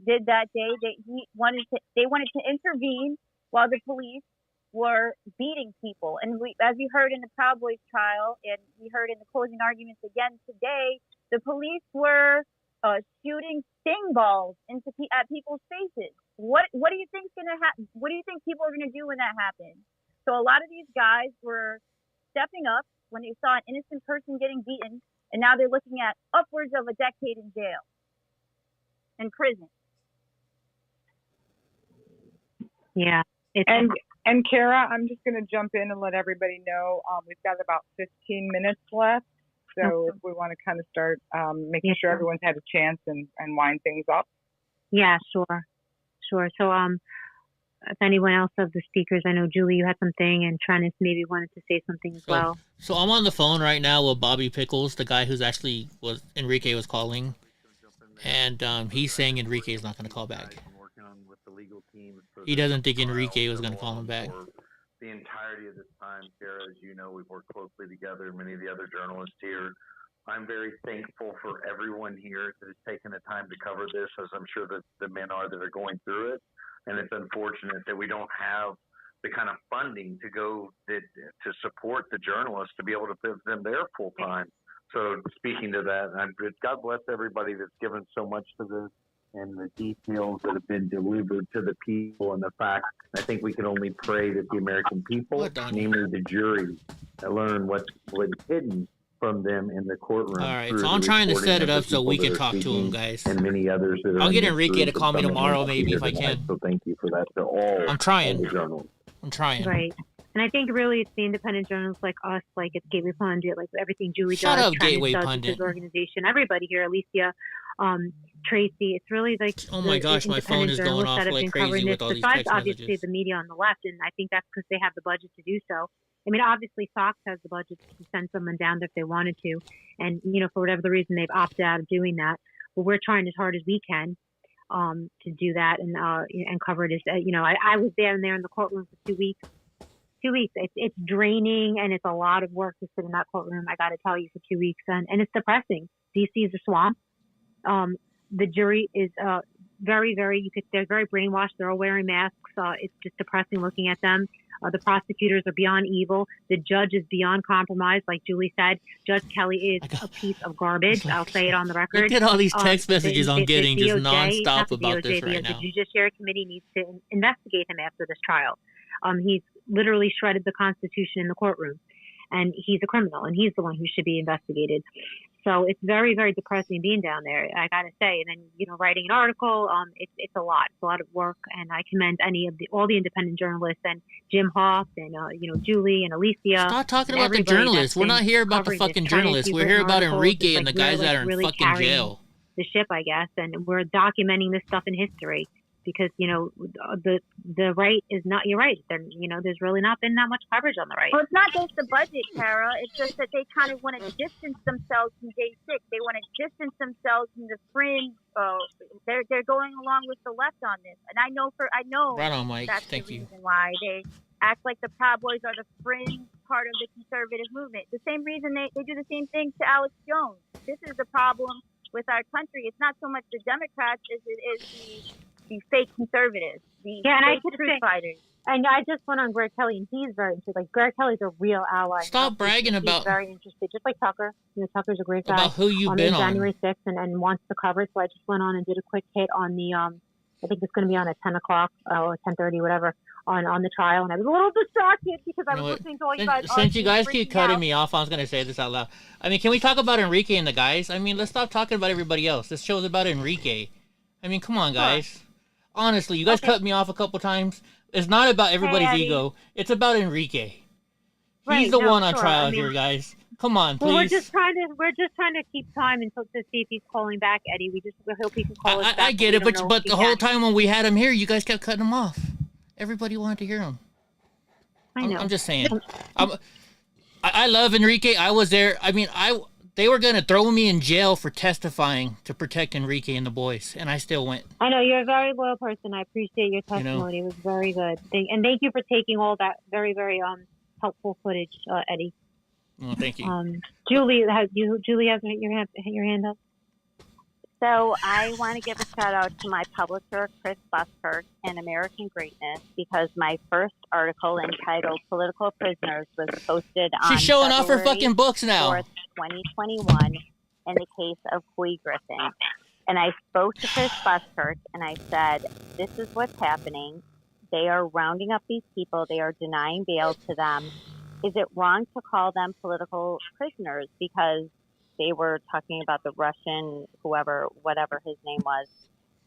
E: did that day, they wanted to intervene while the police were beating people. And as we heard in the Proudboy trial, and we heard in the closing arguments again today, the police were shooting sting balls at people's faces. What do you think's gonna happen? What do you think people are gonna do when that happens? So a lot of these guys were stepping up when they saw an innocent person getting beaten, and now they're looking at upwards of a decade in jail, in prison.
D: Yeah.
S: And Kara, I'm just going to jump in and let everybody know we've got about 15 minutes left. So if we want to kind of start making sure everyone's had a chance and wind things up.
D: Yeah, sure. So if anyone else of the speakers, I know Julie, you had something, and Trennis maybe wanted to say something as well.
A: So I'm on the phone right now with Bobby Pickles, the guy who's actually Enrique was calling, and he's saying Enrique is not going to call back. He doesn't think Enrique was going to call him back.
Q: The entirety of this time, Sarah, as you know, we've worked closely together, many of the other journalists here. I'm very thankful for everyone here that has taken the time to cover this, as I'm sure that the men are that are going through it. And it's unfortunate that we don't have the kind of funding to go to support the journalists to be able to give them their full time. So speaking to that, God bless everybody that's given so much to this and the details that have been delivered to the people and the facts. I think we can only pray that the American people, namely the jury, learn what's hidden from them in the courtroom.
A: All right, so I'm trying to set it up so we can talk to him, guys.
Q: And many others that are
A: I'll get Enrique to call me tomorrow, maybe, if I can.
Q: So thank you for that to all.
A: I'm trying.
Q: All the journalists.
A: I'm trying.
D: Right. And I think really it's the independent journalists like us, like it's Gateway Pundit, like everything Julie
A: Shut
D: does.
A: up, Gateway
D: does,
A: Pundit.
D: his organization, everybody here, Alicia, Tracy. It's really like
A: oh my gosh, my phone is going off like crazy with all these
D: besides
A: text
D: obviously
A: messages.
D: the media on the left, and I think that's because they have the budget to do so. I mean, obviously Fox has the budget to send someone down there if they wanted to, and you know, for whatever the reason, they've opted out of doing that. But we're trying as hard as we can to do that and cover it. As you know, I was there in the courtroom for 2 weeks. 2 weeks. It's draining and it's a lot of work to sit in that courtroom. I got to tell you, for 2 weeks, and it's depressing. DC is a swamp. The jury is very, very. They're very brainwashed. They're all wearing masks. It's just depressing looking at them. The prosecutors are beyond evil. The judge is beyond compromise. Like Julie said, Judge Kelly is a piece of garbage. I'll say it on the record.
A: Look at all these text messages I'm getting just nonstop about this right now.
D: The Judiciary Committee needs to investigate him after this trial. He's literally shredded the Constitution in the courtroom, and he's a criminal, and he's the one who should be investigated. So it's very, very depressing being down there, I gotta say. And then, you know, writing an article, it's a lot. It's a lot of work, and I commend all the independent journalists and Jim Hoff and Julie and Alicia.
A: Stop talking about the journalists. We're not here about the fucking journalists. We're here about Enrique and the guys that are in fucking jail.
D: The ship, I guess, and we're documenting this stuff in history. because the right is not. You're right. There's really not been that much coverage on the right.
E: Well, it's not just the budget, Kara. It's just that they kind of want to distance themselves from J6. They want to distance themselves from the fringe. They're going along with the left on this, and I know
A: Right on, Mike.
E: that's
A: Thank
E: the
A: you.
E: reason why they act like the Proud Boys are the fringe part of the conservative movement. The same reason they do the same thing to Alex Jones. This is the problem with our country. It's not so much the Democrats as it is the fake conservatives, the fake truth fighters.
D: And I just went on Greg Kelly, and he's very interested. Like, Greg Kelly's a real ally.
A: Stop bragging about.
D: He's very interested, just like Tucker. Tucker's a great guy.
A: About who you've been on.
D: January 6th and wants to cover it. So I just went on and did a quick hit on the, I think it's going to be on at 10 o'clock or 10:30, whatever, on the trial. And I was a little distracted because I was listening to all you guys.
A: Since you guys keep cutting me off, I was going to say this out loud. I mean, can we talk about Enrique and the guys? I mean, let's stop talking about everybody else. This show's about Enrique. I mean, come on, guys. Honestly, you guys cut me off a couple times. It's not about everybody's ego. It's about Enrique. He's the one on trial here, guys. Come on, please.
D: Well, we're just trying to keep time until to see if he's calling back, Eddie. We hope he can call us back.
A: I get it, but the whole time when we had him here, you guys kept cutting him off. Everybody wanted to hear him.
D: I know.
A: I'm just saying. I love Enrique. I was there. I mean, they were going to throw me in jail for testifying to protect Enrique and the boys, and I still went.
D: I know. You're a very loyal person. I appreciate your testimony. It was very good. And thank you for taking all that very, very helpful footage, Eddie.
A: Well, thank you.
D: Julie has your hand up.
M: So I want to give a shout out to my publisher, Chris Buskirk, and American Greatness, because my first article entitled Political Prisoners was posted on
A: She's showing off her
M: February
A: fucking books now.
M: 4th, 2021, in the case of Huey Griffin. And I spoke to Chris Buskirk, and I said, this is what's happening. They are rounding up these people. They are denying bail to them. Is it wrong to call them political prisoners? Because they were talking about the Russian, whatever his name was.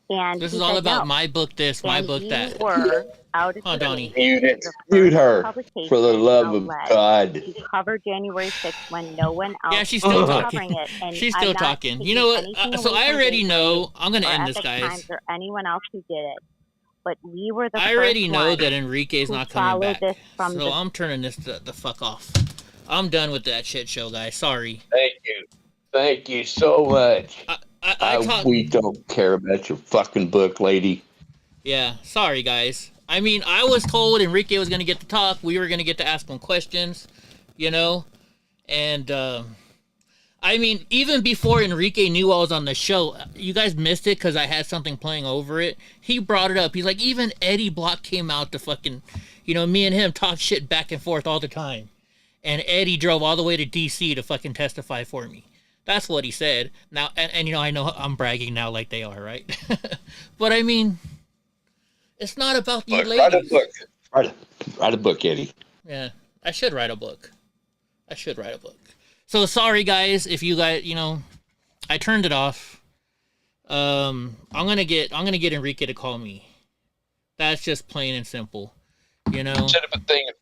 M: And
A: this is all about my book this, my book that.
M: Were out of
A: Donnie.
R: Mute her, for the love of God.
M: To cover January 6th when no one else
A: she's still
M: was
A: talking.
M: covering it. And
A: She's still talking. You know what? So I already know. I'm going to end this, guys.
M: Or anyone else who did it. But we were the
A: I
M: first
A: already know
M: ones
A: that Enrique's not coming back. So I'm turning this the fuck off. I'm done with that shit show, guys. Sorry.
R: Thank you. Thank you so much. We don't care about your fucking book, lady.
A: Yeah, sorry, guys. I mean, I was told Enrique was going to get to talk. We were going to get to ask him questions, And, I mean, even before Enrique knew I was on the show, you guys missed it because I had something playing over it. He brought it up. He's like, even Eddie Block came out to fucking, me and him talk shit back and forth all the time. And Eddie drove all the way to D.C. to fucking testify for me. That's what he said. Now, and I know I'm bragging now like they are, right? But I mean, it's not about you ladies.
R: Write a book. Write a book, Eddie.
A: Yeah, I should write a book. So sorry, guys, if you guys, I turned it off. I'm gonna get Enrique to call me. That's just plain and simple.
R: Set up a thing and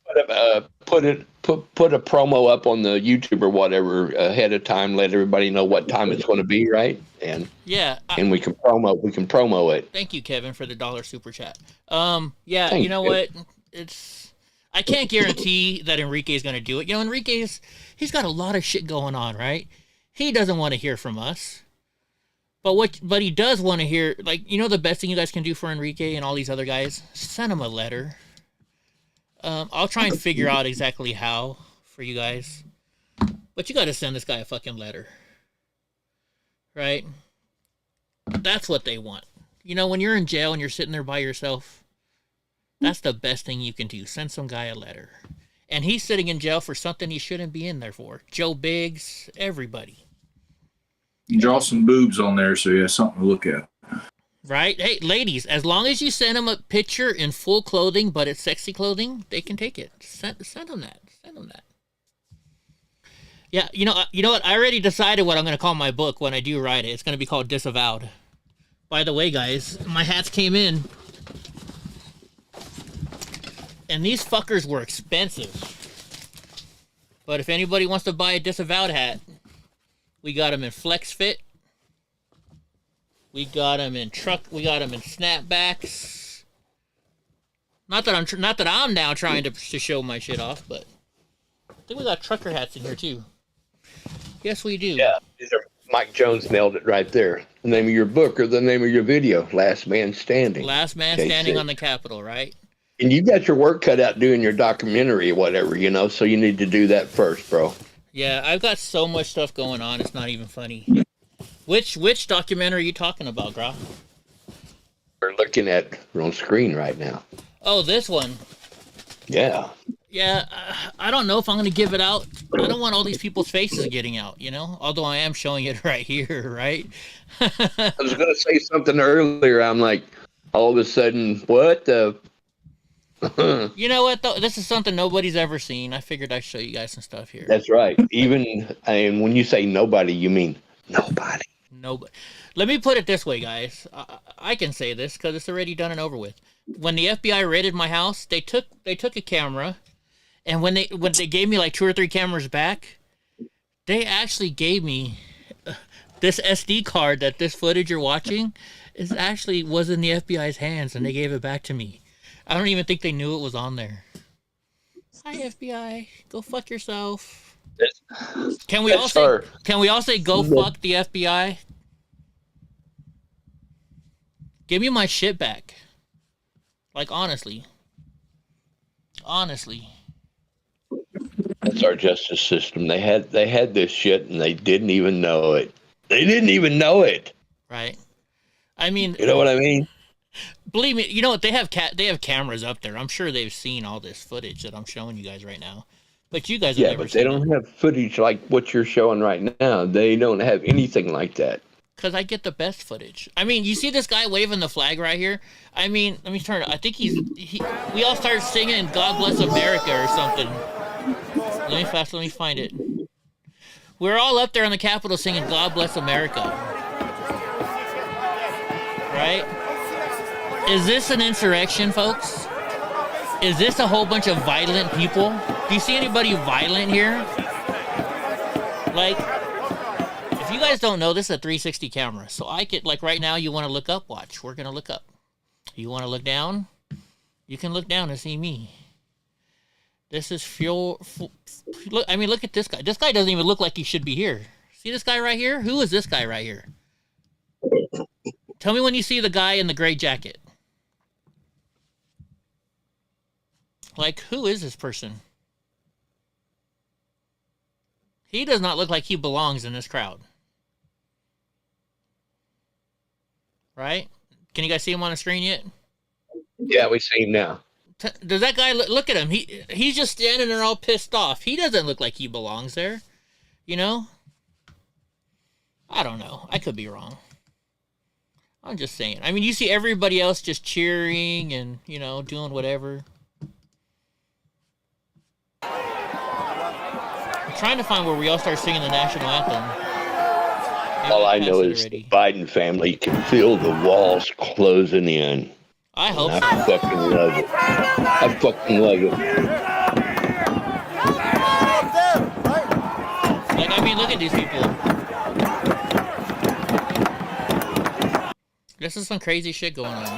R: put a promo up on the YouTube or whatever ahead of time. Let everybody know what time it's going to be, right? And and we can promo it.
A: Thank you, Kevin, for the $1 super chat. You know what? I can't guarantee that Enrique is going to do it. He's got a lot of shit going on, right? He doesn't want to hear from us. But he does want to hear, the best thing you guys can do for Enrique and all these other guys? Send him a letter. I'll try and figure out exactly how for you guys. But you got to send this guy a fucking letter. Right? That's what they want. When you're in jail and you're sitting there by yourself, that's the best thing you can do. Send some guy a letter. And he's sitting in jail for something he shouldn't be in there for. Joe Biggs, everybody.
N: Draw some boobs on there so you have something to look at.
A: Right? Hey, ladies, as long as you send them a picture in full clothing, but it's sexy clothing, they can take it. Send them that. Yeah, you know what? I already decided what I'm going to call my book when I do write it. It's going to be called Disavowed. By the way, guys, my hats came in. And these fuckers were expensive. But if anybody wants to buy a Disavowed hat, we got them in Flex Fit. We got them in snapbacks. Not that I'm now trying to show my shit off, but I think we got trucker hats in here too. Yes, we do.
R: Yeah, these are Mike Jones nailed it right there. The name of your book or the name of your video, Last Man Standing.
A: Last Man Standing on the Capitol, right?
R: And you got your work cut out doing your documentary or whatever, so you need to do that first, bro.
A: Yeah, I've got so much stuff going on, it's not even funny. Which documentary are you talking about, Gra?
R: We're looking at on screen right now.
A: Oh, this one.
R: Yeah.
A: Yeah, I don't know if I'm going to give it out. I don't want all these people's faces getting out, Although I am showing it right here, right?
R: I was going to say something earlier. I'm like, all of a sudden, what the...
A: You know what, though? This is something nobody's ever seen. I figured I'd show you guys some stuff here.
R: That's right. And when you say nobody, you mean nobody.
A: Nobody. Let me put it this way, guys. I can say this because it's already done and over with. When the FBI raided my house, they took a camera, and when they gave me like 2 or 3 cameras back, they actually gave me this SD card that this footage you're watching was in the FBI's hands, and they gave it back to me. I don't even think they knew it was on there. Hi, FBI. Go fuck yourself. Can we all say go fuck the FBI? Give me my shit back. Like, honestly.
R: That's our justice system. They had this shit and they didn't even know it.
A: Right. I mean,
R: you know what I mean?
A: Believe me, you know what? They have cameras up there. I'm sure they've seen all this footage that I'm showing you guys right now. But you guys have never seen it.
R: They don't have footage like what you're showing right now. They don't have anything like that.
A: Because I get the best footage. I mean, you see this guy waving the flag right here? I mean, let me turn it. I think we all started singing God Bless America or something. Let me find it. We're all up there on the Capitol singing God Bless America. Right? Is this an insurrection, folks? Is this a whole bunch of violent people? Do you see anybody violent here? Like, if you guys don't know, this is a 360 camera. So I could, like right now, you want to look up, watch. We're going to look up. You want to look down? You can look down and see me. This is look, I mean, look at this guy. This guy doesn't even look like he should be here. See this guy right here? Who is this guy right here? Tell me when you see the guy in the gray jacket. Like, who is this person? He does not look like he belongs in this crowd. Right? Can you guys see him on the screen yet?
R: Yeah, we see him now.
A: Does that guy look at him? He's just standing there all pissed off. He doesn't look like he belongs there. I don't know. I could be wrong. I'm just saying. I mean, you see everybody else just cheering and, doing whatever. I'm trying to find where we all start singing the national anthem.
R: All I know is the Biden family can feel the walls closing in.
A: I hope so.
R: I fucking love it. I fucking love it.
A: Like, I mean, look at these people. This is some crazy shit going on.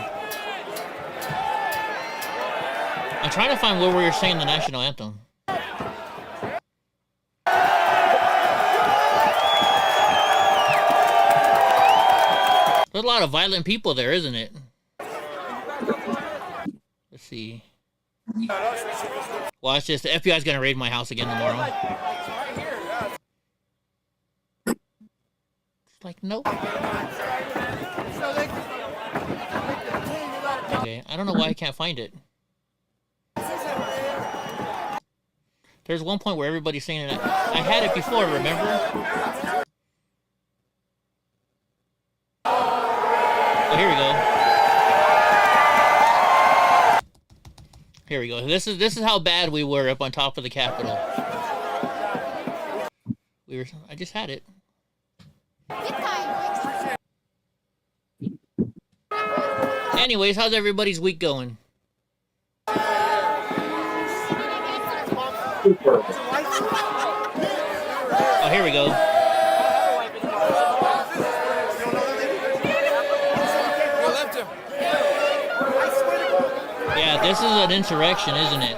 A: I'm trying to find where we were singing the national anthem. There's a lot of violent people there, isn't it? Let's see. Watch this. The FBI's gonna raid my house again tomorrow. It's like, nope. Okay, I don't know why I can't find it. There's one point where everybody's saying it. I had it before, remember? Oh, here we go. Here we go. This is how bad we were up on top of the Capitol. I just had it. Anyways, how's everybody's week going? Oh, here we go. This is an insurrection, isn't it?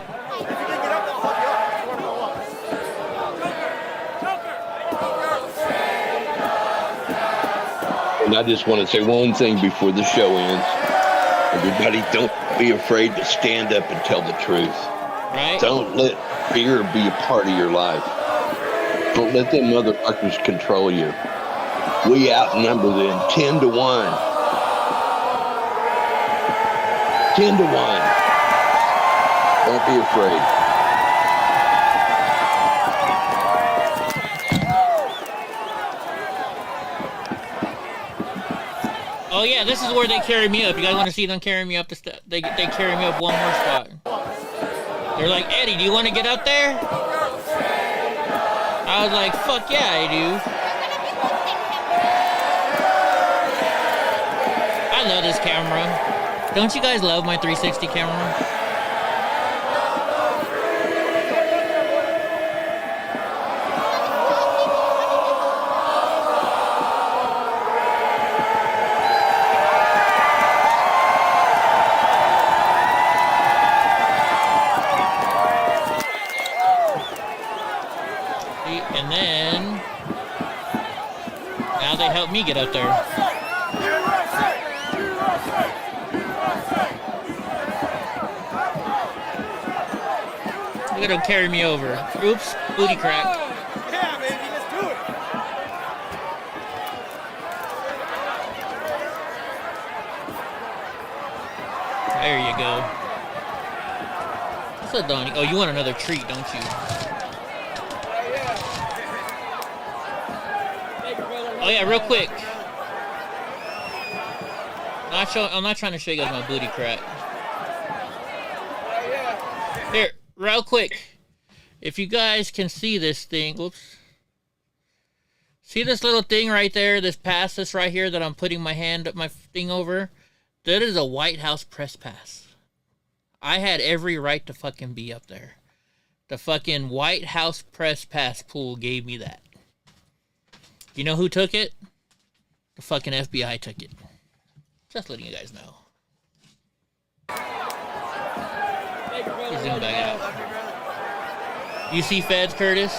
R: And I just want to say one thing before the show ends. Everybody, don't be afraid to stand up and tell the truth.
A: Right?
R: Don't let fear be a part of your life. Don't let them motherfuckers control you. We outnumber them 10 to 1. 10 to 1. Don't be afraid.
A: Oh yeah, this is where they carry me up. You guys want to see them carry me up the they carry me up one more spot. They're like, Eddie, do you want to get up there? I was like, fuck yeah, I do. I love this camera. Don't you guys love my 360 camera? And then now they help me get up there. Look at them carry me over. Oops, booty crack.
B: Yeah, baby, let's do it.
A: There you go. What's up, Donnie? Oh, you want another treat, don't you? Oh yeah, real quick. I'm not trying to show you guys my booty crack. Here, real quick. If you guys can see this thing, whoops. See this little thing right there, this pass that's right here that I'm putting my thing over? That is a White House press pass. I had every right to fucking be up there. The fucking White House press pass pool gave me that. You know who took it? The fucking FBI took it. Just letting you guys know. Zoom back out. You see feds, Curtis?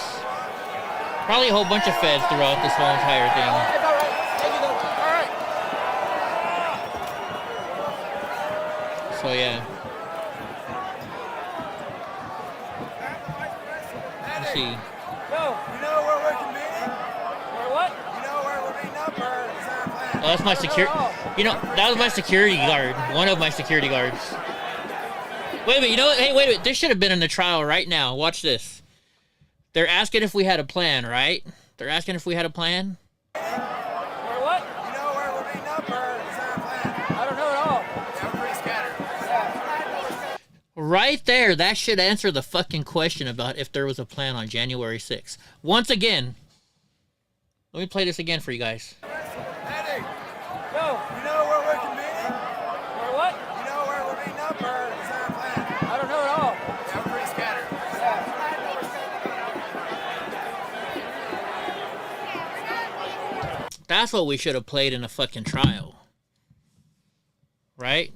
A: Probably a whole bunch of feds throughout this whole entire thing. So yeah. Let's see. Oh, that's my security. You know, that was my security guard. One of my security guards. Wait a minute. You know what? Hey, wait a minute. This should have been in the trial right now. Watch this. They're asking if we had a plan, right? They're asking if we had a plan.
B: Or what? You know where we're meeting up, or is there a plan? I don't know at all. Yeah, we're pretty scattered. Yeah.
A: Right there. That should answer the fucking question about if there was a plan on January 6th. Once again. Let me play this again for you guys.
B: Eddie, yo, you know where we're convening? Or what? You know where we're meeting up, or is there a plan? I don't know at all. Yeah, we're pretty scattered. Yeah.
A: That's what we should have played in a fucking trial. Right?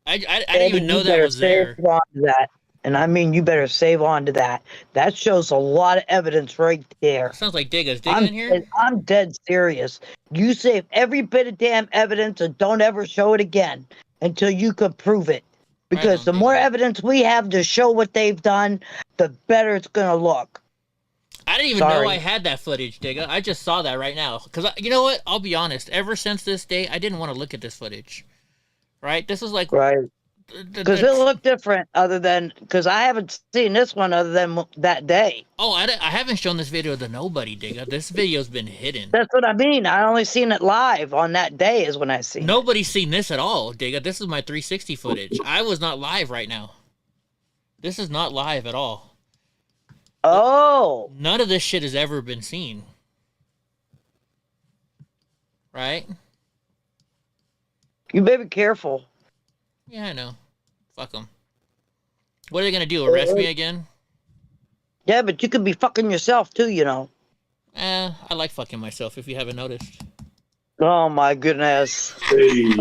A: I didn't even know that was there.
T: On to that. And I mean, you better save on to that. That shows a lot of evidence right there.
A: Sounds like Digga's in here.
T: I'm dead serious. You save every bit of damn evidence and don't ever show it again until you can prove it. Because the more evidence we have to show what they've done, the better it's going to look.
A: I didn't even know I had that footage, Digga. I just saw that right now. Because, you know what? I'll be honest. Ever since this day, I didn't want to look at this footage. Right? This is like...
T: Right. Because it looked different other than... Because I haven't seen this one other than that day.
A: Oh, I haven't shown this video to nobody, Digga. This video's been hidden.
T: That's what I mean. I only seen it live on that day is when I seen it.
A: Nobody's seen this at all, Digga. This is my 360 footage. I was not live right now. This is not live at all.
T: Oh.
A: None of this shit has ever been seen. Right?
T: You better be careful.
A: Yeah, I know. Fuck them. What are they gonna do? Arrest me again?
T: Yeah, but you could be fucking yourself too, you know.
A: I like fucking myself, if you haven't noticed.
T: Oh my goodness.
N: Hey.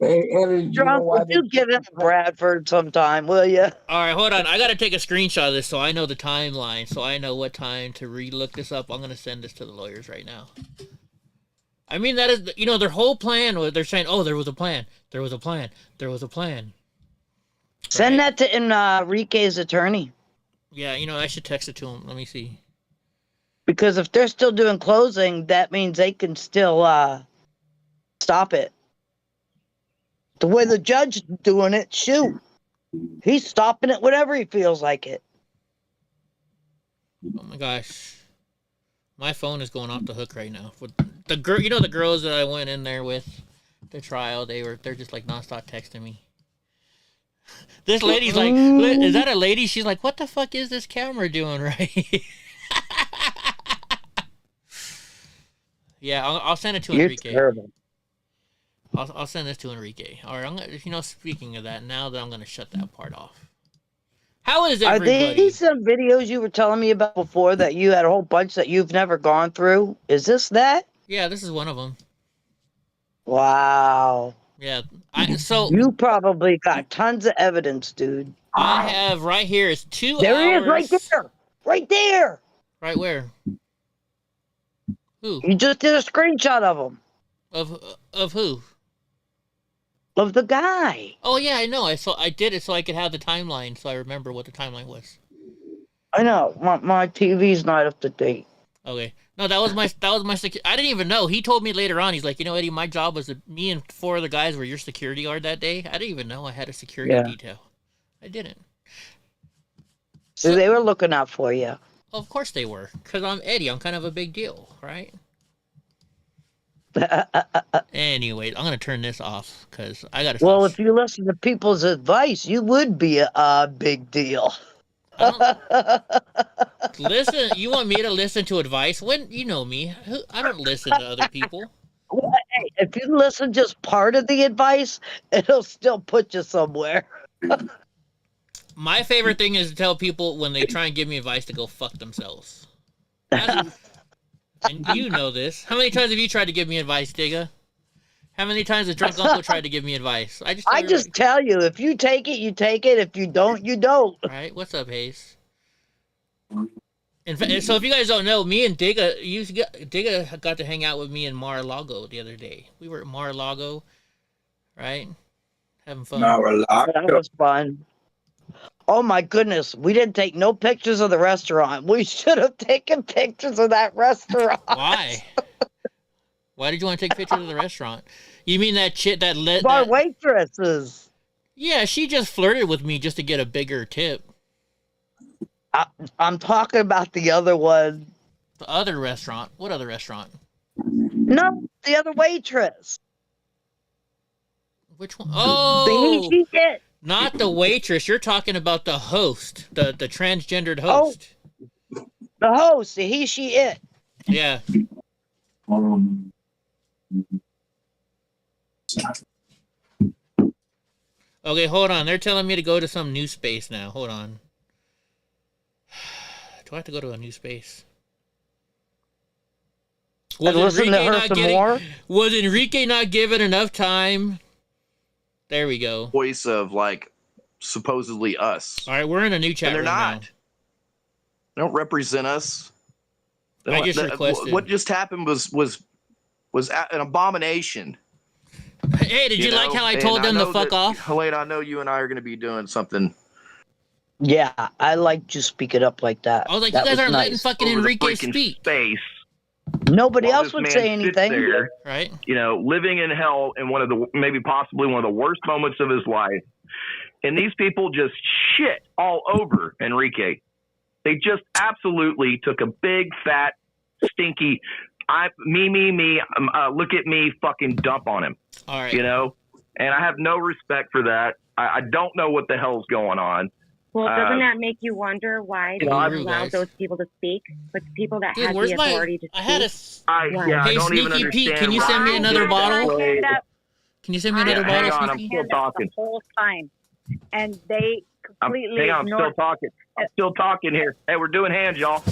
T: Hey, Eddie, Drunk, would you get in Bradford sometime, will you?
A: All right, hold on. I got to take a screenshot of this so I know the timeline, so I know what time to re-look this up. I'm going to send this to the lawyers right now. I mean, that is, their whole plan was, they're saying, oh, there was a plan. There was a plan. There was a plan.
T: Send that to Enrique's attorney.
A: Yeah, I should text it to him. Let me see.
T: Because if they're still doing closing, that means they can still stop it. The way the judge is doing it, shoot. He's stopping it whenever he feels like it.
A: Oh my gosh. My phone is going off the hook right now. The the girls that I went in there with the trial, they're just like nonstop texting me. This lady's like, is that a lady? She's like, what the fuck is this camera doing right? Yeah, I'll send it to Enrique.
T: You're terrible.
A: I'll send this to Enrique. All right, I'm gonna, speaking of that, now that I'm gonna shut that part off. How is everybody?
T: Are these some videos you were telling me about before that you had a whole bunch that you've never gone through? Is this that?
A: Yeah, this is one of them.
T: Wow.
A: Yeah, so
T: you probably got tons of evidence, dude.
A: I have right here is 2
T: there
A: hours.
T: There he is, right there, right there.
A: Right where? Who?
T: You just did a screenshot of him.
A: Of who?
T: Of the guy.
A: Oh yeah, I know. I did it so I could have the timeline, so I remember what the timeline was.
T: I know. My TV's not up to date.
A: Okay. No, that was my I didn't even know. He told me later on. He's like, Eddie, my job was me and 4 other guys were your security guard that day. I didn't even know I had a security detail. I didn't.
T: So they were looking out for you.
A: Of course they were, because I'm Eddie. I'm kind of a big deal, right? Anyway, I'm gonna turn this off because I gotta.
T: Well, if you listen to people's advice, you would be a big deal.
A: Listen, you want me to listen to advice? When you know me, I don't listen to other people.
T: Well, hey, if you listen just part of the advice, it'll still put you somewhere.
A: My favorite thing is to tell people when they try and give me advice to go fuck themselves. And you know this. How many times have you tried to give me advice, Digga? How many times has Drunk Uncle tried to give me advice? I just
T: tell you, if you take it, you take it. If you don't, you don't.
A: All right, what's up, Hayes? In fact, so if you guys don't know, me and Digga got to hang out with me in Mar-a-Lago the other day. We were at Mar-a-Lago, right? Having fun.
T: Mar-a-Lago. That was fun. Oh my goodness, we didn't take no pictures of the restaurant. We should have taken pictures of that restaurant.
A: Why? Why did you want to take pictures of the restaurant? You mean that chick that let
T: our waitresses?
A: Yeah, she just flirted with me just to get a bigger tip.
T: I'm talking about the other one.
A: The other restaurant? What other restaurant?
T: No, the other waitress.
A: Which one? Oh,
T: she did.
A: Not the waitress. You're talking about the host, the transgendered host.
T: Oh, the host, the he, she, it.
A: Yeah. Okay, hold on. They're telling me to go to some new space now. Hold on. Do I have to go to a new space? Was Enrique not given enough time? There we go.
U: Voice of supposedly us.
A: All right, we're in a new chat room now.
U: They don't represent us.
A: I just requested.
U: What just happened was an abomination.
A: Hey, did you like how I told them to fuck off?
U: Helena, I know you and I are going to be doing something.
T: Yeah, I like you speak it up like that.
A: I was like, you guys aren't letting fucking Enrique speak.
U: Space.
T: Nobody else would say anything.
U: There,
A: right?
U: Living in hell in possibly one of the worst moments of his life. And these people just shit all over Enrique. They just absolutely took a big, fat, stinky, look at me, fucking dump on him.
A: All right.
U: And I have no respect for that. I don't know what the hell's going on.
V: Well, doesn't that make you wonder why they allowed those people to speak? But people that had the authority to speak.
A: Hey, Sneaky Pete, can you send me another bottle? Can you send me another bottle,
U: Hang on, I'm still talking.
V: The whole time. And they completely
U: I'm still talking. I'm still talking here. Hey, we're doing hands, y'all.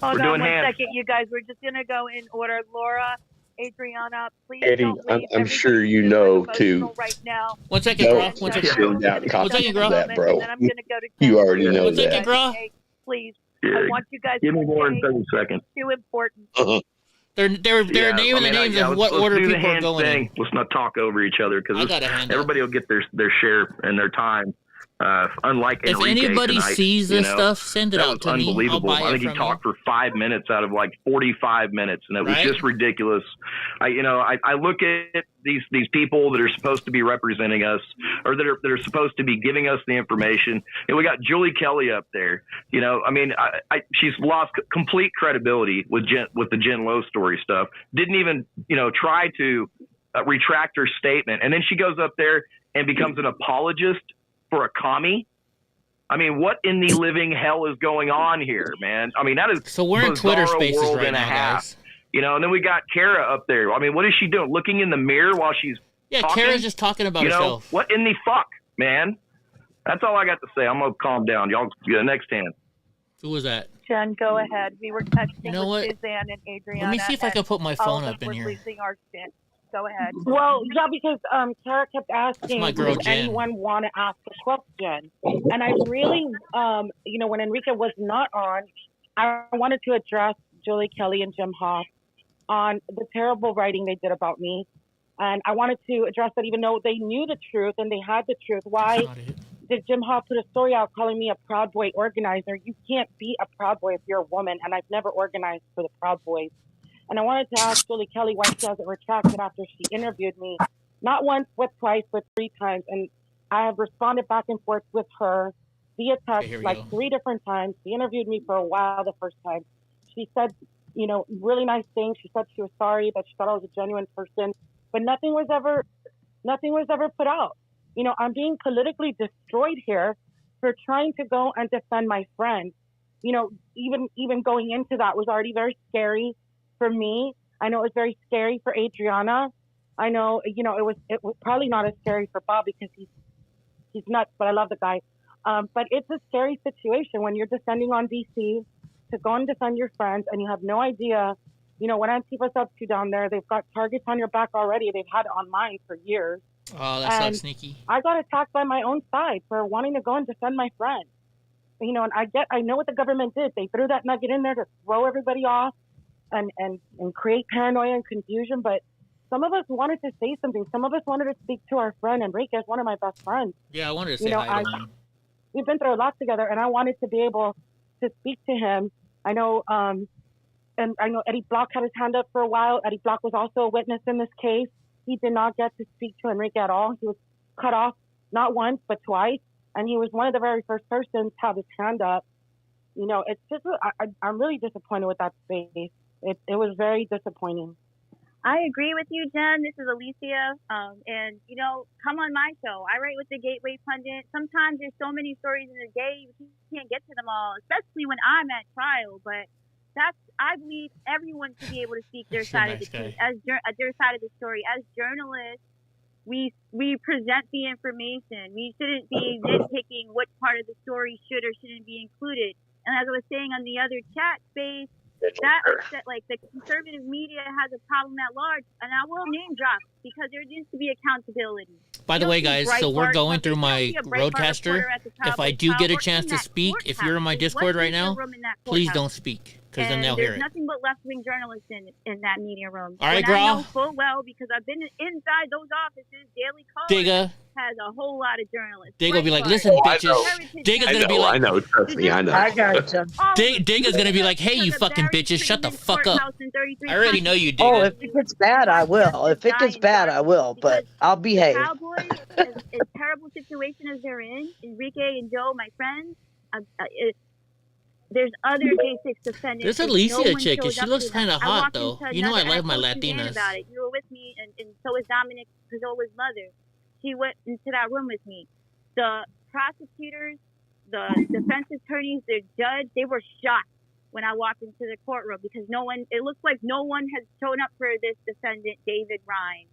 V: Hold on one second, you guys. We're just going to go in order. Laura
C: Adriana, please
R: Eddie,
C: don't leave.
R: I'm sure you know too.
C: Right now.
A: 1 second,
R: No,
A: Groff. 1 second.
R: chill down,
A: One second, Groff.
R: that, bro.
C: And then I'm going to go to
R: You already know
A: 1 second,
R: that.
A: Groff.
C: Please,
U: Yeah,
C: I want you guys
U: give me
C: to
U: more than
C: stay.
U: 30 seconds.
C: Too important.
A: They're naming the names of what
U: let's
A: order
U: do the
A: people are
U: hand
A: going
U: thing.
A: in.
U: Let's not talk over each other because
A: I got a hand up.
U: everybody will get their share and their time. Unlike
A: If
U: Enrique
A: anybody
U: tonight,
A: sees this stuff, send it
U: that
A: out
U: was
A: to me. I'll
U: unbelievable.
A: buy
U: I
A: it
U: think he
A: from
U: talked for 5 minutes out of like 45 minutes, and it was
A: Right?
U: just ridiculous. I look at these people that are supposed to be representing us, or that are supposed to be giving us the information. And we got Julie Kelly up there. She's lost complete credibility with the Jen Lowe story stuff. Didn't even try to retract her statement, and then she goes up there and becomes an apologist for a commie. I mean, what in the living hell is going on here, man? I mean, that is
A: so we're in Twitter Spaces
U: world
A: right
U: and a
A: now,
U: half.
A: guys.
U: And then we got Kara up there. I mean, what is she doing? Looking in the mirror while she's talking?
A: Kara's just talking about herself.
U: What in the fuck, man? That's all I got to say. I'm gonna calm down. Y'all, next hand.
A: Who was that?
C: Jen, go ahead. We were texting
A: You know what?
C: with Suzanne and Adriana.
A: Let me see if I can put my phone up in here.
C: Releasing our stint. Go ahead.
H: Well, yeah, because Kara kept asking,
A: my girl,
H: does
A: Jen.
H: anyone want to ask a question? And I really, when Enrique was not on, I wanted to address Julie Kelly and Jim Hoff on the terrible writing they did about me. And I wanted to address that even though they knew the truth and they had the truth. Why did Jim Hoff put a story out calling me a Proud Boy organizer? You can't be a Proud Boy if you're a woman, and I've never organized for the Proud Boys. And I wanted to ask Julie Kelly why she hasn't retracted after she interviewed me, not once, but twice, but 3 times. And I have responded back and forth with her via text like 3 different times. She interviewed me for a while the first time. She said, really nice things. She said she was sorry, that she thought I was a genuine person, but nothing was ever put out. I'm being politically destroyed here for trying to go and defend my friend. Even going into that was already very scary for me. I know it was very scary for Adriana. I know, it was probably not as scary for Bob because he's nuts, but I love the guy. But it's a scary situation when you're descending on DC to go and defend your friends and you have no idea, what Antifa's up to down there. They've got targets on your back already. They've had it on mine for years.
A: Oh, that sounds sneaky.
H: I got attacked by my own side for wanting to go and defend my friend. And I know what the government did. They threw that nugget in there to throw everybody off and create paranoia and confusion. But some of us wanted to say something. Some of us wanted to speak to our friend. Enrique is one of my best friends.
A: Yeah, I wanted to say hi to him.
H: We've been through a lot together, and I wanted to be able to speak to him. I know, and I know Eddie Block had his hand up for a while. Eddie Block was also a witness in this case. He did not get to speak to Enrique at all. He was cut off not once, but twice. And he was one of the very first persons to have his hand up. It's just, I'm really disappointed with that space. It was very disappointing.
E: I agree with you, Jen. This is Alicia. And, come on my show. I write with the Gateway Pundit. Sometimes there's so many stories in a day, you can't get to them all, especially when I'm at trial. But I believe everyone should be able to speak their side of the truth, their side of the story. As journalists, we present the information. We shouldn't be nitpicking what part of the story should or shouldn't be included. And as I was saying on the other chat space, that like the conservative media has a problem at large, and I will name drop because there needs to be accountability.
A: By the way, guys, so we're going through my Roadcaster. If I do get a chance to speak, if you're in my Discord right now, please don't speak, because then they'll hear it.
E: There's nothing but left-wing journalists in that media room.
A: All right,
E: girl. I know
A: girl.
E: full well because I've been inside those offices. Daily Caller
A: Digga
E: has a whole lot of journalists.
A: will be like, listen, bitches. Digga's gonna be like,
R: I know, trust me, I know.
T: I got you.
A: Digga's gonna be like, hey, you fucking bitches, shut the fuck up. I already know you, Digga.
T: Oh, if it gets bad, I will. If it gets bad, I will, but I'll behave.
E: Cowboys, as terrible situation as they're in, Enrique and Joe, my friends, there's other J6 defendants.
A: There's Alicia chick. She looks kind of hot, though. I like my Latinas.
E: About it. You were with me, and so was Dominic Pizzola's mother. She went into that room with me. The prosecutors, the defense attorneys, the judge, they were shocked when I walked into the courtroom because it looks like no one has shown up for this defendant, David Ryan.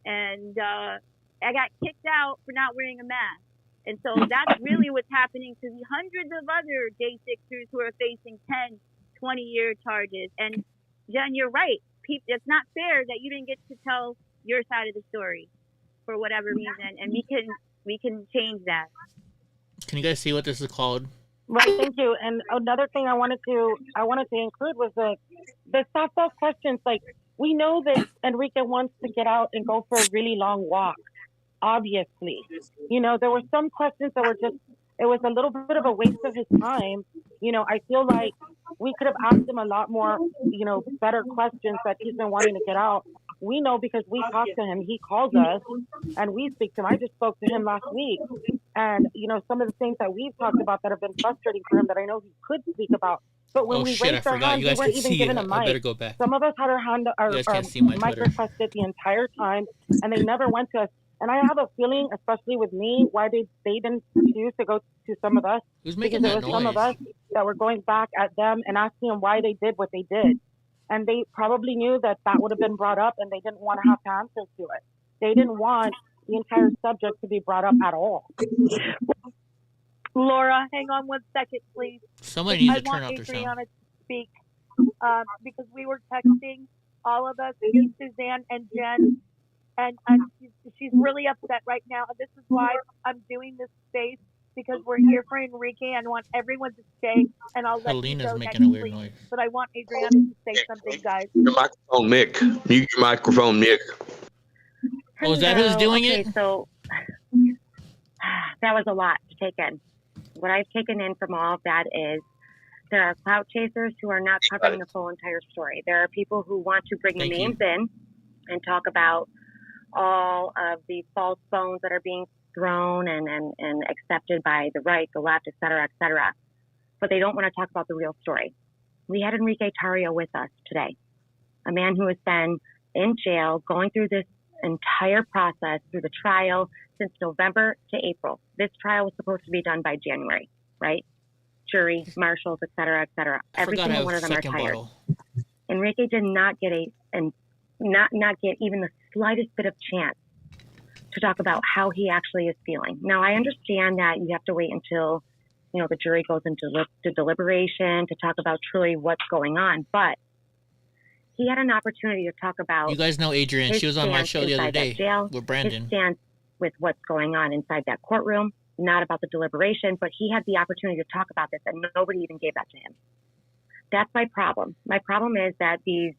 E: And I got kicked out for not wearing a mask. And so that's really what's happening to the hundreds of other J6ers who are facing 10, 20-year charges. And Jen, you're right. it's not fair that you didn't get to tell your side of the story for whatever reason, and we can change that.
A: Can you guys see what this is called?
H: Right, thank you. And another thing I wanted to include was the softball questions. Like, we know that Enrique wants to get out and go for a really long walk. Obviously, there were some questions that were just, it was a little bit of a waste of his time. I feel like we could have asked him a lot more, better questions that he's been wanting to get out. We know because we talk to him, he calls us and we speak to him. I just spoke to him last week. And, some of the things that we've talked about that have been frustrating for him that I know he could speak about. But when we raised our hand, we weren't even given a mic.
A: Better go back.
H: Some of us had our mic requested the entire time, and they never went to us. And I have a feeling, especially with me, why they didn't choose to go to some of us.
A: Who's making
H: because
A: that
H: there was some of us that were going back at them and asking them why they did what they did. And they probably knew that would have been brought up, and they didn't want to have to answer to it. They didn't want the entire subject to be brought up at all.
C: Laura, hang on 1 second, please.
A: Somebody needs to turn off their sound.
C: I want Adriana to speak because we were texting, all of us, me, Suzanne, and Jen, and she's really upset right now. And this is why I'm doing this space, because we're here for Enrique. I want everyone to stay, and I'll let
A: Helena's
C: you go
A: making a weird noise.
C: But I want Adriana to say something, guys.
R: Your microphone, Nick. Mute your microphone, Nick.
A: Oh, is that who's doing it?
V: So that was a lot to take in. What I've taken in from all of that is there are clout chasers who are not covering the full entire story. There are people who want to bring the names in and talk about all of the false bones that are being thrown and accepted by the right, the left, et cetera, but they don't want to talk about the real story. We had Enrique Tarrio with us today, a man who has been in jail going through this entire process, through the trial since November to April. This trial was supposed to be done by January, right? Jury, marshals, et cetera, every single one of them are tired. Enrique did not get not get even the slightest bit of chance to talk about how he actually is feeling. Now, I understand that you have to wait until the jury goes into deliberation to talk about truly what's going on, but he had an opportunity to talk about.
A: You guys know Adrian. She was on my show the other day with Brandon.
V: His stance with what's going on inside that courtroom, not about the deliberation, but he had the opportunity to talk about this, and nobody even gave that to him. That's my problem. My problem is that these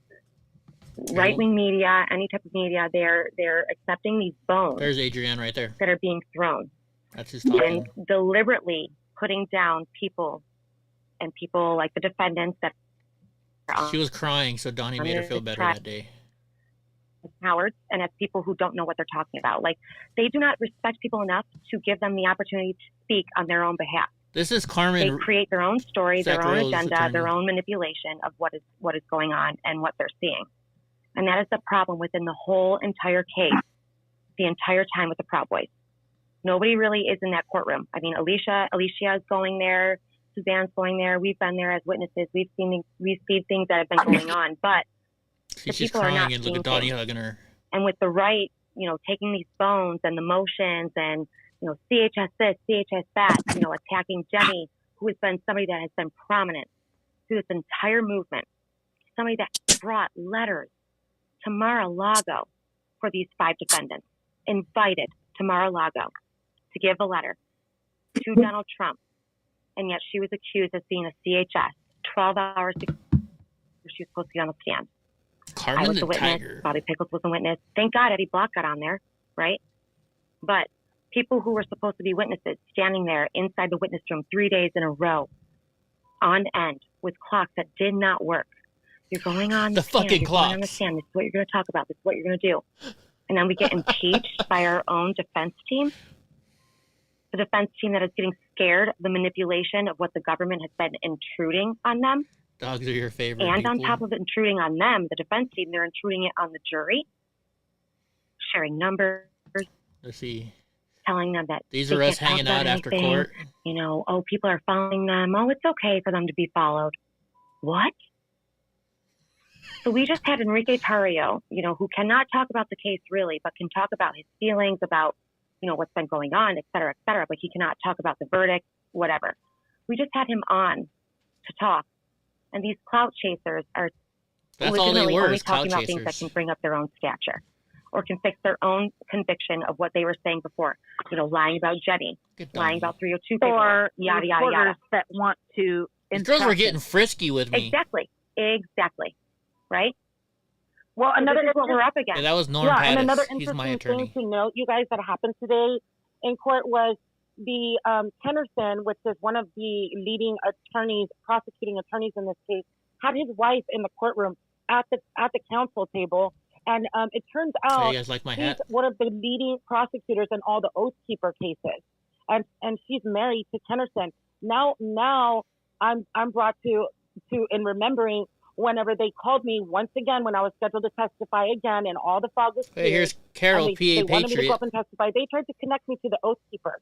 V: right-wing media, any type of media, they're accepting these bones.
A: There's Adrian right there.
V: That are being thrown.
A: That's his talking.
V: And deliberately putting down people like the defendants that.
A: She was crying, so Donnie made her feel better that day.
V: Cowards, and as people who don't know what they're talking about. Like, they do not respect people enough to give them the opportunity to speak on their own behalf.
A: This is Carmen.
V: They create their own story,
A: Zach
V: their own
A: Rose
V: agenda,
A: attorney.
V: their own manipulation of what is going on and what they're seeing. And that is the problem within the whole entire case, the entire time with the Proud Boys. Nobody really is in that courtroom. I mean, Alicia is going there. Suzanne's going there. We've been there as witnesses. We've seen things that have been going on, but the
A: She's
V: people are not
A: crying and
V: seeing
A: look at Donnie
V: things.
A: hugging her.
V: And with the right, taking these bones and the motions and, CHS this, CHS that, attacking Jenny, who has been somebody that has been prominent through this entire movement, somebody that brought letters to Mar-a-Lago for these 5 defendants, invited to Mar-a-Lago to give a letter to Donald Trump. And yet she was accused of being a CHS 12 hours before she was supposed to be on the stand.
A: Carmen
V: I was
A: the
V: the witness.
A: Tiger.
V: Bobby Pickles was a witness. Thank God Eddie Block got on there, right? But people who were supposed to be witnesses standing there inside the witness room 3 days in a row on end with clocks that did not work. You're going on the stand.
A: fucking
V: You're going on the
A: clocks.
V: stand. This is what you're going to talk about. This is what you're going to do. And then we get impeached by our own defense team. The defense team that is getting scared of the manipulation of what the government has been intruding on them.
A: Dogs are your favorite
V: And
A: people.
V: on top of intruding on them, the defense team, they're intruding it on the jury, sharing numbers,
A: Let's see.
V: telling them that
A: These
V: they
A: are us
V: can't talk
A: hanging
V: about
A: out after
V: anything.
A: court.
V: Oh, people are following them. Oh, it's okay for them to be followed. What? So we just had Enrique Tarrio, who cannot talk about the case really, but can talk about his feelings about, what's been going on, et cetera, but he cannot talk about the verdict, whatever. We just had him on to talk. And these clout chasers are legitimately
A: were,
V: only
A: is clout
V: talking about things that
A: chasers.
V: can bring up their own stature or can fix their own conviction of what they were saying before. Lying about Jenny, lying about 302 people,
C: Or
V: yada, yada, yada.
C: reporters that want to.
A: These girls were getting frisky with me.
V: Exactly. Right?
H: Well,
V: So
H: another
V: this is what we're up
A: Yeah,
V: against.
A: that was Norm
H: yeah,
A: Pattis.
H: and another
A: He's my
H: interesting
A: attorney.
H: thing to note, you guys, that happened today in court was the Tennyson, which is one of the leading prosecuting attorneys in this case, had his wife in the courtroom at the counsel table, and it turns out
A: you guys like my
H: she's
A: hat?
H: one of the leading prosecutors in all the Oath Keeper cases, and she's married to Tennyson. Now I'm brought to in remembering whenever they called me once again when I was scheduled to testify again, and all the fog was cleared.
A: Hey, here's Carol,
H: and
A: PA
H: they wanted me to
A: Patriot.
H: go up and testify. They tried to connect me to the Oath Keepers.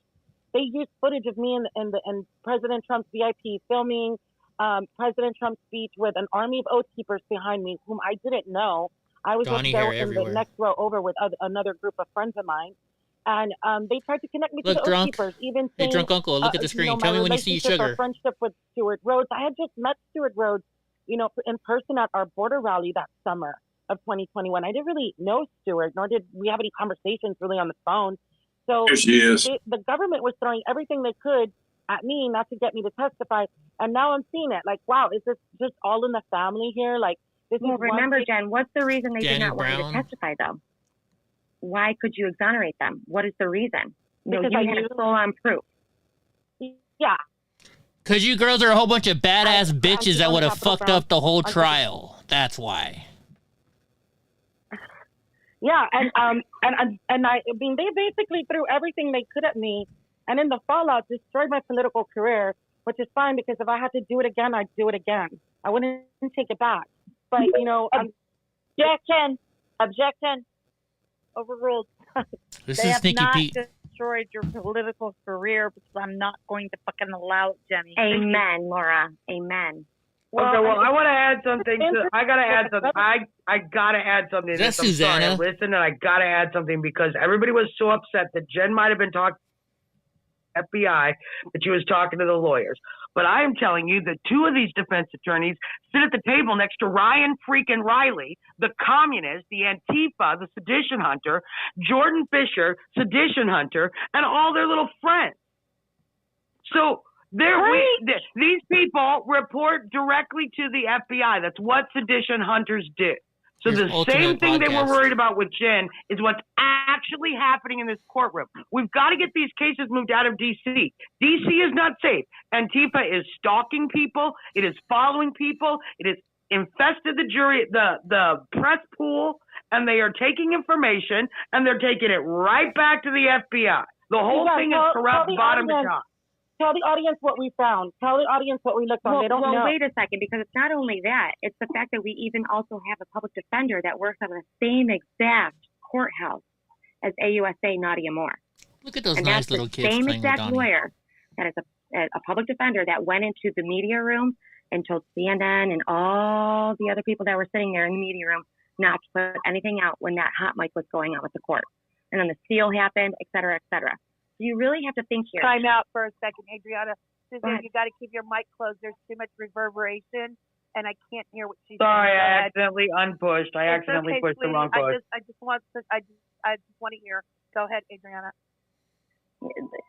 H: They used footage of me and President Trump's VIP filming President Trump's speech with an army of Oath Keepers behind me, whom I didn't know. I was
A: Donnie
H: up there
A: hair
H: in
A: everywhere.
H: the next row over with another group of friends of mine. And they tried to connect me to
A: Look,
H: the
A: drunk.
H: Oath Keepers, even
A: Hey,
H: saying,
A: drunk uncle, look at the screen. Tell
H: my
A: me when you see
H: relationship or
A: sugar.
H: friendship with Stuart Rhodes. I had just met Stuart Rhodes, in person at our border rally that summer of 2021. I didn't really know Stuart, nor did we have any conversations really on the phone. So
N: Here she is.
H: the government was throwing everything they could at me not to get me to testify. And now I'm seeing it. Like, wow, is this just all in the family here? Like, this
V: Well,
H: is
V: remember,
H: one thing.
V: Jen, what's the reason they
A: Danny
V: did not want you
A: Brown.
V: to testify, though? Why could you exonerate them? What is the reason?
H: Because
V: You
H: I
V: had
H: knew-
V: full-on proof.
H: Yeah.
A: Because you girls are a whole bunch of badass bitches
H: I'm
A: that would have
H: Capitol
A: fucked
H: Brown.
A: up the whole
H: I'm
A: trial. That's why.
H: Yeah, and I mean, they basically threw everything they could at me, and in the fallout, destroyed my political career, which is fine because if I had to do it again, I'd do it again. I wouldn't take it back. But
C: Objection. Overruled.
A: This
C: They
A: is
C: have
A: Sneaky
C: not
A: Pete.
C: destroyed your political career because I'm not going to fucking allow it, Jenny.
V: Amen, Laura. Amen.
J: Well, I want to add something. I gotta add something. I gotta add something.
A: Is that
J: to this. I'm sorry.
A: Susanna?
J: Listen, and I gotta add something because everybody was so upset that Jen might have been talking to the FBI, that she was talking to the lawyers. But I am telling you that two of these defense attorneys sit at the table next to Ryan freaking Riley, the communist, the Antifa, the sedition hunter, Jordan Fisher, sedition hunter, and all their little friends. So these people report directly to the FBI. That's what sedition hunters do. So
A: Here's
J: the
A: Ultimate
J: same thing they were
A: Podcast.
J: worried about with Jen is what's actually happening in this courtroom. We've got to get these cases moved out of D.C. D.C. is not safe. Antifa is stalking people. It is following people. It has infested the jury, the press pool, and they are taking information and they're taking it right back to the FBI. The whole thing is corrupt bottom to top.
H: Tell the audience what we found. Tell the audience what we looked on. They don't know.
V: Wait a second, because it's not only that. It's the fact that we even also have a public defender that works on the same exact courthouse as AUSA Nadia Moore.
A: Look at those
V: And
A: nice
V: that's
A: little
V: the
A: kids
V: same
A: playing with
V: exact
A: Donnie.
V: lawyer that is a public defender that went into the media room and told CNN and all the other people that were sitting there in the media room not to put anything out when that hot mic was going on with the court. And then the seal happened, et cetera, et cetera. You really have to think here.
C: Time out for a second, Adriana.
V: Go
C: Suzanne,
V: ahead.
C: you got to keep your mic closed. There's too much reverberation, and I can't hear what she's
J: Sorry,
C: saying. Go
J: I
C: ahead.
J: accidentally unpushed. I
C: It's
J: accidentally
C: okay,
J: pushed the
C: sweetie.
J: wrong push.
C: I just want to hear. Go ahead, Adriana.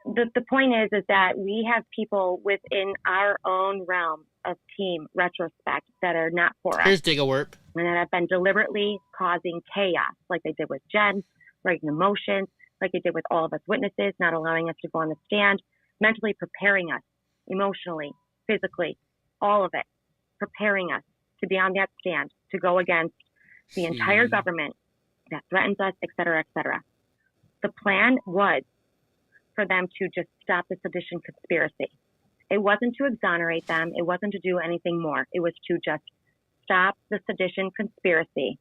V: The point is that we have people within our own realm of team retrospect that are not for us.
A: Here's Diggawerp.
V: And that have been deliberately causing chaos, like they did with Jen, writing the motions, like they did with all of us witnesses, not allowing us to go on the stand, mentally preparing us, emotionally, physically, all of it, preparing us to be on that stand, to go against the entire government that threatens us, et cetera, et cetera. The plan was for them to just stop the sedition conspiracy. It wasn't to exonerate them. It wasn't to do anything more. It was to just stop the sedition conspiracy.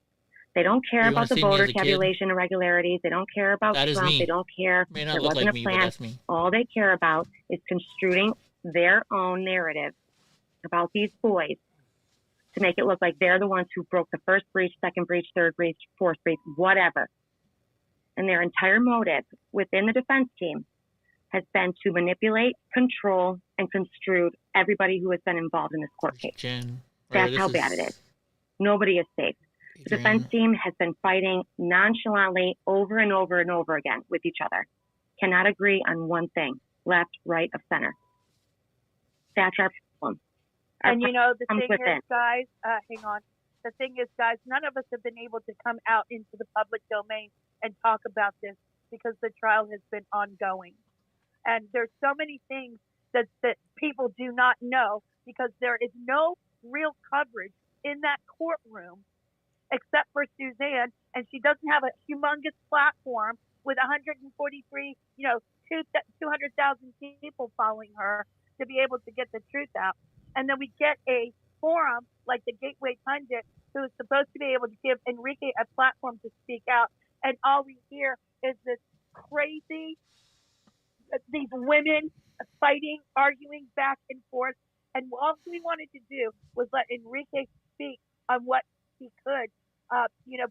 V: They don't care
A: You
V: about
A: wanna
V: the
A: see me
V: voter
A: as a kid?
V: tabulation irregularities. They don't care about
A: That is
V: Trump.
A: me.
V: They don't care.
A: May not
V: There
A: look
V: wasn't
A: like
V: a
A: me, but
V: plan.
A: that's me.
V: All they care about is construing their own narrative about these boys to make it look like they're the ones who broke the first breach, second breach, third breach, fourth breach, whatever. And their entire motive within the defense team has been to manipulate, control, and construe everybody who has been involved in this court case.
A: Jen.
V: That's how bad it is. Nobody is safe. The defense team has been fighting nonchalantly over and over and over again with each other. Cannot agree on one thing, left, right, of center. That's our problem.
C: And you know, the thing is, guys, hang on. The thing is, guys, none of us have been able to come out into the public domain and talk about this because the trial has been ongoing. And there's so many things that people do not know because there is no real coverage in that courtroom except for Suzanne, and she doesn't have a humongous platform with 143, 200,000 people following her to be able to get the truth out. And then we get a forum like the Gateway Pundit, who is supposed to be able to give Enrique a platform to speak out, and all we hear is this crazy, these women fighting, arguing back and forth. And all we wanted to do was let Enrique speak on what he could,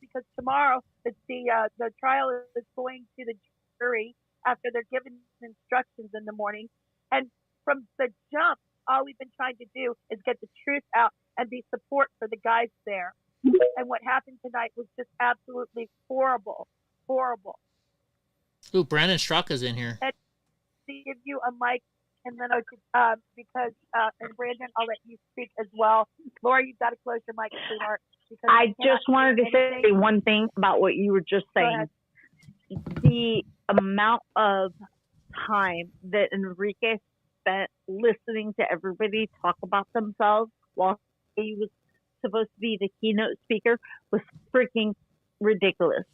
C: because tomorrow the trial is going to the jury after they're given instructions in the morning. And from the jump, all we've been trying to do is get the truth out and be support for the guys there. And what happened tonight was just absolutely horrible, horrible.
A: Ooh, Brandon Straka's in here.
C: And to give you a mic, and then and Brandon, I'll let you speak as well. Laura, you've got to close your mic, sweetheart.
K: I just wanted to say one thing about what you were just saying. The amount of time that Enrique spent listening to everybody talk about themselves while he was supposed to be the keynote speaker was freaking ridiculous.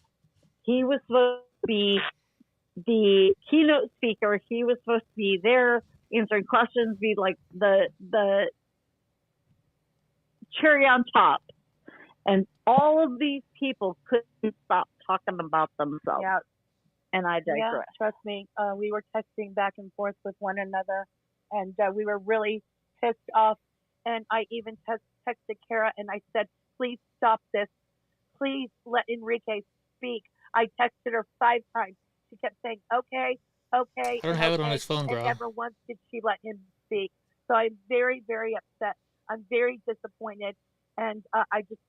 K: He was supposed to be the keynote speaker. He was supposed to be there answering questions, be like the cherry on top. And all of these people couldn't stop talking about themselves.
C: Yeah.
K: And I digress.
C: Yeah, trust me. We were texting back and forth with one another, and we were really pissed off. And I even texted Kara, and I said, please stop this. Please let Enrique speak. I texted her 5 times. She kept saying, okay.
A: I don't have it on his phone, girl.
C: And never once did she let him speak. So I'm very, very upset. I'm very disappointed. And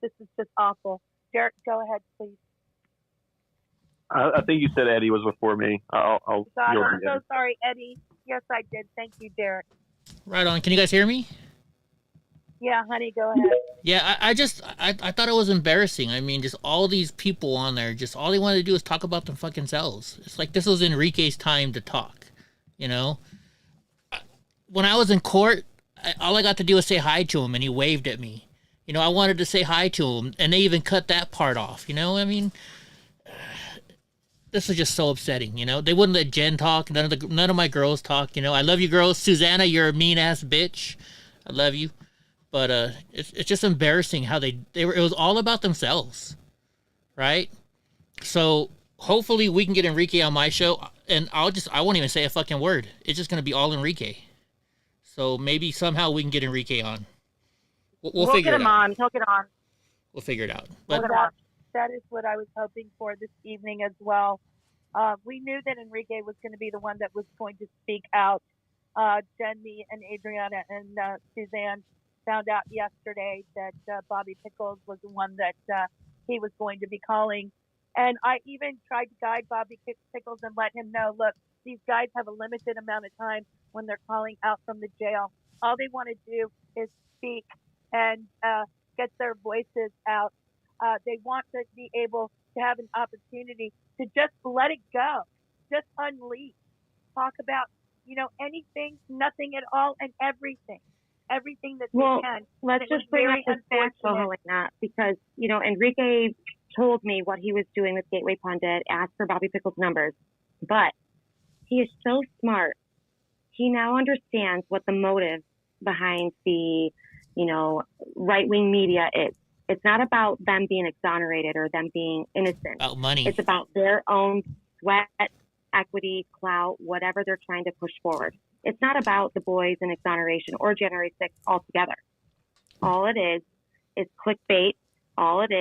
C: this is just awful. Derek, go ahead, please.
L: I think you said Eddie was before me.
C: I'm so sorry, Eddie. Yes, I did. Thank you, Derek.
A: Right on. Can you guys hear me?
C: Yeah, honey, go ahead.
A: Yeah, I thought it was embarrassing. I mean, just all these people on there, just all they wanted to do is talk about them fucking selves. It's like this was Enrique's time to talk, you know? When I was in court, all I got to do was say hi to him, and he waved at me. You know, I wanted to say hi to him, and they even cut that part off, you know? I mean, this is just so upsetting, you know? They wouldn't let Jen talk, none of my girls talk, you know? I love you girls. Susanna, you're a mean-ass bitch. I love you. But it's just embarrassing how it was all about themselves, right? So hopefully we can get Enrique on my show, and I won't even say a fucking word. It's just going to be all Enrique. So maybe somehow we can get Enrique on. We'll figure it out.
C: He'll get on.
A: We'll figure it out. But
C: that is what I was hoping for this evening as well. We knew that Enrique was going to be the one that was going to speak out. Jen, me, and Adriana and Suzanne found out yesterday that Bobby Pickles was the one that he was going to be calling. And I even tried to guide Bobby Pickles and let him know, look, these guys have a limited amount of time when they're calling out from the jail. All they want to do is speak and get their voices out. They want to be able to have an opportunity to just let it go, just unleash, talk about, anything, nothing at all, and everything that they can.
V: Let's just bring up the facts following that, because, Enrique told me what he was doing with Gateway Pundit, asked for Bobby Pickles' numbers, but he is so smart. He now understands what the motive behind the, right-wing media is. It's not about them being exonerated or them being innocent.
A: About money.
V: It's about their own sweat, equity, clout, whatever they're trying to push forward. It's not about the boys and exoneration or January 6th altogether. All it is clickbait. All it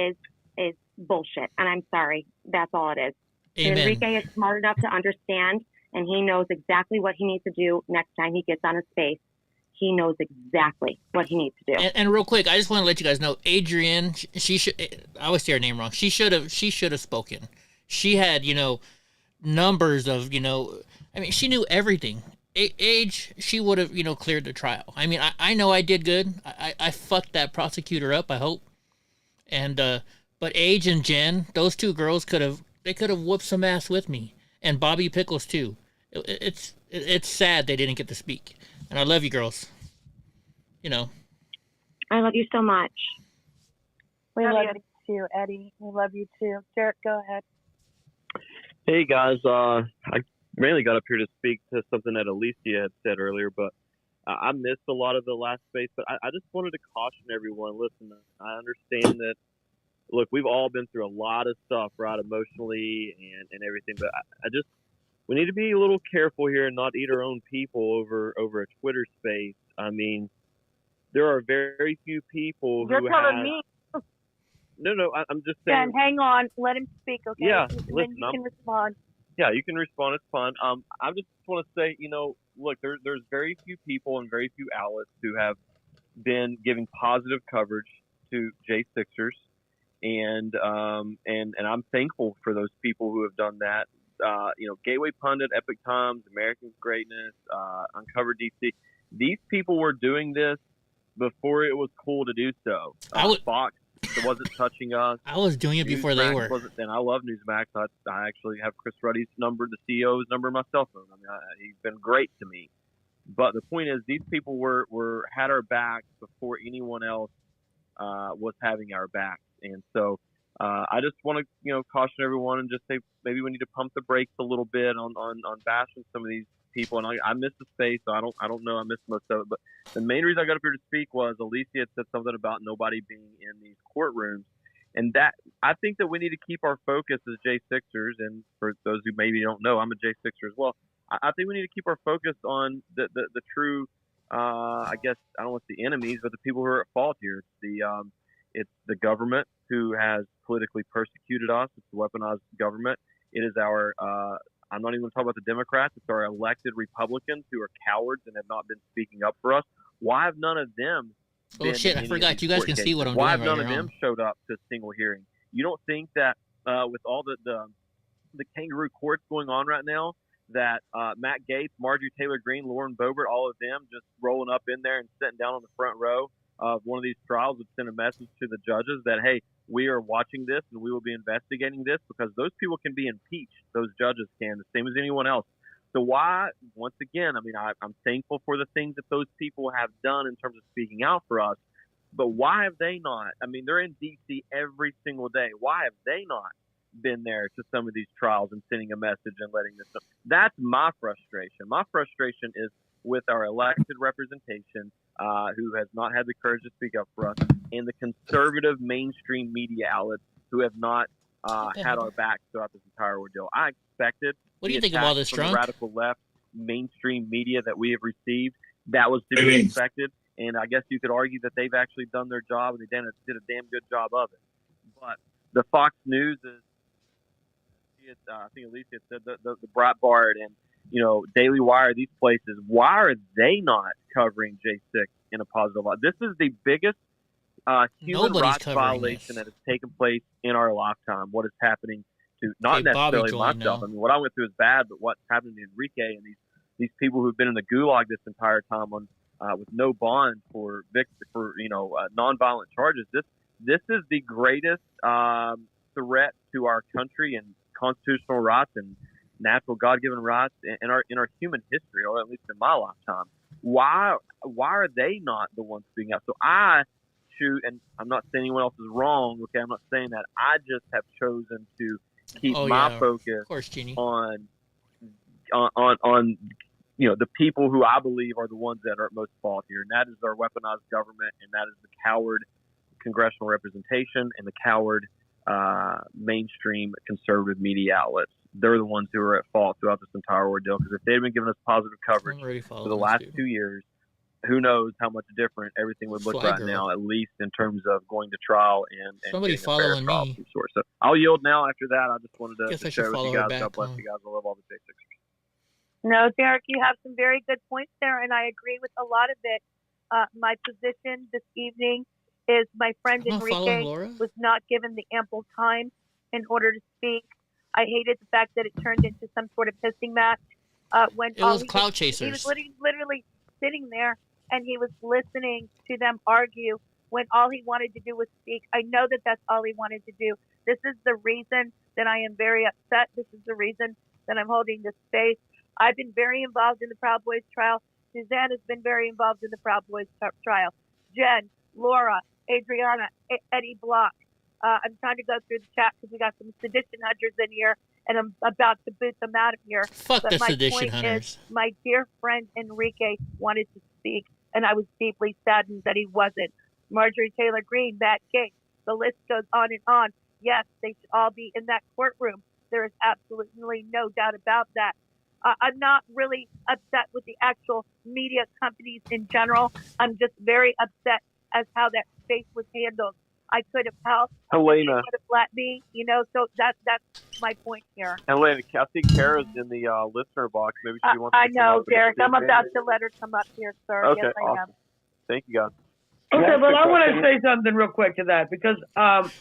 V: is bullshit. And I'm sorry. That's all it is.
A: Amen.
V: Enrique is smart enough to understand, and he knows exactly what he needs to do next time he gets on his face. he knows exactly what he needs to do.
A: And real quick, I just want to let you guys know, Adrienne, she should. I always say her name wrong. She should have spoken. She had, numbers of, I mean, she knew everything. Age, she would have, cleared the trial. I mean, I know I did good. I fucked that prosecutor up, I hope. And but Age and Jen, those two girls could have whooped some ass with me, and Bobby Pickles too. It's sad they didn't get to speak. And I love you girls.
V: I love you so much.
C: We love you too, Eddie. We love you too. Derek, go ahead.
F: Hey guys, I mainly got up here to speak to something that Alicia had said earlier, but I missed a lot of the last space. But I just wanted to caution everyone. Listen, I understand that. Look, we've all been through a lot of stuff, right, emotionally and everything. But we need to be a little careful here and not eat our own people over a Twitter space. I mean, there are very few people
C: You're
F: who
C: telling me.
F: No, I'm just saying.
C: Dan, hang on. Let him speak, okay?
F: Yeah,
C: Then
F: listen,
C: you can respond.
F: Yeah, you can respond. It's fine. I just want to say, look, there's very few people and very few outlets who have been giving positive coverage to J6ers, and I'm thankful for those people who have done that. Gateway Pundit, Epic Times, American Greatness, Uncover DC. These people were doing this before it was cool to do so. Fox wasn't touching us.
A: I was doing it before they were.
F: And I love Newsmax. I actually have Chris Ruddy's number, the CEO's number, in my cell phone. I mean, he's been great to me. But the point is, these people had our backs before anyone else was having our backs. And so I just want to caution everyone and just say maybe we need to pump the brakes a little bit on bashing some of these people. And I missed the space, so I don't know. I missed most of it. But the main reason I got up here to speak was Alicia had said something about nobody being in these courtrooms, and that I think that we need to keep our focus as J6ers. And for those who maybe don't know, I'm a J6er as well. I think we need to keep our focus on the true, I guess I don't want to say enemies, but the people who are at fault here. It's the government who has politically persecuted us. It's the weaponized government. It is our I'm not even going to talk about the Democrats. It's our elected Republicans who are cowards and have not been speaking up for us. Why have none of them?
A: Oh shit! I forgot. You guys can see what I'm doing.
F: Why have none of them showed up to a single hearing? You don't think that with all the kangaroo courts going on right now, that Matt Gaetz, Marjorie Taylor Greene, Lauren Boebert, all of them just rolling up in there and sitting down on the front row of one of these trials would send a message to the judges that, hey, we are watching this and we will be investigating this, because those people can be impeached. Those judges can, the same as anyone else. So why, once again, I mean, I'm thankful for the things that those people have done in terms of speaking out for us, but why have they not? I mean, they're in D.C. every single day. Why have they not been there to some of these trials and sending a message and letting this know? That's my frustration. My frustration is with our elected representation, who has not had the courage to speak up for us, and the conservative mainstream media outlets who have not had our backs throughout this entire ordeal. I expected.
A: What do you think of all this,
F: from
A: Drunk?
F: the radical left mainstream media that we have received? That was to be expected, and I guess you could argue that they've actually done their job and they did a damn good job of it. But the Fox News is, I think Alicia said the Breitbart and Daily Wire, these places, why are they not covering J6 in a positive light? This is the biggest human rights violation that has taken place in our lifetime. What is happening to not necessarily myself. I mean, what I went through is bad, but what's happening to Enrique and these people who've been in the gulag this entire time on with no bond for nonviolent charges. This is the greatest threat to our country and constitutional rights and natural God-given rights in our human history, or at least in my lifetime. Why are they not the ones speaking out? So I shoot, and I'm not saying anyone else is wrong. Okay, I'm not saying that. I just have chosen to keep my focus on the people who I believe are the ones that are at most fault here, and that is our weaponized government, and that is the coward congressional representation and the coward mainstream conservative media outlets. They're the ones who are at fault throughout this entire ordeal, because if they'd been giving us positive coverage for the last 2 years, who knows how much different everything would look right now, at least in terms of going to trial and
A: somebody following me.
F: So I'll yield now. After that, I just wanted to share with you guys.
A: Back
F: God bless you guys. I love all the J6ers.
C: No, Derek, you have some very good points there, and I agree with a lot of it. My position this evening is my friend Enrique was not given the ample time in order to speak. I hated the fact that it turned into some sort of pissing match. When
A: it was clout chasers.
C: He was literally sitting there and he was listening to them argue when all he wanted to do was speak. I know that that's all he wanted to do. This is the reason that I am very upset. This is the reason that I'm holding this space. I've been very involved in the Proud Boys trial. Suzanne has been very involved in the Proud Boys trial. Jen, Laura, Adriana, Eddie Block. I'm trying to go through the chat because we got some sedition hunters in here, and I'm about to boot them out of here.
A: Fuck
C: but
A: the
C: my
A: sedition
C: point
A: hunters.
C: Is, my dear friend Enrique wanted to speak, and I was deeply saddened that he wasn't. Marjorie Taylor Greene, that case. The list goes on and on. Yes, they should all be in that courtroom. There is absolutely no doubt about that. I'm not really upset with the actual media companies in general. I'm just very upset as how that space was handled. I could have helped.
F: Helena.
C: Could have let me, so that's my point here.
F: Helena, I think Kara's in the listener box. Maybe she wants to
C: I know,
F: come up
C: Derek.
F: and
C: I'm about to let her come up here, sir.
F: Okay,
C: Yes, I
F: awesome.
C: am.
F: Thank you, guys.
J: Okay, but I want to say something real quick to that because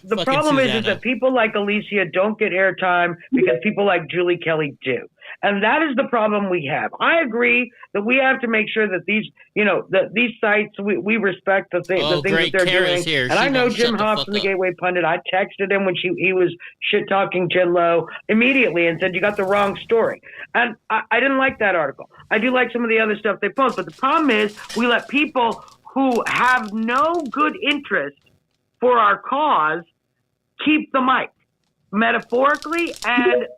J: the problem is that people like Alicia don't get airtime because people like Julie Kelly do. And that is the problem we have. I agree that we have to make sure that these, that these sites, we respect the things that they're doing.
A: Here.
J: And I know Jim Hobbs from the Gateway Pundit. I texted him when he was shit-talking Jen Lowe immediately and said, you got the wrong story. And I didn't like that article. I do like some of the other stuff they post. But the problem is we let people who have no good interest for our cause keep the mic, metaphorically and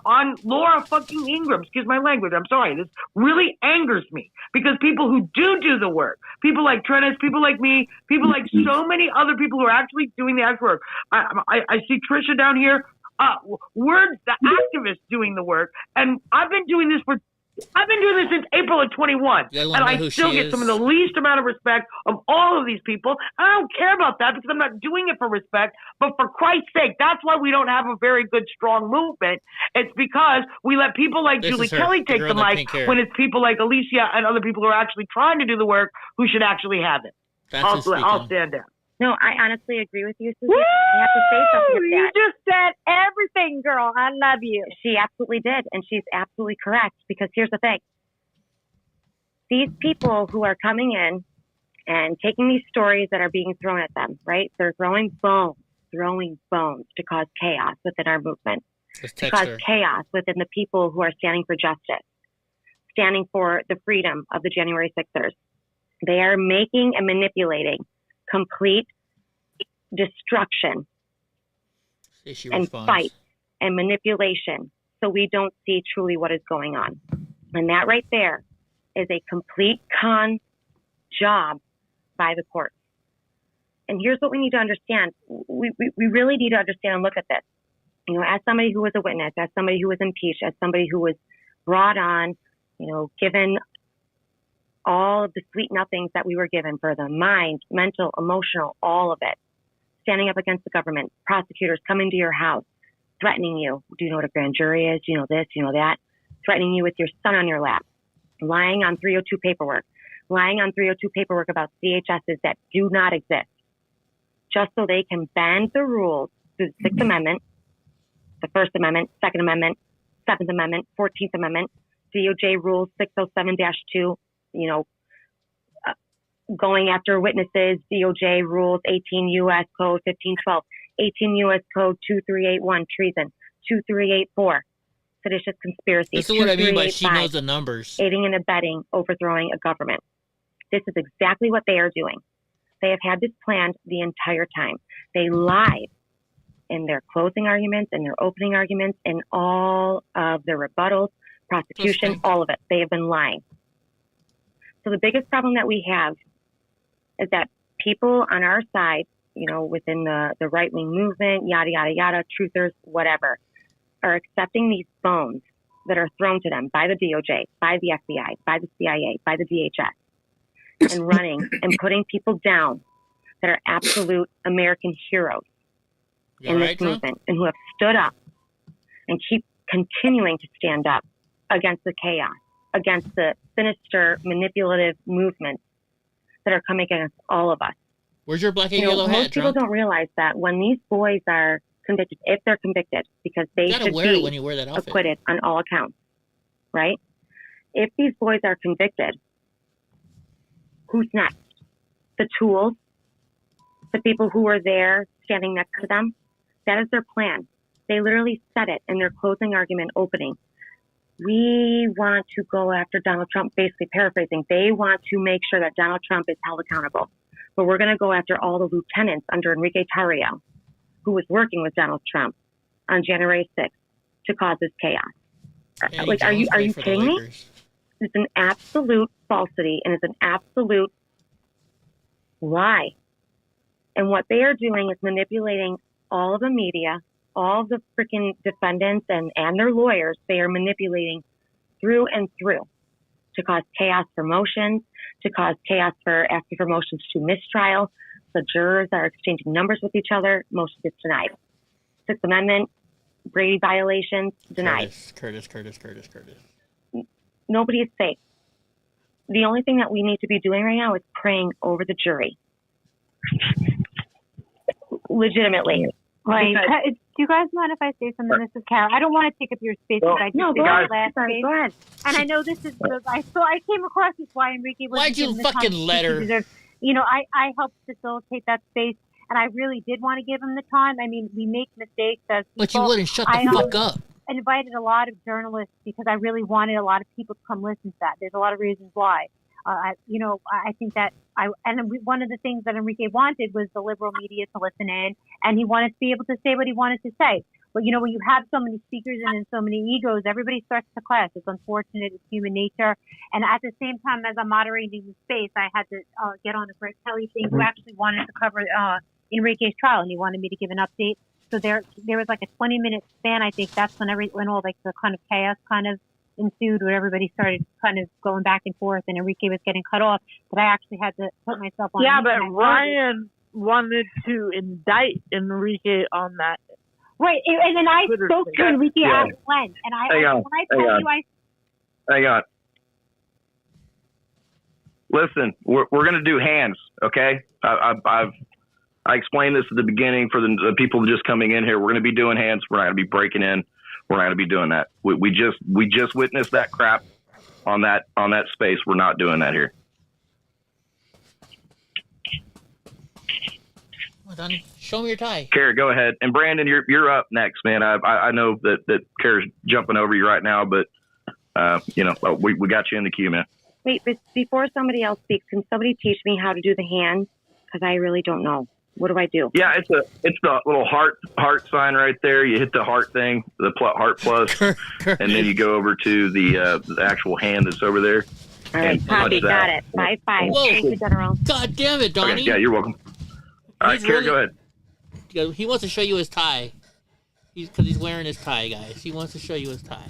J: on Laura fucking Ingram. Excuse my language. I'm sorry. This really angers me because people who do the work, people like Trennis, people like me, people like so many other people who are actually doing the actual work. I see Trisha down here. We're the activists doing the work, and I've been doing this since April of 21, and I still get some of the least amount of respect of all of these people. I don't care about that because I'm not doing it for respect, but for Christ's sake, that's why we don't have a very good, strong movement. It's because we let people like Julie Kelly take the mic when it's people like Alicia and other people who are actually trying to do the work who should actually have it. I'll stand down.
V: No, I honestly agree with you, Susie. I have to say something about
K: You just said everything, girl. I love you.
V: She absolutely did, and she's absolutely correct, because here's the thing. These people who are coming in and taking these stories that are being thrown at them, right? They're throwing bones to cause chaos within our movement, to cause chaos within the people who are standing for justice, standing for the freedom of the January 6ers. They are making and manipulating complete destruction and fight and manipulation, so we don't see truly what is going on. And that right there is a complete con job by the courts. And here's what we need to understand. We really need to understand and look at this. As somebody who was a witness, as somebody who was impeached, as somebody who was brought on, given all of the sweet nothings that we were given for the mind, mental, emotional, all of it. Standing up against the government, prosecutors coming to your house, threatening you. Do you know what a grand jury is? Do you know this? Do you know that? Threatening you with your son on your lap. Lying on 302 paperwork. Lying on 302 paperwork about CHSs that do not exist. Just so they can bend the rules through the Sixth Amendment, the First Amendment, Second Amendment, Seventh Amendment, 14th Amendment, DOJ Rule 607-2, going after witnesses, DOJ rules 18 U.S. Code 1512, 18 U.S. Code 2381, treason, 2384, seditious conspiracy.
A: This is what I mean by she knows the numbers.
V: Aiding and abetting, overthrowing a government. This is exactly what they are doing. They have had this planned the entire time. They lied in their closing arguments, in their opening arguments, in all of their rebuttals, prosecution, all of it. They have been lying. So the biggest problem that we have is that people on our side, within the right-wing movement, yada, yada, yada, truthers, whatever, are accepting these bones that are thrown to them by the DOJ, by the FBI, by the CIA, by the DHS, and running and putting people down that are absolute American heroes in this movement and who have stood up and keep continuing to stand up against the chaos, against the sinister, manipulative movements that are coming against all of us.
A: Where's your black and yellow hat,
V: most people don't realize that when these boys are convicted, if they're convicted, because they should
A: wear it
V: be
A: when you wear that outfit.
V: acquitted on all accounts, right? If these boys are convicted, who's next? The tools, the people who were there standing next to them. That is their plan. They literally said it in their closing argument opening. We want to go after Donald Trump, basically paraphrasing. They want to make sure that Donald Trump is held accountable. But we're going to go after all the lieutenants under Enrique Tarrio, who was working with Donald Trump on January 6th to cause this chaos. Like, are you kidding me? It's an absolute falsity and it's an absolute lie. And what they are doing is manipulating all of the media, all of the freaking defendants and their lawyers. They are manipulating through and through to cause chaos for motions, to cause chaos for asking for motions to mistrial. The jurors are exchanging numbers with each other. Motion gets denied. Sixth Amendment, Brady violations, denied.
A: Curtis.
V: Nobody is safe. The only thing that we need to be doing right now is praying over the jury. Legitimately.
D: Right. Do you guys mind if I say something? This is Carol. I don't want to take up your space, but I just
V: go ahead.
D: Go ahead. And I know this is I came across this why Enrique was.
A: Why'd you fucking let her?
D: You know, I helped facilitate that space, and I really did want to give him the time. I mean, we make mistakes as people.
A: But you wouldn't shut the fuck up.
D: I invited a lot of journalists because I really wanted a lot of people to come listen to that. There's a lot of reasons why. I think that one of the things that Enrique wanted was the liberal media to listen in, and he wanted to be able to say what he wanted to say. But, you know, when you have so many speakers and so many egos, everybody starts to clash. It's unfortunate. It's human nature. And at the same time, as I'm moderating the space, I had to get on a Greg Kelly thing who actually wanted to cover Enrique's trial, and he wanted me to give an update. So there was like a 20-minute span. I think that's when all like the kind of chaos kind of ensued, where everybody started kind of going back and forth, and Enrique was getting cut off. But I actually had to put myself on.
K: Yeah, but Ryan wanted to indict Enrique on that.
D: Right, and then I spoke to Enrique at length, and
U: Hang on. Listen, we're going to do hands, okay? I explained this at the beginning for the people just coming in here. We're going to be doing hands. We're not going to be breaking in. We're not going to be doing that. We just witnessed that crap on that space. We're not doing that here.
A: Well, Donnie, show me your tie.
U: Kara, go ahead. And Brandon, you're up next, man. I know that Kara's jumping over you right now, but we got you in the queue, man.
V: Wait, but before somebody else speaks, can somebody teach me how to do the hands? Because I really don't know. What do I do?
U: Yeah, it's the little heart sign right there. You hit the heart thing, the heart plus, and then you go over to the actual hand that's over there.
V: All right, copy, got it. 5-5. Thank you, General.
A: God damn it, Donnie.
U: Okay, yeah, you're welcome. All right, Kara, go ahead.
A: He wants to show you his tie. Because he's wearing his tie, guys. He wants to show you his tie.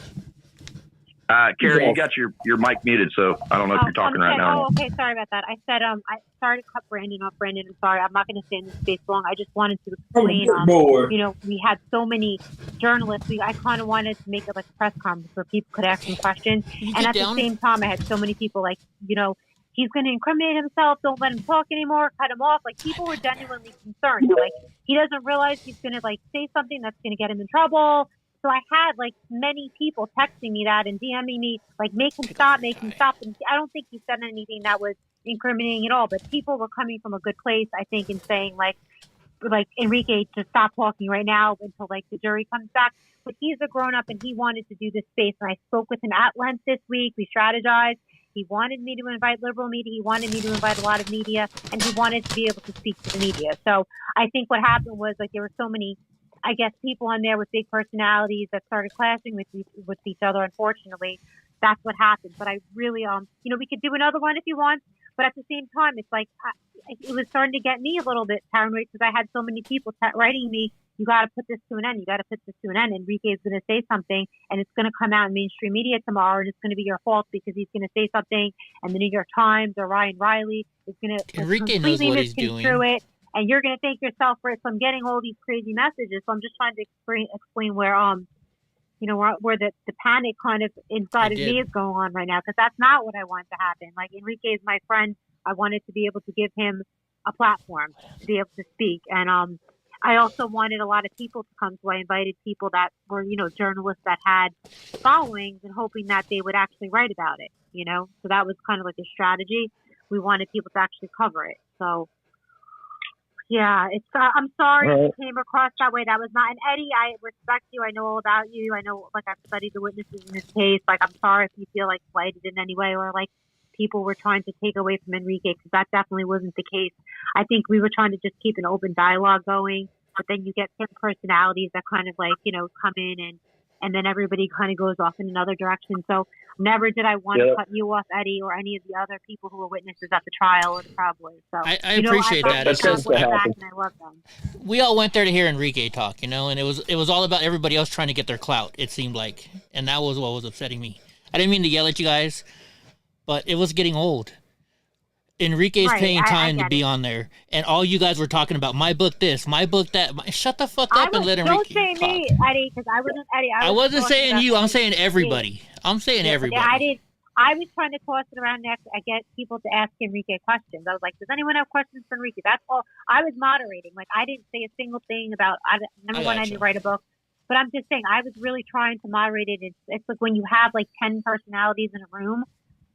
U: Kara, you got your mic muted, so I don't know if you're talking right now.
D: Oh, okay. Sorry about that. I said, I started to cut Brandon off. Brandon, I'm sorry. I'm not going to stay in this space long. I just wanted to explain, we had so many journalists. I kind of wanted to make it like a press conference where people could ask him questions. And at the same time, I had so many people like, he's going to incriminate himself. Don't let him talk anymore. Cut him off. Like, people were genuinely concerned. Like, he doesn't realize he's going to, like, say something that's going to get him in trouble. So I had, like, many people texting me that and DMing me, like, make him stop. And I don't think he said anything that was incriminating at all. But people were coming from a good place, I think, and saying, like Enrique, to stop talking right now until, like, the jury comes back. But he's a grown-up, and he wanted to do this space. And I spoke with him at length this week. We strategized. He wanted me to invite liberal media. He wanted me to invite a lot of media. And he wanted to be able to speak to the media. So I think what happened was, like, there were so many, I guess, people on there with big personalities that started clashing with each other. Unfortunately, that's what happened. But I really, we could do another one if you want. But at the same time, it's like it was starting to get me a little bit paranoid because I had so many people writing me, you got to put this to an end. You got to put this to an end. Enrique is going to say something, and it's going to come out in mainstream media tomorrow, and it's going to be your fault because he's going to say something, and the New York Times or Ryan Riley is going to completely misconstrue it. And you're going to thank yourself for it. So I'm getting all these crazy messages. So I'm just trying to explain where the panic kind of inside of me is going on right now. Because that's not what I want to happen. Like, Enrique is my friend I wanted to be able to give him a platform to be able to speak. And I also wanted a lot of people to come. So I invited people that were, journalists that had followings and hoping that they would actually write about it, So that was kind of like a strategy. We wanted people to actually cover it. So, yeah, I'm sorry it came across that way. That was not. And Eddie, I respect you. I know all about you. I know, I've studied the witnesses in this case. I'm sorry if you feel slighted in any way or people were trying to take away from Enrique, because that definitely wasn't the case. I think we were trying to just keep an open dialogue going, but then you get certain personalities that kind of come in and then everybody kind of goes off in another direction. So never did I want to cut you off, Eddie, or any of the other people who were witnesses at the trial or the Proudboy. So
A: I appreciate that.
D: It's just and I love them.
A: We all went there to hear Enrique talk, and it was all about everybody else trying to get their clout, it seemed like, and that was what was upsetting me. I didn't mean to yell at you guys, but it was getting old. Enrique's paying time to be on there, and all you guys were talking about my book this, my book that. Shut the fuck up and let Enrique
D: talk. Don't say me, Eddie, because I wasn't Eddie.
A: I wasn't saying you. I'm saying everybody. I'm saying everybody.
D: I was trying to toss it around next. I get people to ask Enrique questions. I was like, does anyone have questions for Enrique? That's all. I was moderating. I didn't say a single thing about. I never wanted to write a book. But I'm just saying, I was really trying to moderate it. It's like when you have 10 personalities in a room,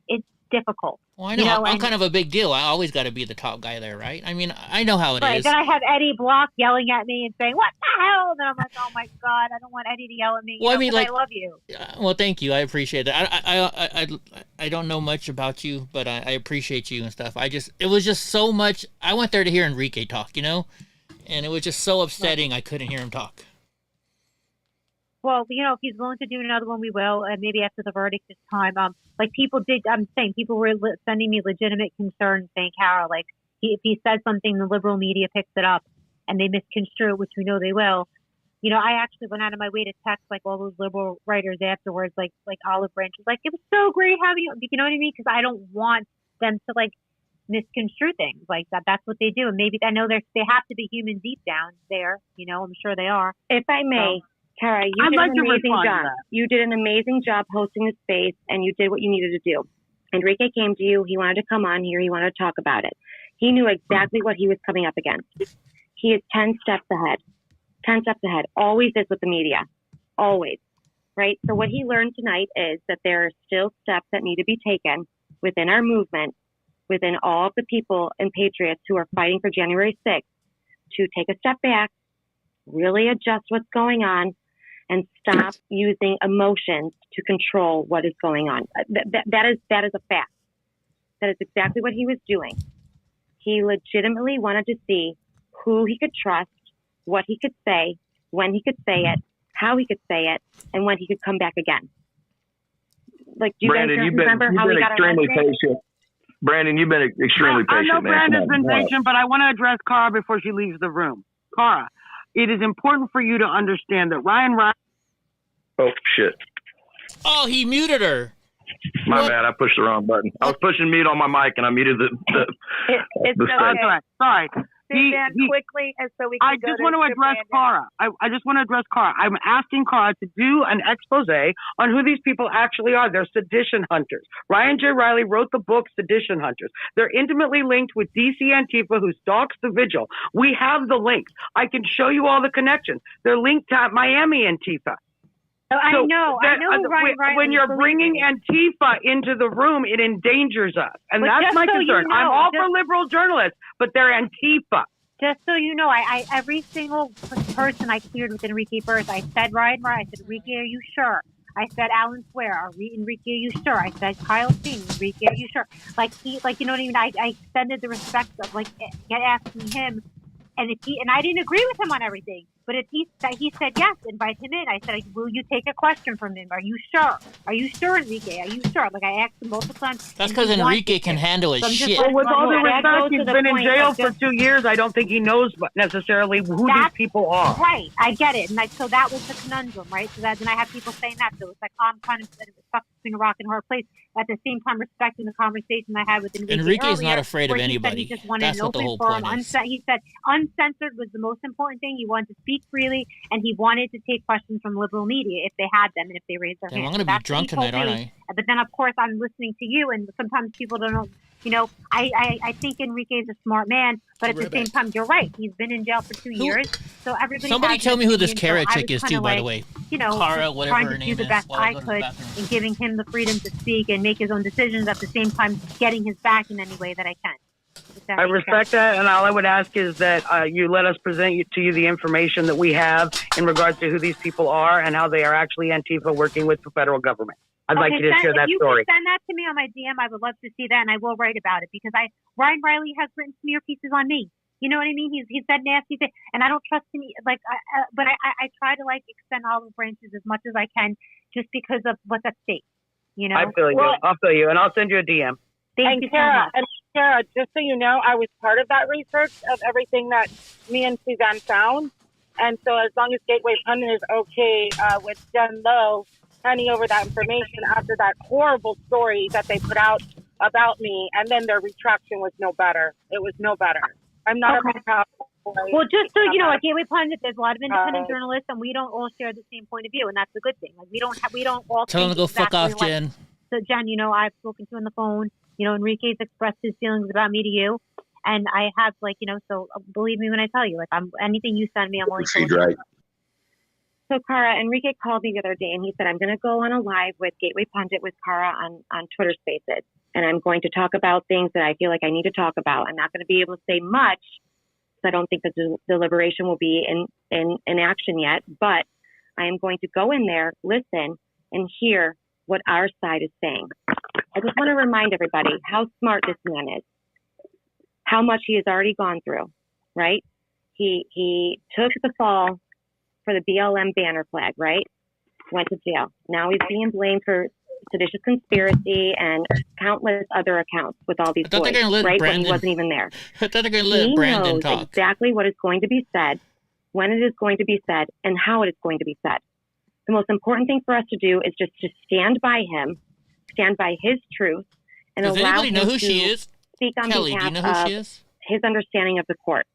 D: it's difficult.
A: Well, I know. I'm kind of a big deal. I always got to be the top guy there, right? I mean, I know how it is.
D: Then I have Eddie Block yelling at me and saying, "What the hell?" And I'm like, "Oh my god, I don't want Eddie to yell at me."
A: Well,
D: I love you.
A: Well, thank you. I appreciate that. I don't know much about you, but I appreciate you and stuff. It was just so much. I went there to hear Enrique talk, and it was just so upsetting. I couldn't hear him talk.
D: Well, if he's willing to do another one, we will, and maybe after the verdict this time. People were sending me legitimate concerns, saying, Carol, if he says something, the liberal media picks it up, and they misconstrue it, which we know they will. I actually went out of my way to text all those liberal writers afterwards, like Olive Branch was it was so great having you. You know what I mean? Because I don't want them to misconstrue things like that. That's what they do, and maybe I know they have to be human deep down there. I'm sure they are.
V: If I may. Kara, you did an amazing job. You did an amazing job hosting the space, and you did what you needed to do. Enrique came to you. He wanted to come on here. He wanted to talk about it. He knew exactly what he was coming up against. He is 10 steps ahead. 10 steps ahead. Always is with the media. Always. Right? So what he learned tonight is that there are still steps that need to be taken within our movement, within all of the people and patriots who are fighting for January 6th, to take a step back, really adjust what's going on, and stop using emotions to control what is going on. That is a fact. That is exactly what he was doing. He legitimately wanted to see who he could trust, what he could say, when he could say it, how he could say it, and when he could come back again. Do you
U: Brandon,
V: guys remember how we got
U: extremely patient. Brandon, you've been extremely patient.
J: I know Brandon's been patient, but I want to address Cara before she leaves the room. Cara, it is important for you to understand that Ryan.
U: Oh, shit.
A: Oh, he muted her.
U: My bad. I pushed the wrong button. I was pushing mute on my mic, and I muted the
J: It's okay. Sorry.
C: Suzanne, quickly, and so we can
J: I just want to address Cara. I just want to address Cara. I'm asking Cara to do an expose on who these people actually are. They're sedition hunters. Ryan J. Riley wrote the book Sedition Hunters. They're intimately linked with DC Antifa, who stalks the vigil. We have the links. I can show you all the connections. They're linked to Miami Antifa.
D: I know who Ryan Riley
J: when you're bringing Antifa into the room, it endangers us. And that's my concern. I'm all for liberal journalists, but they're Antifa.
D: Just so you know, I every single person I cleared with Enrique first, I said Ryan Riley. I said, Enrique, are you sure? I said Alan Swear. Enrique, are you sure? I said Kyle Steen. Enrique, are you sure? You know what I mean? I extended the respect of asking him. And I didn't agree with him on everything, but if he said yes, invite him in. I said, will you take a question from him? Are you sure? Are you sure, Enrique? Are you sure? I asked him multiple times.
A: That's because Enrique can handle his shit.
J: Well, with all due respect, he's been in jail for 2 years. I don't think he knows necessarily who these people are.
D: Right. I get it. And so that was the conundrum, right? So then I have people saying that. So it's I'm kind of stuck between a rock and a hard place. At the same time, respecting the conversation I had with Enrique.
A: Enrique is not afraid of anybody. That's what the whole point is.
D: He said uncensored was the most important thing. He wanted to speak freely, and he wanted to take questions from liberal media if they had them and if they raised their hands.
A: I'm going to be drunk tonight, aren't I?
D: But then, of course, I'm listening to you, and sometimes people don't know. You know, I think Enrique's a smart man, but at the same time, you're right. He's been in jail for 2 years, so everybody.
A: Somebody tell me who this Kara chick is too, by the
D: like,
A: way.
D: You know,
A: Kara, whatever
D: trying
A: her
D: to do
A: name
D: the
A: is,
D: best
A: while I
D: I
A: go to the
D: could
A: bathroom.
D: in giving him the freedom to speak and make his own decisions. At the same time, getting his back in any way that I can.
J: I respect that, and all I would ask is that you let us present to you the information that we have in regards to who these people are and how they are actually Antifa working with the federal government. I'd like you to share that story.
D: If you can send that to me on my DM, I would love to see that, and I will write about it because Ryan Riley has written smear pieces on me. You know what I mean? He said nasty things, and I don't trust him. Like, but I try to like extend olive branches as much as I can, just because of what's at stake. You know?
J: I feel you. I'll feel you, and I'll send you a DM.
D: Thank you
H: Kara,
D: so much.
H: Kara, just so you know, I was part of that research of everything that me and Suzanne found. And so as long as Gateway Pundit is okay with Jen Lowe handing over that information after that horrible story that they put out about me, and then their retraction was no better. It was no better. I'm not a proud boy.
D: Well, just so you know, at Gateway Pundit, there's a lot of independent journalists, and we don't all share the same point of view, and that's a good thing. Like we don't all
A: Tell them to go fuck off,
D: like,
A: Jen.
D: So Jen, you know, I've spoken to on the phone. You know, Enrique's expressed his feelings about me to you, and I have, like, you know, so believe me when I tell you, like, anything you send me, I'm willing to listen.
R: Right.
V: So, Kara, Enrique called me the other day, and he said, I'm going to go on a live with Gateway Pundit with Kara on Twitter Spaces, and I'm going to talk about things that I feel like I need to talk about. I'm not going to be able to say much, because I don't think the deliberation will be in action yet, but I am going to go in there, listen, and hear what our side is saying. I just want to remind everybody how smart this man is, how much he has already gone through, right? He took the fall for the BLM banner flag, right? Went to jail. Now he's being blamed for seditious conspiracy and countless other accounts with all these boys, right? When he wasn't even there.
A: I thought they're going to let Brandon talk.
V: Exactly what is going to be said, when it is going to be said, and how it is going to be said. The most important thing for us to do is just to stand by him, stand by his truth, and
A: Does
V: allow
A: anybody
V: him
A: know who
V: to
A: she is?
V: speak on
A: Kelly, do
V: behalf
A: you know who she
V: of
A: is?
V: his understanding of the court.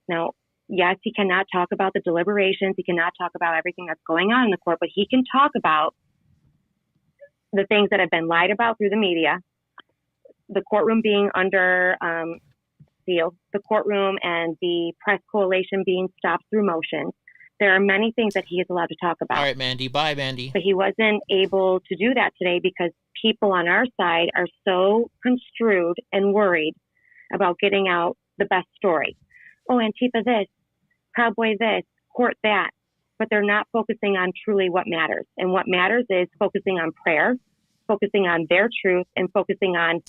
V: Now, yes, he cannot talk about the deliberations. He cannot talk about everything that's going on in the court, but he can talk about the things that have been lied about through the media, the courtroom being under seal, the courtroom and the press coalition being stopped through motions. There are many things that he is allowed to talk about.
A: All right, Mandy. Bye, Mandy.
V: But he wasn't able to do that today because people on our side are so construed and worried about getting out the best story. Oh, Antifa this, Proudboy this, court that. But they're not focusing on truly what matters. And what matters is focusing on prayer, focusing on their truth, and focusing on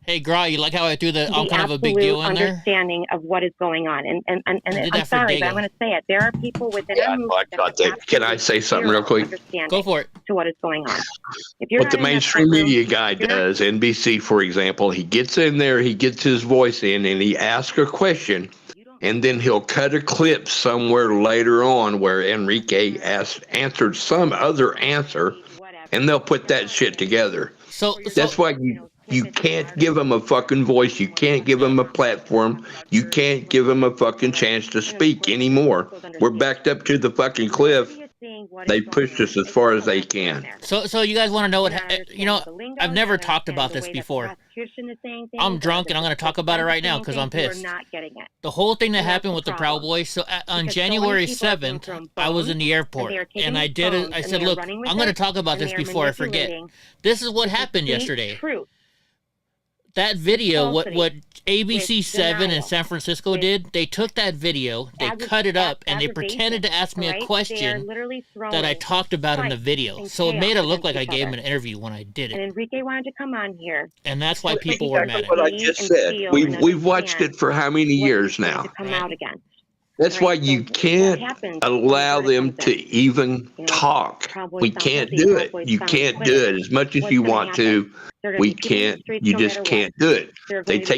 A: Hey, Gra, you like how I threw the kind of a big deal in there?
V: Understanding of what is going on. And I'm sorry, but I'm going to say it. There are people within our movement that
R: Can I say something real quick?
A: Go for it.
V: To what is going on. If you're
R: What the mainstream media guy does, NBC, for example, he gets in there, he gets his voice in, and he asks a question, and then he'll cut a clip somewhere later on where Enrique answered some other answer, and they'll put that shit together.
A: So
R: that's why you can't give them a fucking voice. You can't give them a platform. You can't give them a fucking chance to speak anymore. We're backed up to the fucking cliff. They pushed us as far as they can.
A: So you guys want to know what? You know, I've never talked about this before. I'm drunk and I'm going to talk about it right now because I'm pissed. The whole thing that happened with the Proud Boys. So on January 7th, I was in the airport and I did it. I said, look, I'm going to talk about this before I forget. This is what happened yesterday. That video, what ABC 7 in San Francisco did, they took that video, they cut it up, and they pretended to ask me a question that I talked about in the video. So it made it look like I gave him an interview when I did
V: And
A: it.
V: Enrique wanted to come on here.
A: And that's why people were mad at
R: What I
A: me.
R: just said. We've watched it for how many years now?
V: Come out again.
R: That's why you can't allow them to even talk. We can't do it. You can't do it as much as you want to. We can't. You just can't do it. They take